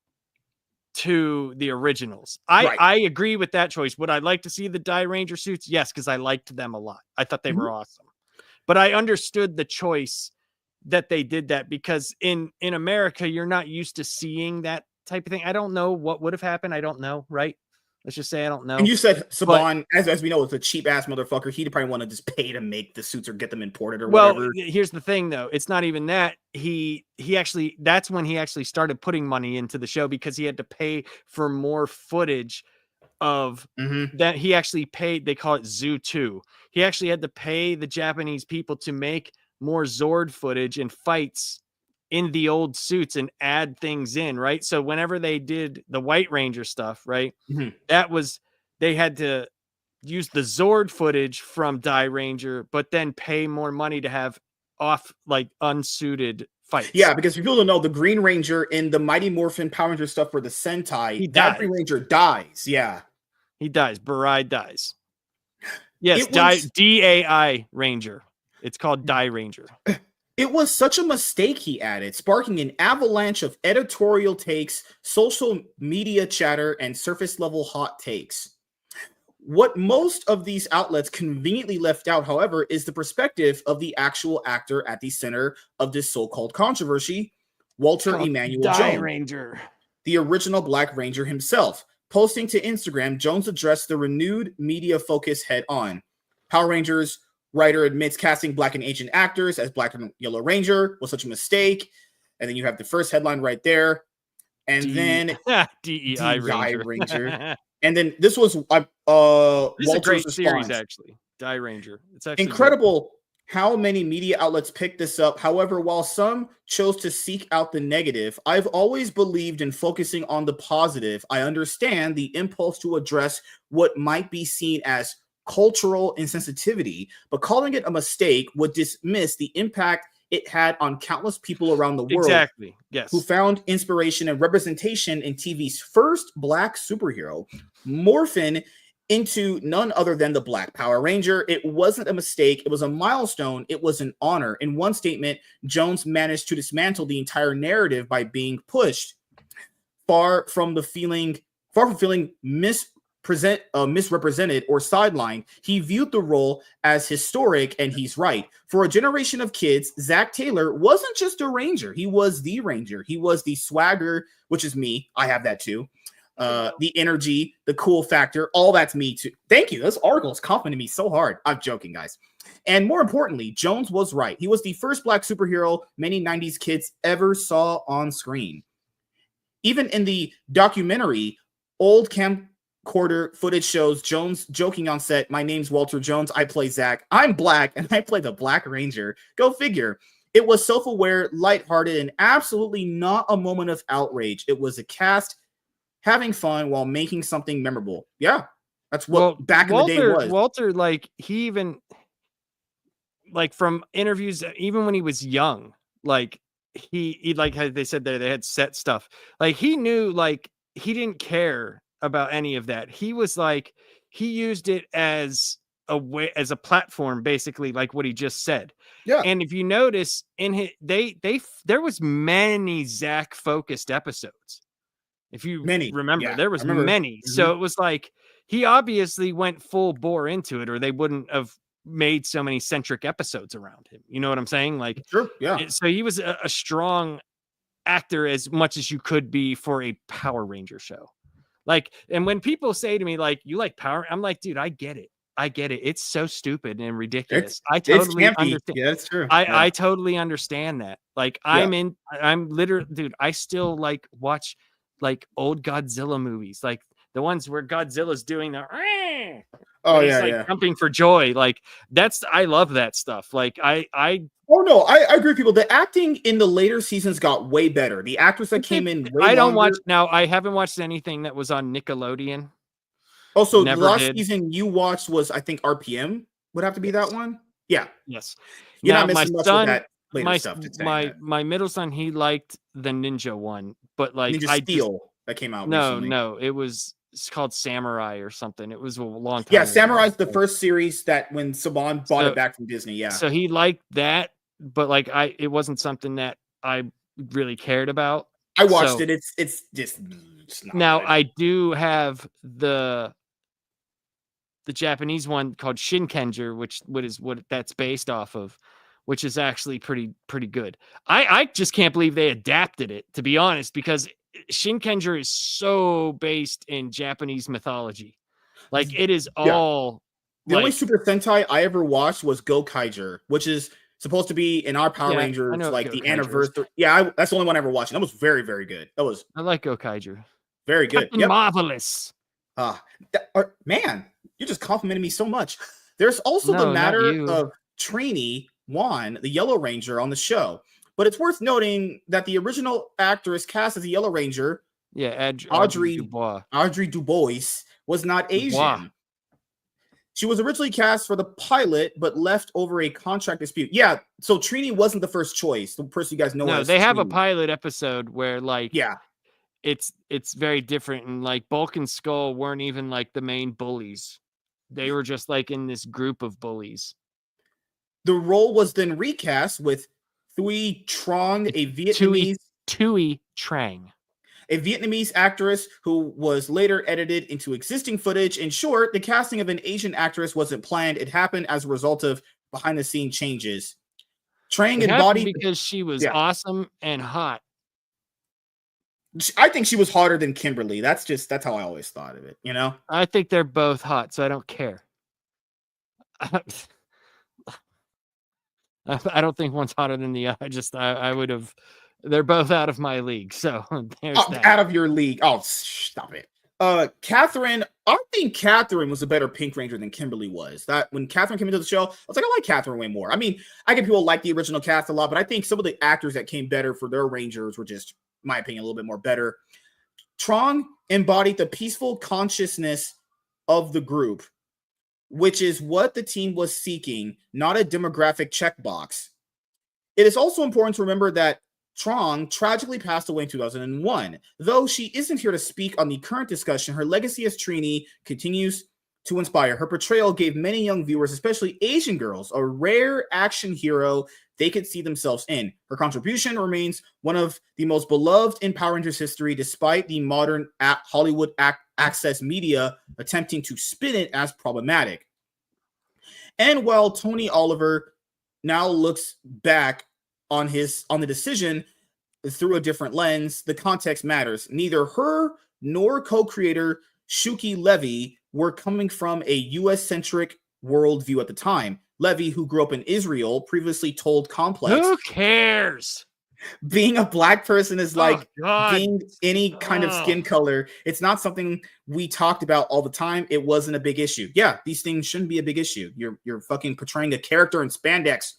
to the originals. Right. I agree with that choice. Would I like to see the Die Ranger suits? Yes, because I liked them a lot. I thought they were awesome. But I understood the choice that they did that because in America, you're not used to seeing that type of thing. I don't know what would have happened. I don't know, right? Let's just say I don't know. And you said Saban, as we know, is a cheap ass motherfucker. He'd probably want to just pay to make the suits or get them imported or whatever. Here's the thing though. It's not even that. He actually, that's when he actually started putting money into the show because he had to pay for more footage of that. He actually paid, they call it Zoo 2. He actually had to pay the Japanese people to make more Zord footage and fights in the old suits and add things in, right? So whenever they did the White Ranger stuff, right, that was, they had to use the Zord footage from Die Ranger, but then pay more money to have off, like, unsuited fights. Yeah, because people don't know, the Green Ranger in the Mighty Morphin Power Ranger stuff for the Sentai, that Green Ranger dies. Yeah. He dies. Barai dies. Yes, DAI Ranger. It's called Die Ranger. It was such a mistake, he added, sparking an avalanche of editorial takes, social media chatter, and surface level hot takes. What most of these outlets conveniently left out, however, is the perspective of the actual actor at the center of this so-called controversy, Walter Emmanuel Jones, Ranger, the original Black Ranger himself. Posting to Instagram, Jones addressed the renewed media focus head on. Power Rangers writer admits casting Black and Asian actors as Black and Yellow Ranger was such a mistake. And then you have the first headline right there. And then DEI Ranger. And then this was this Walter's is a great response. series, actually. Die Ranger. It's actually incredible how many media outlets picked this up. However, while some chose to seek out the negative, I've always believed in focusing on the positive. I understand the impulse to address what might be seen as cultural insensitivity, but calling it a mistake would dismiss the impact it had on countless people around the world. Exactly. Yes. Who found inspiration and representation in TV's first Black superhero, morphing into none other than the Black Power Ranger. It wasn't a mistake. It was a milestone. It was an honor. In one statement, Jones managed to dismantle the entire narrative by being pushed far from feeling misrepresented or sidelined. He viewed the role as historic, and he's right. For a generation of kids, Zach Taylor wasn't just a Ranger. He was the Ranger. He was the swagger, which is me. I have that too. The energy, the cool factor, all that's me too. Thank you. This article is complimenting me so hard. I'm joking, guys. And more importantly, Jones was right. He was the first Black superhero many 90s kids ever saw on screen. Even in the documentary, old camcorder footage shows Jones joking on set, "My name's Walter Jones. I play Zach. I'm Black, and I play the Black Ranger." Go figure. It was self-aware, lighthearted, and absolutely not a moment of outrage. It was a cast having fun while making something memorable. Yeah, that's what back in the day was. Walter, like, he even, like, from interviews, even when he was young, like, he like they said there, they had set stuff. Like, he knew, like, he didn't care about any of that. He was like, he used it as a way, as a platform, basically, like what he just said. Yeah. And if you notice in his, there was many Zach focused episodes. If you remember, there was many. So it was like, he obviously went full bore into it, or they wouldn't have made so many centric episodes around him. You know what I'm saying? Like, sure, yeah. So he was a strong actor as much as you could be for a Power Ranger show. Like, and when people say to me, like, you like Power, I'm like, dude, I get it. I get it. It's so stupid and ridiculous. I It's totally campy. understand. Yeah, that's true. I totally understand that. Like, Yeah. I'm literally, dude, I still like watch like old Godzilla movies, like the ones where Godzilla's doing the Oh when he's yeah, like yeah. jumping for joy. Like, I love that stuff. Like, Oh no, I agree with people. The acting in the later seasons got way better. The actors that came in way I don't longer. watch now. I haven't watched anything that was on Nickelodeon. Also, the Never last did. season you watched was, I think, RPM would have to be that one. Yeah, Yes. you're Now not my missing much with son, that later stuff. Just saying that my middle son, he liked the ninja one, but like Ninja I just Steel that came out no, recently. no, it's called Samurai or something. It was a long time Yeah, ago. Samurai's the first series that when Saban bought So- it back from Disney. Yeah, So he liked that, but like it wasn't something that I really cared about. I watched So it. It's just it's not now good. I do have the Japanese one called Shinkenger, which is what that's based off of, which is actually pretty good. I just can't believe they adapted it, to be honest, because Shinkenger is so based in Japanese mythology. Like, it is Yeah. all The only like, Super Sentai I ever watched was Gokaiger, which is supposed to be in our Power Yeah, I Rangers, know like what the Gokaiger is. anniversary. Yeah, that's the only one I ever watched. And that was very, very good. That was I like Gokaiger. very good. Captain Yep. Marvelous. Man, you just complimented me so much. There's also No, the not matter you. of Trini Juan, the Yellow Ranger, on the show. But it's worth noting that the original actress cast as the Yellow Ranger, Yeah, Audrey Dubois. Dubois, was not Dubois. Asian. She was originally cast for the pilot, but left over a contract dispute. Yeah, so Trini wasn't the first choice. The person you guys know No, as they have a Trini. pilot episode where like Yeah, it's very different, and like Bulk and Skull weren't even like the main bullies. They were just like in this group of bullies. the role was then recast with Thuy Trong, a Vietnamese Tui Trang. a Vietnamese actress who was later edited into existing footage. In short, the casting of an Asian actress wasn't planned. It happened as a result of behind-the-scene changes. Trang It happened embodied... because she was Yeah. awesome and hot. I think she was hotter than Kimberly. That's how I always thought of it, you know? I think they're both hot, so I don't care. I don't think one's hotter than the other. I would have. They're both out of my league, so there's that. Out of your league. Oh, stop it. Catherine, I think Catherine was a better Pink Ranger than Kimberly was. That when Catherine came into the show, I was like, I like Catherine way more. I mean, I get people like the original cast a lot, but I think some of the actors that came better for their Rangers were just, in my opinion, a little bit more better. Trong embodied the peaceful consciousness of the group, which is what the team was seeking, not a demographic checkbox. It is also important to remember that Trong tragically passed away in 2001. Though she isn't here to speak on the current discussion, her legacy as Trini continues to inspire. Her portrayal gave many young viewers, especially Asian girls, a rare action hero they could see themselves in. Her contribution remains one of the most beloved in Power Rangers history, despite the modern Hollywood access media attempting to spin it as problematic. And while Tony Oliver now looks back on the decision through a different lens, the context matters. Neither her nor co-creator Shuki Levy were coming from a US-centric worldview at the time. Levy, who grew up in Israel, previously told Complex, Who cares? Being a black person is like God. being any kind of skin color. It's not something we talked about all the time. It wasn't a big issue. Yeah, these things shouldn't be a big issue. You're fucking portraying a character in spandex.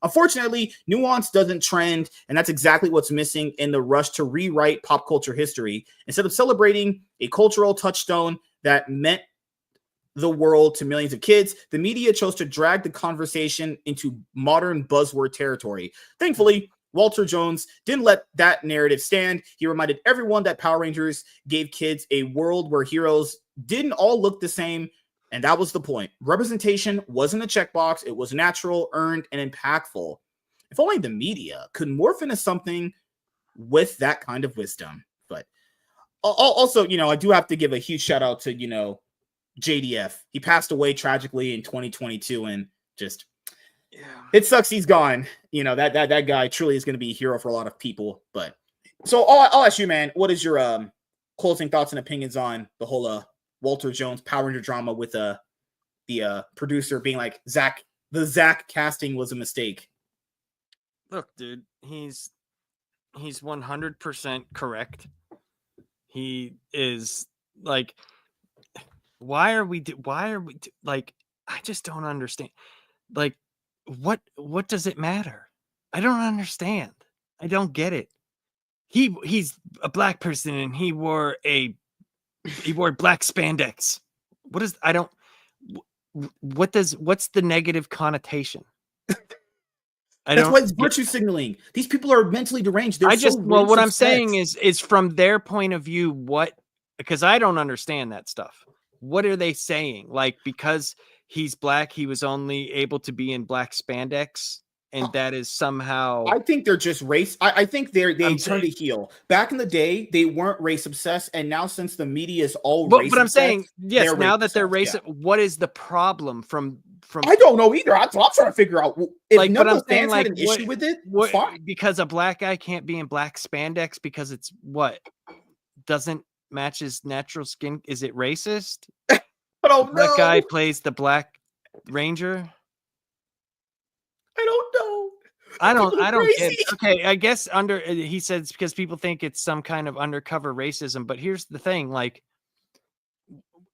Unfortunately, nuance doesn't trend, and that's exactly what's missing in the rush to rewrite pop culture history. Instead of celebrating a cultural touchstone that meant the world to millions of kids, the media chose to drag the conversation into modern buzzword territory. Thankfully, Walter Jones didn't let that narrative stand. He reminded everyone that Power Rangers gave kids a world where heroes didn't all look the same, and that was the point. Representation wasn't a checkbox. It was natural, earned, and impactful. If only the media could morph into something with that kind of wisdom. But also, I do have to give a huge shout out to, JDF. He passed away tragically in 2022, and just... yeah, it sucks he's gone. That guy truly is going to be a hero for a lot of people. But so I'll ask you, man, what is your closing thoughts and opinions on the whole Walter Jones Power Ranger drama with the producer being like, the Zach casting was a mistake. Look, dude, he's 100% correct. He is like, why are we like, I just don't understand. Like, what does it matter? I don't understand. I don't get it. He's a black person and he wore black spandex. What's the negative connotation? That's why it's virtue signaling. These people are mentally deranged. They're what I'm saying is from their point of view, because I don't understand that stuff. What are they saying? Like, because he's black, he was only able to be in black spandex, and that is somehow. I think they're just race. I think they turned to heel. Back in the day, they weren't race obsessed, and now since the media is all race but I'm obsessed, saying, yes, now that they're race, what is the problem from? I don't know either. I'm trying to figure out if none of the fans had an issue with it. Fine. Because a black guy can't be in black spandex because it's doesn't match his natural skin. Is it racist? I don't know. That guy plays the Black Ranger. I don't know. I don't get it. Okay, I guess he says because people think it's some kind of undercover racism. But here's the thing: like,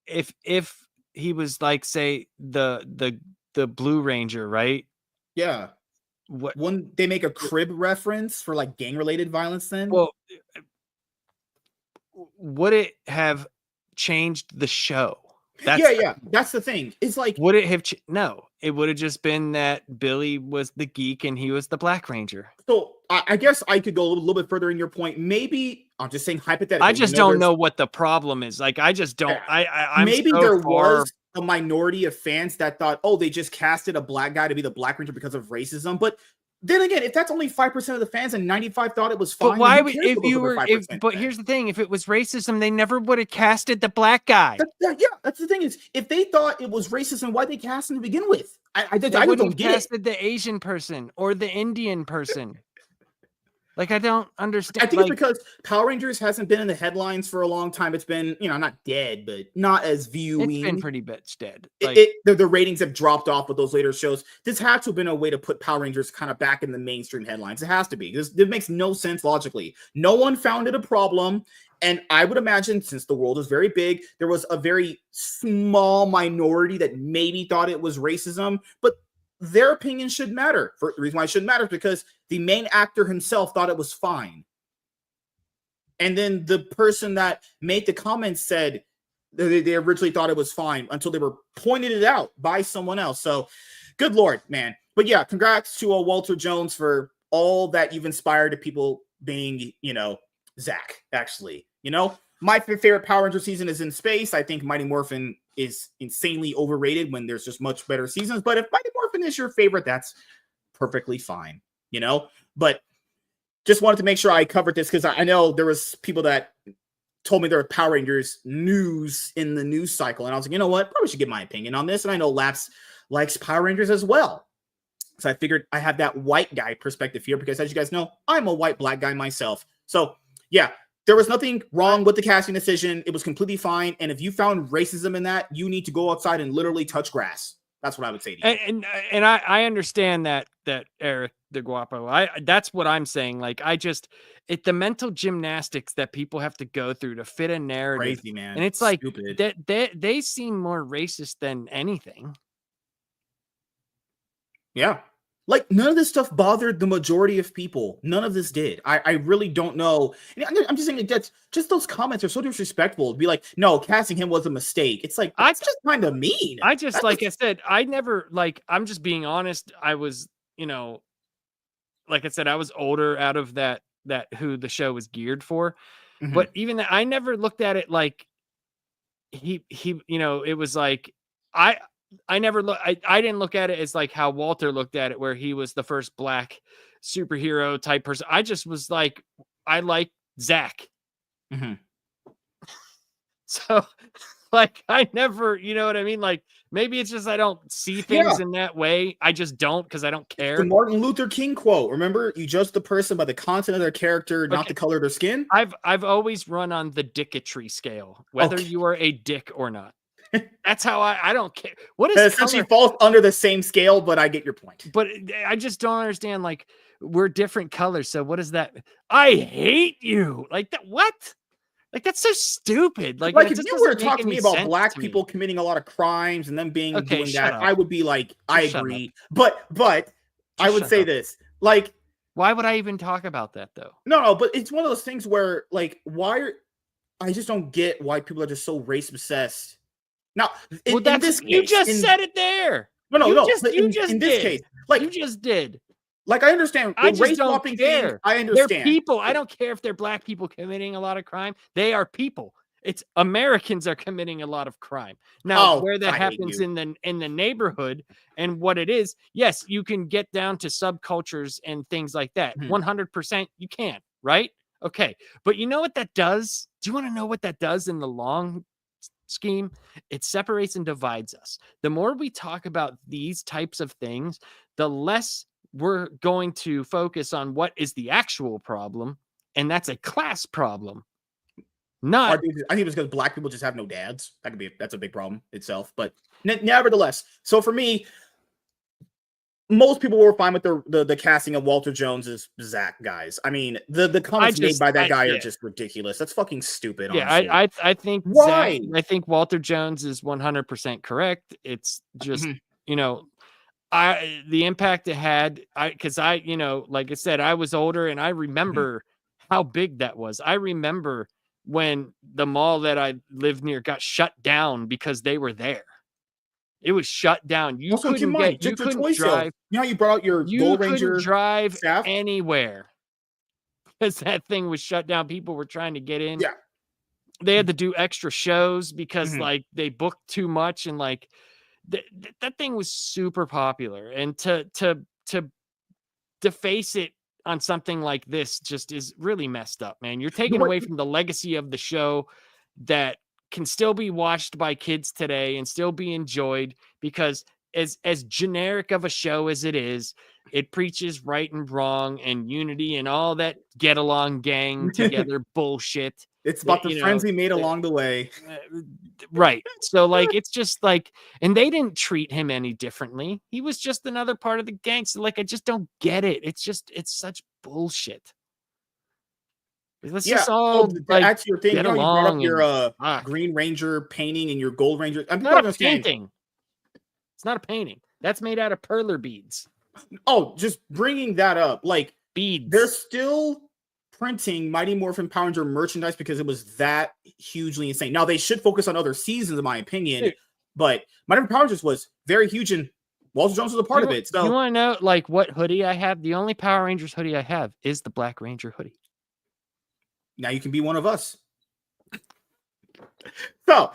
if he was like, say, the Blue Ranger, right? Yeah. When they make a crib reference for like gang related violence, then would it have changed the show? That's the thing. It's like, would it have? No, it would have just been that Billy was the geek and he was the Black Ranger. So I guess I could go a little bit further in your point. Maybe I'm just saying hypothetically. I just don't know what the problem is. Like, I just don't. I'm maybe there was a minority of fans that thought, oh, they just casted a black guy to be the Black Ranger because of racism. But then again, if that's only 5% of the fans and 95 thought it was fine, but why would but here's the thing: if it was racism, they never would have casted the black guy. That's the thing is, if they thought it was racism, why'd they cast him to begin with? I wouldn't have casted the Asian person or the Indian person. Like, I don't understand. I think it's because Power Rangers hasn't been in the headlines for a long time. It's been, not dead, but not as viewing. It's been pretty much dead. The ratings have dropped off with those later shows. This had to have been a way to put Power Rangers kind of back in the mainstream headlines. It has to be. It makes no sense logically. No one found it a problem. And I would imagine, since the world is very big, there was a very small minority that maybe thought it was racism, but their opinion should matter. For the reason why it should matter is because the main actor himself thought it was fine. And then the person that made the comments said they originally thought it was fine until they were pointed it out by someone else. So good Lord, man. But yeah, congrats to Walter Jones for all that you've inspired to people being, Zach, actually. My favorite Power Ranger season is in space. I think Mighty Morphin is insanely overrated when there's just much better seasons. But if Mighty Morphin is your favorite, that's perfectly fine, But just wanted to make sure I covered this because I know there was people that told me there were Power Rangers news in the news cycle. And I was like, you know what? Probably should get my opinion on this. And I know Laps likes Power Rangers as well. So I figured I have that white guy perspective here because, as you guys know, I'm a white black guy myself. So yeah. There was nothing wrong with the casting decision. It was completely fine. And if you found racism in that, you need to go outside and literally touch grass. That's what I would say to you. And I understand that Eric the Guapo. That's what I'm saying. Like, it's the mental gymnastics that people have to go through to fit a narrative. Crazy, man. And it's like they seem more racist than anything. Yeah. Like, none of this stuff bothered the majority of people. None of this did. I really don't know. I'm just saying that's just those comments are so disrespectful. To be like, no, casting him was a mistake. It's like, that's just kind of mean. I said, I never, I'm just being honest. I was, like I said, I was older out of that who the show was geared for. Mm-hmm. But even that, I never looked at it like he, it was like, I didn't look at it as like how Walter looked at it, where he was the first black superhero type person. I just was like, I like Zach. Mm-hmm. So Like, I never, you know what I mean? Like, maybe it's just I don't see things in that way. I just don't because I don't care. The Martin Luther King quote. Remember, you judge the person by the content of their character, not the color of their skin. I've always run on the dicketry scale, whether you are a dick or not. That's how I don't care. What is that essentially falls under the same scale, but I get your point. But I just don't understand. Like, we're different colors, so what is that? I hate you. Like that. What? Like, that's so stupid. Like if you were to talk to me about black people committing a lot of crimes and them doing that, I would be like, I agree. But I would say this. Like, why would I even talk about that though? No, but it's one of those things where, like, I just don't get why people are just so race obsessed. Now, in this case, you just said it there. No. In this case, like, you just did. Like, I understand. I just don't care. I understand. They're people. I don't care if they're black people committing a lot of crime. They are people. It's Americans are committing a lot of crime. Now, where that happens in the neighborhood and what it is, yes, you can get down to subcultures and things like that. 100% you can, right? Okay. But you know what that does? Do you want to know what that does in the long scheme? It separates and divides us. The more we talk about these types of things, the less we're going to focus on what is the actual problem, and that's a class problem. I think it's because black people just have no dads. That's a big problem itself. But nevertheless, so for me, most people were fine with the casting of Walter Jones as Zach, guys. I mean, the comments made by that guy are just ridiculous. That's fucking stupid. Yeah, honestly. I think why? I think Walter Jones is 100% correct. It's just the impact it had. Because like I said, I was older and I remember how big that was. I remember when the mall that I lived near got shut down because they were there. It was shut down. You couldn't drive. You know, you brought out your Gold Ranger. You couldn't drive anywhere because that thing was shut down. People were trying to get in. Yeah, they had to do extra shows because like they booked too much, and like that thing was super popular. And to deface it on something like this just is really messed up, man. You're taking away from the legacy of the show that can still be watched by kids today and still be enjoyed, because as generic of a show as it is, it preaches right and wrong and unity and all that get along gang together bullshit. It's about the friends we made along the way. Right. So like, it's just like, and they didn't treat him any differently. He was just another part of the gang. So like, I just don't get it. It's such bullshit. Let's just all that's your thing. You know, you brought up your Green Ranger painting and your Gold Ranger. I'm not a painting. It's not a painting. That's made out of perler beads. Oh, just bringing that up. Like, beads. They're still printing Mighty Morphin Power Ranger merchandise because it was that hugely insane. Now, they should focus on other seasons, in my opinion. But Mighty Morphin Power Rangers was very huge, and Walter Jones was a part of it. So, you want to know, like, what hoodie I have? The only Power Rangers hoodie I have is the Black Ranger hoodie. Now you can be one of us. So,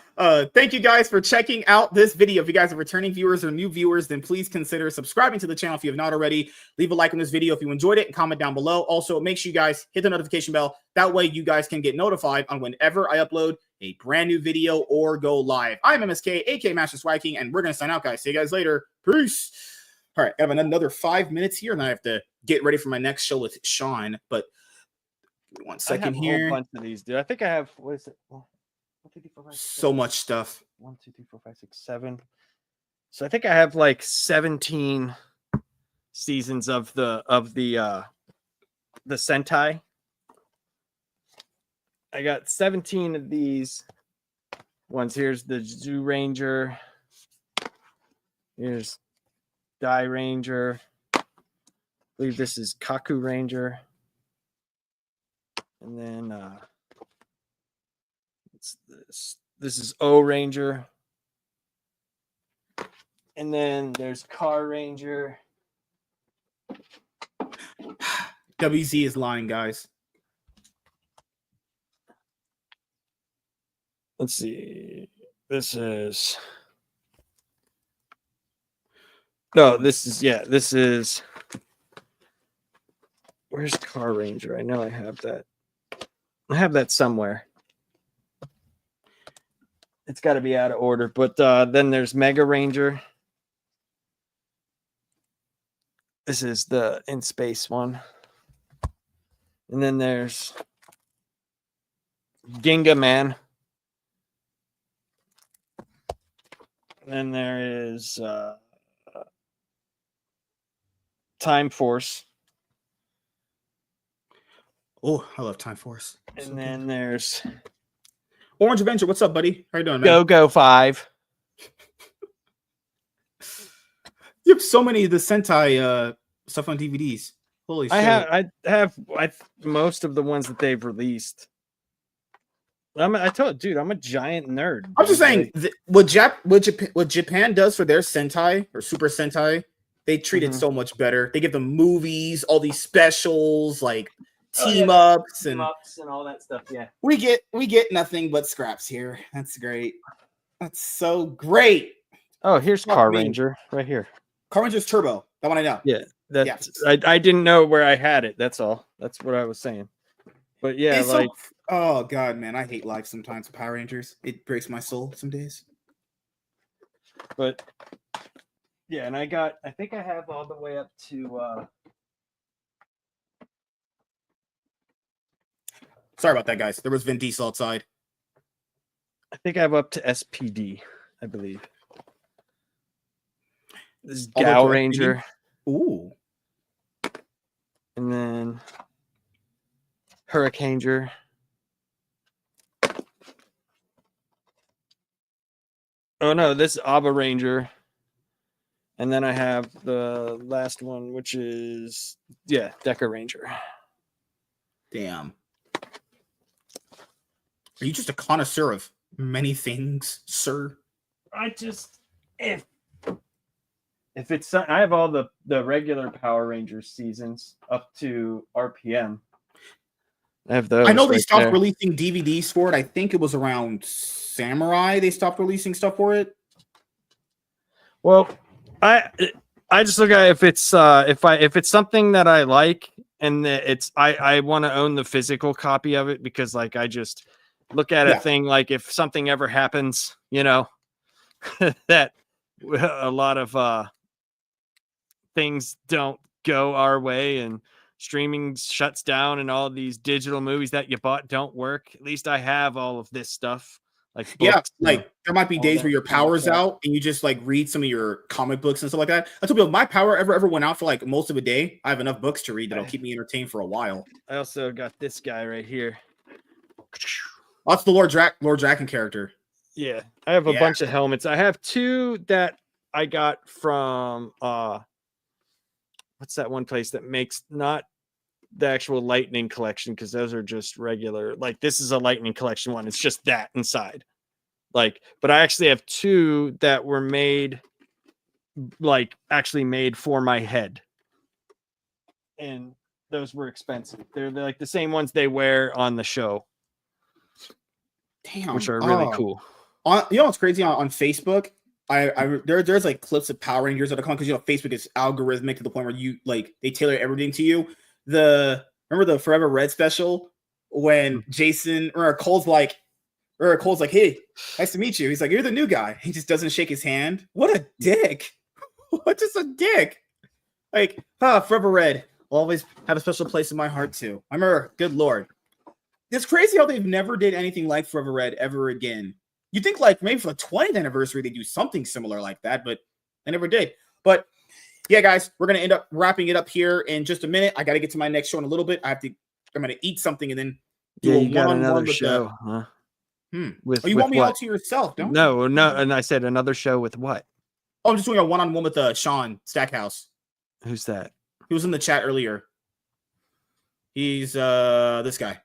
thank you guys for checking out this video. If you guys are returning viewers or new viewers, then please consider subscribing to the channel if you have not already. Leave a like on this video if you enjoyed it and comment down below. Also, make sure you guys hit the notification bell. That way you guys can get notified on whenever I upload a brand new video or go live. I'm MSK, aka Master Swag King, and we're going to sign out, guys. See you guys later. Peace. All right, I have another 5 minutes here, and I have to get ready for my next show with Sean, but 1 second here. I have a whole bunch of these, dude. I think I have, what is it? 1, 2, 3, 4, 5, 6, so much stuff. 1, 2, 3, 4, 5, 6, 7. So I think I have like 17 seasons of the Sentai. I got 17 of these ones. Here's the Zoo Ranger. Here's Dai Ranger. I believe this is Kaku Ranger. And then it's this. This is O Ranger. And then there's Car Ranger. WZ is lying, guys. Let's see. This is. No, this is, yeah, this is. Where's Car Ranger? I know I have that. I have that somewhere. It's got to be out of order. But then there's Mega Ranger. This is the in space one. And then there's Ginga Man. And then there is Time Force. Oh, I love Time Force. And then there's Orange Avenger. What's up, buddy? How you doing, man? Go 5. You have so many of the Sentai stuff on DVDs. Holy shit! I have most of the ones that they've released. I told dude, I'm a giant nerd. I'm just saying what Japan does for their Sentai or Super Sentai, they treat it so much better. They give them movies, all these specials, like team ups and all that stuff. Yeah, we get nothing but scraps here. That's great. That's so great. Oh, here's Car Ranger right here. Car Ranger's Turbo. That one I know. Yeah, I didn't know where I had it. That's all. That's what I was saying. But yeah, it's like oh god, man, I hate life sometimes with Power Rangers. It breaks my soul some days. But yeah, and I think I have all the way up to sorry about that, guys. There was Vin Diesel outside. I think I have up to SPD, I believe. This is Gal Ranger. Ooh. And then Hurricaneer. Oh no, this is Abba Ranger. And then I have the last one, which is Deca Ranger. Damn. Are you just a connoisseur of many things, sir? I just if it's I have all the regular Power Rangers seasons up to RPM. I have those. I know they stopped releasing DVDs for it. I think it was around Samurai they stopped releasing stuff for it. Well, I just look at if it's if it's something that I like and I want to own the physical copy of it because like I just look at a thing like if something ever happens, you know, that a lot of things don't go our way and streaming shuts down and all these digital movies that you bought don't work. At least I have all of this stuff. Like like there might be days where your power's out and you just like read some of your comic books and stuff like that. I told people my power ever went out for like most of a day. I have enough books to read that'll keep me entertained for a while. I also got this guy right here. That's the Lord Draken character. Yeah, I have a bunch of helmets. I have 2 that I got from what's that one place that makes not the actual Lightning collection because those are just regular. Like this is a Lightning collection one. It's just that inside. Like, but I actually have 2 that were made, like actually made for my head, and those were expensive. They're like the same ones they wear on the show. Damn, which are really cool. You know what's crazy on Facebook? There's like clips of Power Rangers that are coming because you know Facebook is algorithmic to the point where you like they tailor everything to you. Remember the Forever Red special when Jason or Cole's like, hey, nice to meet you. He's like, you're the new guy. He just doesn't shake his hand. What a dick! What just a dick? Like, Forever Red will always have a special place in my heart too. I remember, good lord, it's crazy how they've never did anything like Forever Red ever again. You think like maybe for the 20th anniversary they do something similar like that, but they never did. But yeah, guys, we're gonna end up wrapping it up here in just a minute. I got to get to my next show in a little bit. I'm gonna eat something and then do a one-on-one with show. Huh? You want me all to yourself? Don't no. And I said another show with what? Oh, I'm just doing a one-on-one with Sean Stackhouse. Who's that? He was in the chat earlier. He's this guy.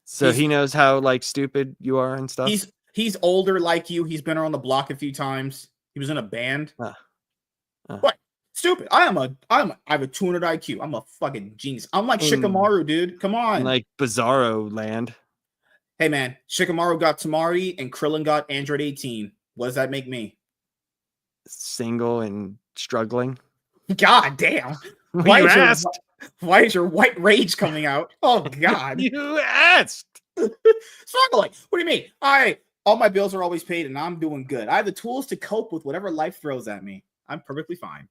So he knows how like stupid you are and stuff. He's older like you. He's been around the block a few times. He was in a band. What? Stupid. I have a 200 IQ. I'm a fucking genius. I'm like Shikamaru, dude. Come on. Like Bizarro Land. Hey man, Shikamaru got Tamari and Krillin got Android 18. What does that make me? Single and struggling. God damn. Why is your white rage coming out? Oh God. You asked. Struggling. What do you mean? All my bills are always paid and I'm doing good. I have the tools to cope with whatever life throws at me. I'm perfectly fine.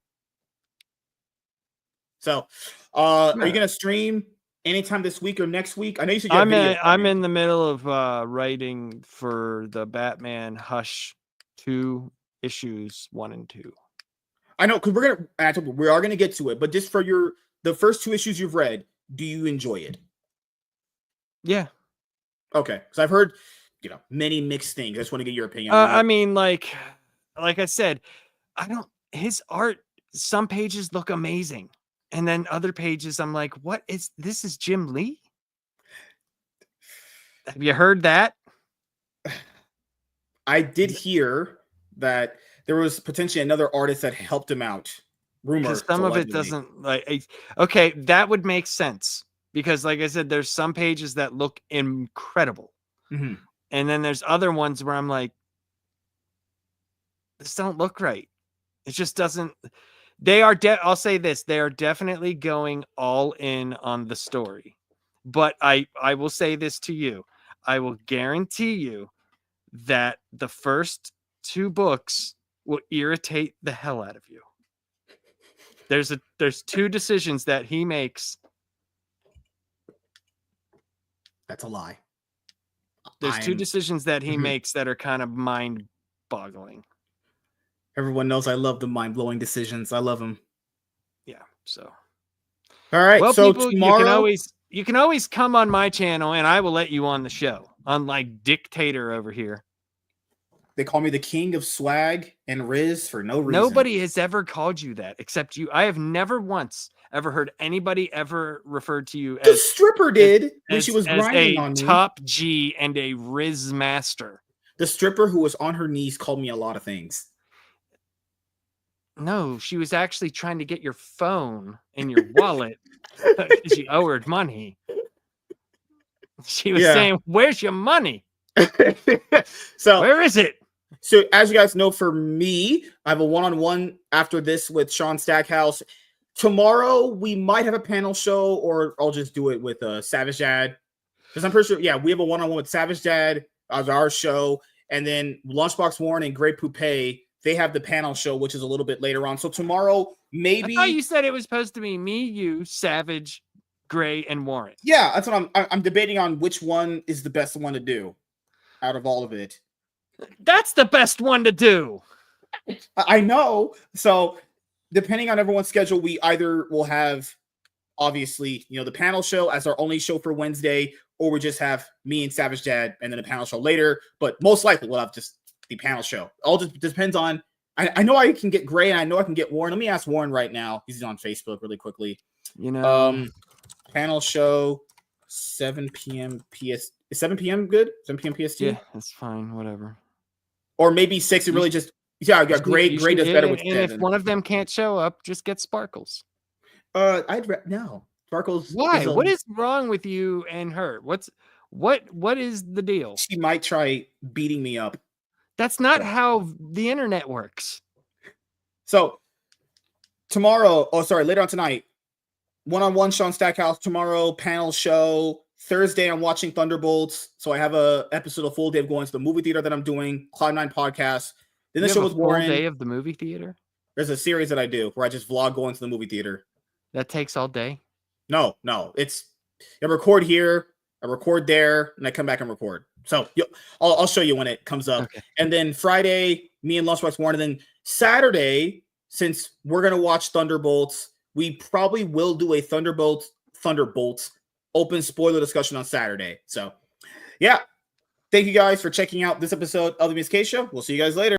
So, are you gonna stream anytime this week or next week? I know you said you have I'm in the middle of writing for the Batman Hush 2 issues 1 and 2. I know, because we are gonna get to it, but just for the first 2 issues you've read, do you enjoy it? Yeah. Okay, because I've heard many mixed things. I just want to get your opinion. I mean, like I said, his art. Some pages look amazing, and then other pages, I'm like, what is this? Is Jim Lee? Have you heard that? I did hear that there was potentially another artist that helped him out. Because some of it doesn't okay, that would make sense. Because like I said, there's some pages that look incredible. Mm-hmm. And then there's other ones where I'm like, this don't look right. It just doesn't. They are, I'll say this, they are definitely going all in on the story. But I will say this to you. I will guarantee you that the first 2 books will irritate the hell out of you. There's 2 decisions that he makes. That's a lie. There's 2 decisions that he makes that are kind of mind-boggling. Everyone knows I love the mind-blowing decisions. I love them. Yeah. So. All right. Well, so people, tomorrow you can always come on my channel, and I will let you on the show. Unlike Dictator over here. They call me the king of swag and Riz for no reason. Nobody has ever called you that except you. I have never once ever heard anybody ever referred to you as the stripper did when she was grinding on me. Top G and a Riz master. The stripper who was on her knees called me a lot of things. No, she was actually trying to get your phone in your wallet because you owe her money. She was saying, "Where's your money?" So where is it? So as you guys know, for me, I have a one-on-one after this with Sean Stackhouse. Tomorrow we might have a panel show, or I'll just do it with Savage Dad, because I'm pretty sure. Yeah, we have a one-on-one with Savage Dad as our show, and then Lunchbox Warren and Grey Poupée, they have the panel show, which is a little bit later on. So tomorrow, maybe. I thought you said it was supposed to be me, you, Savage, Gray, and Warren. Yeah, that's what I'm debating on which one is the best one to do out of all of it. That's the best one to do. I know. So depending on everyone's schedule, we either will have, obviously, the panel show as our only show for Wednesday, or we just have me and Savage Dad and then a panel show later. But most likely we'll have just the panel show. All just depends on, I know I can get Gray and I know I can get Warren. Let me ask Warren right now. He's on Facebook really quickly. Panel show 7 p.m. PS. Is 7 p.m. good? 7 p.m. PST? Yeah, that's fine. Whatever. Or maybe 6. It really just, I got Gray does better with 10. And if one of them can't show up, just get Sparkles. No. Sparkles. Why? What is wrong with you and her? What is the deal? She might try beating me up. That's not how the internet works. So later on tonight, one-on-one Sean Stackhouse. Tomorrow, panel show. Thursday, I'm watching Thunderbolts. So I have a episode of full day of going to the movie theater that I'm doing, Cloud9 podcast. Then the show with Warren. Full day of the movie theater? There's a series that I do where I just vlog going to the movie theater. That takes all day? No. It's I record here, I record there, and I come back and record. So I'll show you when it comes up. Okay. And then Friday, me and Lunchbox Warren. And then Saturday, since we're gonna watch Thunderbolts, we probably will do a Thunderbolts open spoiler discussion on Saturday. So yeah, thank you guys for checking out this episode of the MSK Show. We'll see you guys later.